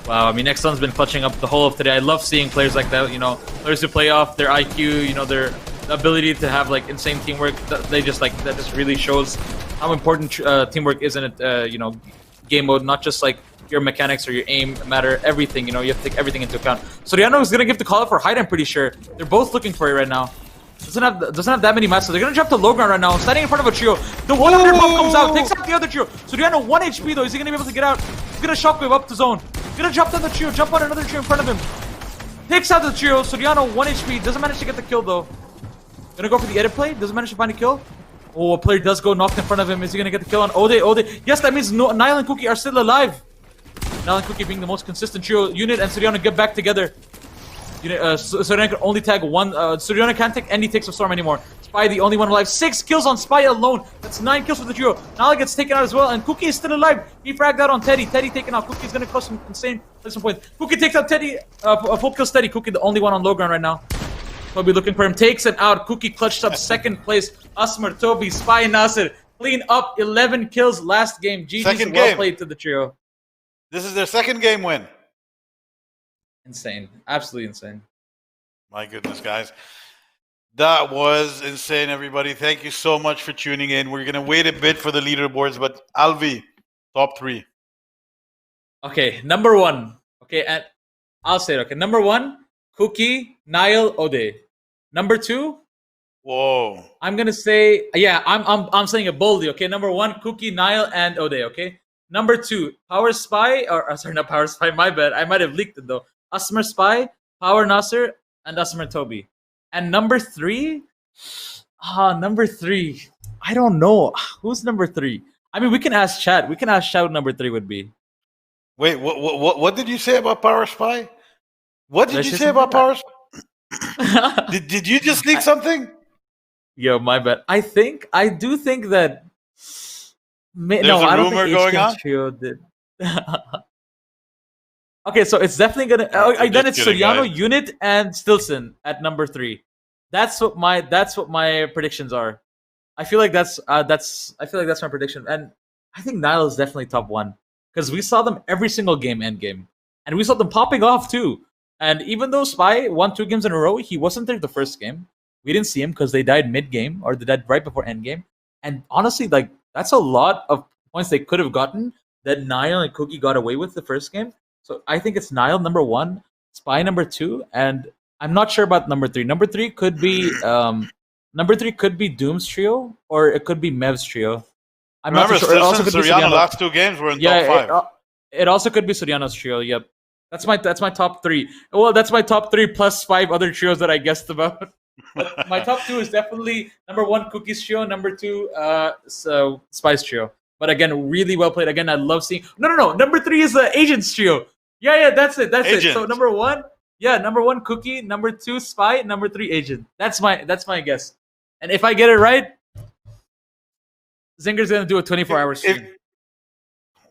Wow, I mean, Exxon's been clutching up the whole of today. I love seeing players like that, players who play off their IQ, their ability to have like insane teamwork. That just really shows how important teamwork is in it, game mode, not just like your mechanics or your aim matter, everything, you have to take everything into account. Soriano is gonna give the call out for height, I'm pretty sure. They're both looking for it right now. Doesn't have that many mats, so they're gonna jump to low ground right now, standing in front of a trio. The 100 bomb comes out, takes out the other trio. Soriano 1 HP though, is he gonna be able to get out? He's gonna shockwave up the zone. He's gonna jump down the trio, jump on another trio in front of him. Takes out the trio, Soriano 1 HP, doesn't manage to get the kill though. Gonna go for the edit play, doesn't manage to find a kill. Oh, a player does go knocked in front of him. Is he gonna get the kill on Ode? Yes, that means Nile and Cookie are still alive. Nile and Cookie being the most consistent trio. Unit and Soriano get back together. Soriano can only tag one. Soriano can't take any takes of Storm anymore. Spy the only one alive. 6 kills on Spy alone. That's 9 kills for the trio. Nile gets taken out as well, and Cookie is still alive. He fragged out on Teddy. Teddy taken out. Cookie's gonna cause some insane placement points. Cookie takes out Teddy. Full kill Steady. Cookie the only one on low ground right now. Toby looking for him, takes it out. Cookie clutched up second place. Asmar, Toby, Spy, Nasser clean up 11 kills last game. GG's well played to the trio. This is their second game win. Insane. Absolutely insane. My goodness, guys. That was insane, everybody. Thank you so much for tuning in. We're going to wait a bit for the leaderboards, but Alvi, top 3. Okay, number 1. Okay, and I'll say it. Okay, number 1, Cookie, Nile, Ode. Number 2, whoa. I'm gonna say, yeah, I'm saying it boldly. Okay, number 1, Cookie, Nile, and Ode. Okay, number 2, Power Spy, or sorry, not Power Spy. My bad. I might have leaked it though. Asmar Spy, Power Nasser, and Asmar Toby. And number 3, number 3. I don't know who's number 3. I mean, we can ask chat. We can ask chat what number 3 would be. Wait, what did you say about Power Spy? What did you say about Power Spy? did you just leak something? Yo, my bad. I do think that. There's a rumor going on. Trio did. Okay, so it's definitely gonna. Then it's Soriano, Unit, and Stilson at number 3. That's what my predictions are. I feel like that's my prediction, and I think Nile is definitely top 1 because we saw them every single game, end game, and we saw them popping off too. And even though Spy won 2 games in a row, he wasn't there the first game. we didn't see him because they died mid game or they died right before end game. And honestly, like that's a lot of points they could have gotten that Niall and Cookie got away with the first game. So I think it's Niall number 1, Spy number 2, and I'm not sure about number 3. Number 3 could be Doom's trio or it could be Mev's trio. I'm Remember, not too sure. It also Stilson, could be Soriano, Soriano. last 2 games were in top 5. It also could be Soriano's trio. Yep, that's my top 3. Well, that's my top 3 plus 5 other trios that I guessed about. But my top 2 is definitely number 1 Cookie's trio, number 2 Spice trio. But again, really well played. Again, I love seeing. No. Number 3 is the Agents trio. Yeah, that's it. Agent. So number 1, number 1 Cookie, number 2 Spy, number 3 Agent. That's my guess. And if I get it right, Zinger's gonna do a 24-hour stream.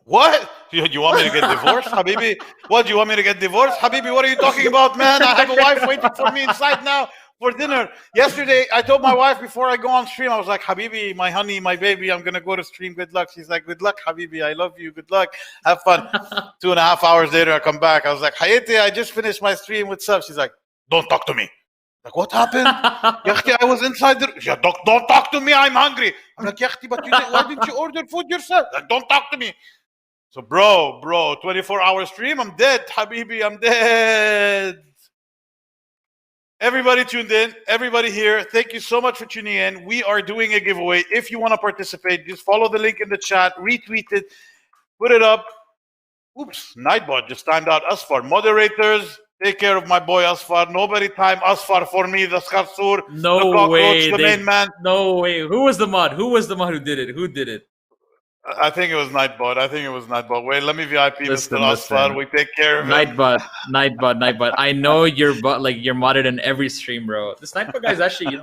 What? You want me to get divorced, Habibi? What, you want me to get divorced? Habibi, what are you talking about, man? I have a wife waiting for me inside now for dinner. Yesterday, I told my wife before I go on stream, I was like, Habibi, my honey, my baby, I'm going to go to stream. Good luck. She's like, good luck, Habibi. I love you. Good luck. Have fun. 2.5 hours later, I come back. I was like, Hayati, I just finished my stream. What's up? She's like, don't talk to me. Like, what happened? Yakhti, I was inside the... Yeah, don't talk to me. I'm hungry. I'm like, Yakhti, but why didn't you order food yourself? Like, don't talk to me. So, bro, 24-hour stream, I'm dead. Habibi, I'm dead. Everybody tuned in, everybody here, thank you so much for tuning in. We are doing a giveaway. If you want to participate, just follow the link in the chat, retweet it, put it up. Oops, Nightbot just timed out Asfar. Moderators, take care of my boy Asfar. Nobody time Asfar for me, the Scarsur, No the cockroach, way. the main man. No way. Who was the mod? Who did it? Who did it? I think it was Nightbot. Wait, let me VIP Listen, Mr. Asfar. We take care of him. Nightbot. I know you're modded in every stream, bro. This Nightbot guy's actually,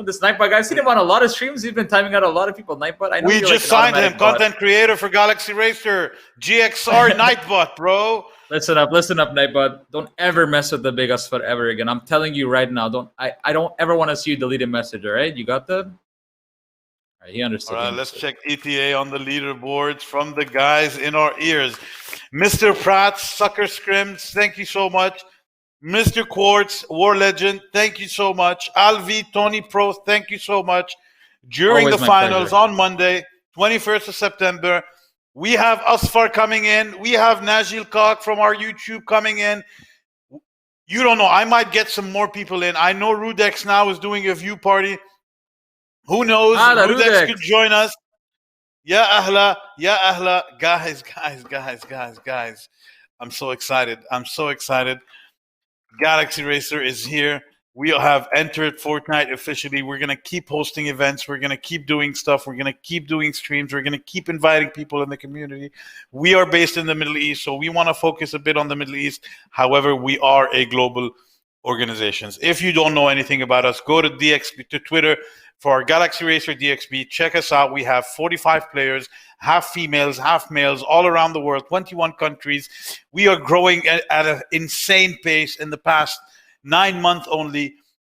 this Nightbot guy. I've seen him on a lot of streams. He's been timing out a lot of people. Nightbot. I know We just signed him, content creator for Galaxy Racer, GXR Nightbot, bro. Listen up, Nightbot. Don't ever mess with the big Asfar ever again. I'm telling you right now. I don't ever want to see you delete a message. All right, you got that? All right, he understood. All right, let's check ETA on the leaderboards from the guys in our ears. Mr. Pratt, Sucker Scrims, thank you so much. Mr. Quartz, War Legend, thank you so much. Alvi, Tony Pro, thank you so much. During Always the my finals pleasure. on Monday, 21st of September, we have Asfar coming in. We have Najil Kak from our YouTube coming in. You don't know. I might get some more people in. I know Rudex now is doing a view party. Who knows? Rudex could join us. Ya ahla. Guys. I'm so excited. Galaxy Racer is here. We have entered Fortnite officially. We're going to keep hosting events. We're going to keep doing stuff. We're going to keep doing streams. We're going to keep inviting people in the community. We are based in the Middle East, so we want to focus a bit on the Middle East. However, we are a global organization. If you don't know anything about us, go to DXB, to Twitter for our Galaxy Racer DXB. Check us out. We have 45 players, half females, half males, all around the world, 21 countries. We are growing at an insane pace in the past 9 months only,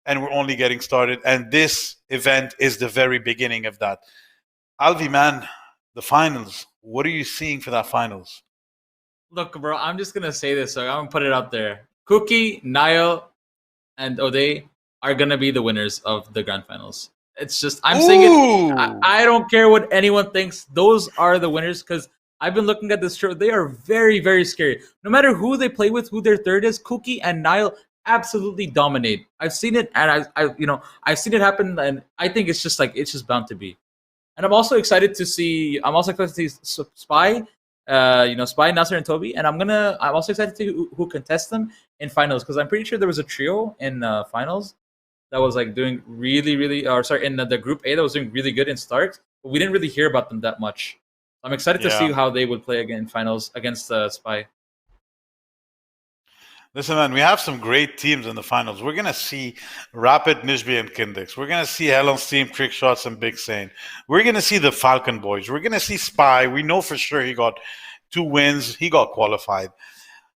and we're only getting started. And this event is the very beginning of that. Alvi, man, the finals. What are you seeing for that finals? Look, bro, I'm just going to say this, so I'm going to put it out there. Cookie, Niall, and O'Day are going to be the winners of the grand finals. It's just, I'm saying it. I don't care what anyone thinks. Those are the winners because I've been looking at this show. They are very, very scary. No matter who they play with, who their third is, Cookie and Niall absolutely dominate. I've seen it, and I've seen it happen, and I think it's just bound to be. And I'm also excited to see Spy, Spy, Nasser, and Toby, and I'm also excited to see who contest them in finals because I'm pretty sure there was a trio in finals that was doing really, really, in the group A that was doing really good in Starks, but we didn't really hear about them that much. I'm excited to see how they would play again in finals against Spy. Listen, man, we have some great teams in the finals. We're going to see Rapid, Nishbi, and Kindex. We're going to see Helen's team, Trickshots, and Big Sane. We're going to see the Falcon Boys. We're going to see Spy. We know for sure he got 2 wins. He got qualified.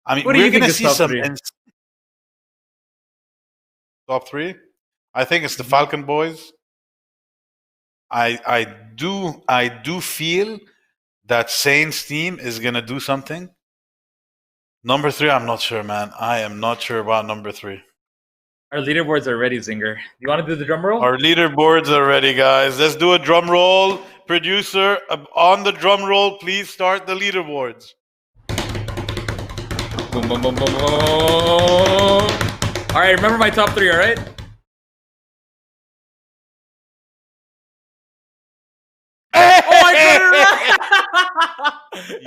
I mean, we're going to see some top 3. I think it's the Falcon Boys. I do feel that Sane's team is going to do something. Number 3, I'm not sure, man. I am not sure about number 3. Our leaderboards are ready, Zinger. Do you want to do the drum roll? Our leaderboards are ready, guys. Let's do a drum roll. Producer, on the drum roll, please start the leaderboards. Boom, boom, boom, boom, boom. All right, remember my top 3, all right? Oh, I got it right!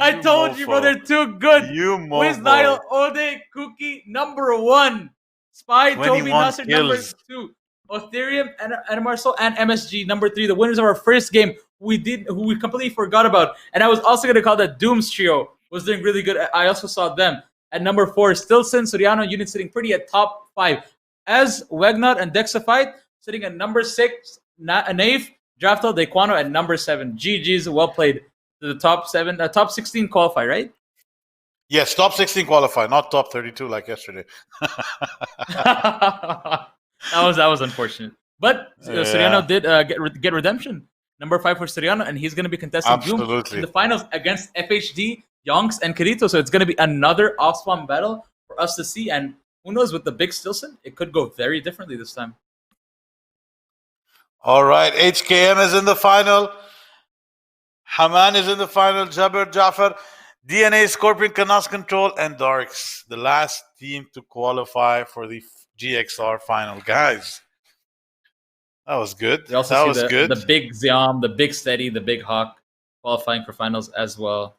I told you, bro, they're too good. You Wiz mofo. Nile, Ode, Cookie, number 1. Spy, Toby, 21 Nasser, number kills. 2. Ethereum, and Marcel, and MSG, number 3. The winners of our first game, who we completely forgot about. And I was also going to call that Dooms Trio, was doing really good. I also saw them. At number 4, Stilson, Soriano, Unit sitting pretty at top 5. As Wegnot and Dexafite sitting at number 6. Naif, Draftel, Dequano at number 7. GG's, well played. To the top 7, top 16 qualify, right? Yes, top 16 qualify, not top 32 like yesterday. that was unfortunate. But Soriano did get redemption. Number 5 for Soriano, and he's going to be contesting Doom in the finals against FHD, Yonks, and Kirito. So it's going to be another off-spawn battle for us to see. And who knows, with the big Stilson, it could go very differently this time. All right, HKM is in the final. Haman is in the final. Jabir, Jafar, DNA, Scorpion, Canas Control, and Darks. The last team to qualify for the GXR final. Guys, that was good. We also that see was good. The big Ziam, the big Steady, the big Hawk qualifying for finals as well.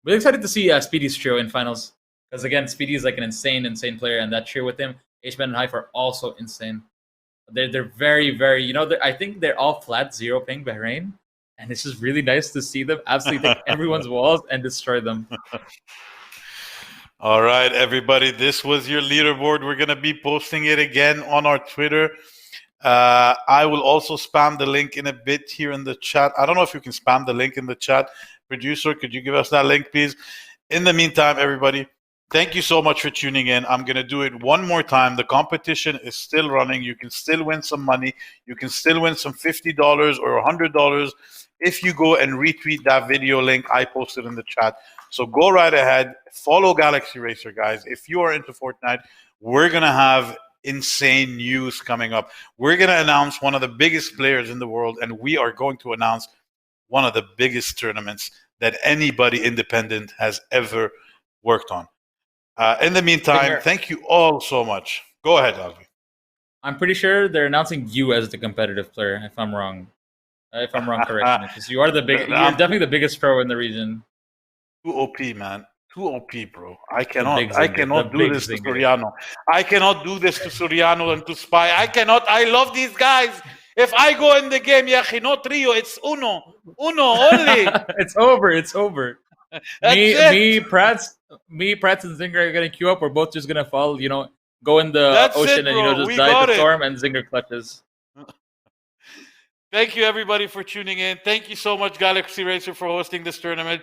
Really excited to see Speedy's trio in finals. Because again, Speedy is like an insane player, and that trio with him, H-Man and Hive are also insane. They're very, very, I think they're all flat 0 ping Bahrain. And it's just really nice to see them absolutely take everyone's walls and destroy them. All right, everybody. This was your leaderboard. We're going to be posting it again on our Twitter. I will also spam the link in a bit here in the chat. I don't know if you can spam the link in the chat. Producer, could you give us that link, please? In the meantime, everybody, thank you so much for tuning in. I'm going to do it one more time. The competition is still running. You can still win some money. You can still win some $50 or $100 if you go and retweet that video link I posted in the chat. So go right ahead. Follow Galaxy Racer, guys. If you are into Fortnite, we're going to have insane news coming up. We're going to announce one of the biggest players in the world, and we are going to announce one of the biggest tournaments that anybody independent has ever worked on. In the meantime, thank you all so much. Go ahead, Alvi. I'm pretty sure they're announcing you as the competitive player, if I'm wrong. If I'm wrong, correct me. Because you're definitely the biggest pro in the region. Too OP, man. Too OP, bro. I cannot do this to Soriano. I cannot do this to Soriano and to Spy. I love these guys. If I go in the game, yachi, no trio, it's uno only. It's over. Me, Prats, and Zinger are gonna queue up. We're both just gonna fall, go in the ocean and just die to storm, and Zinger clutches. Thank you, everybody, for tuning in. Thank you so much, Galaxy Racer, for hosting this tournament.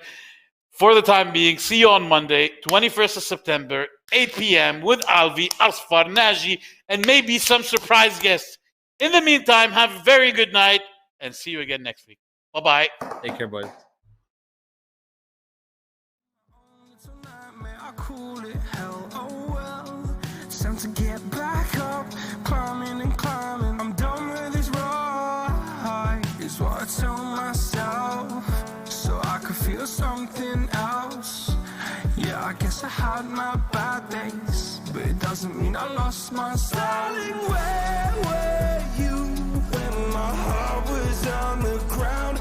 For the time being, see you on Monday, 21st of September, 8 p.m. with Alvi, Asfar, Naji, and maybe some surprise guests. In the meantime, have a very good night, and see you again next week. Bye-bye. Take care, boys. Time to get back up, climbing and climbing. I'm done with this ride, is what I tell myself, so I could feel something else. Yeah, I guess I had my bad days, but it doesn't mean I lost my style. Where were you when my heart was on the ground?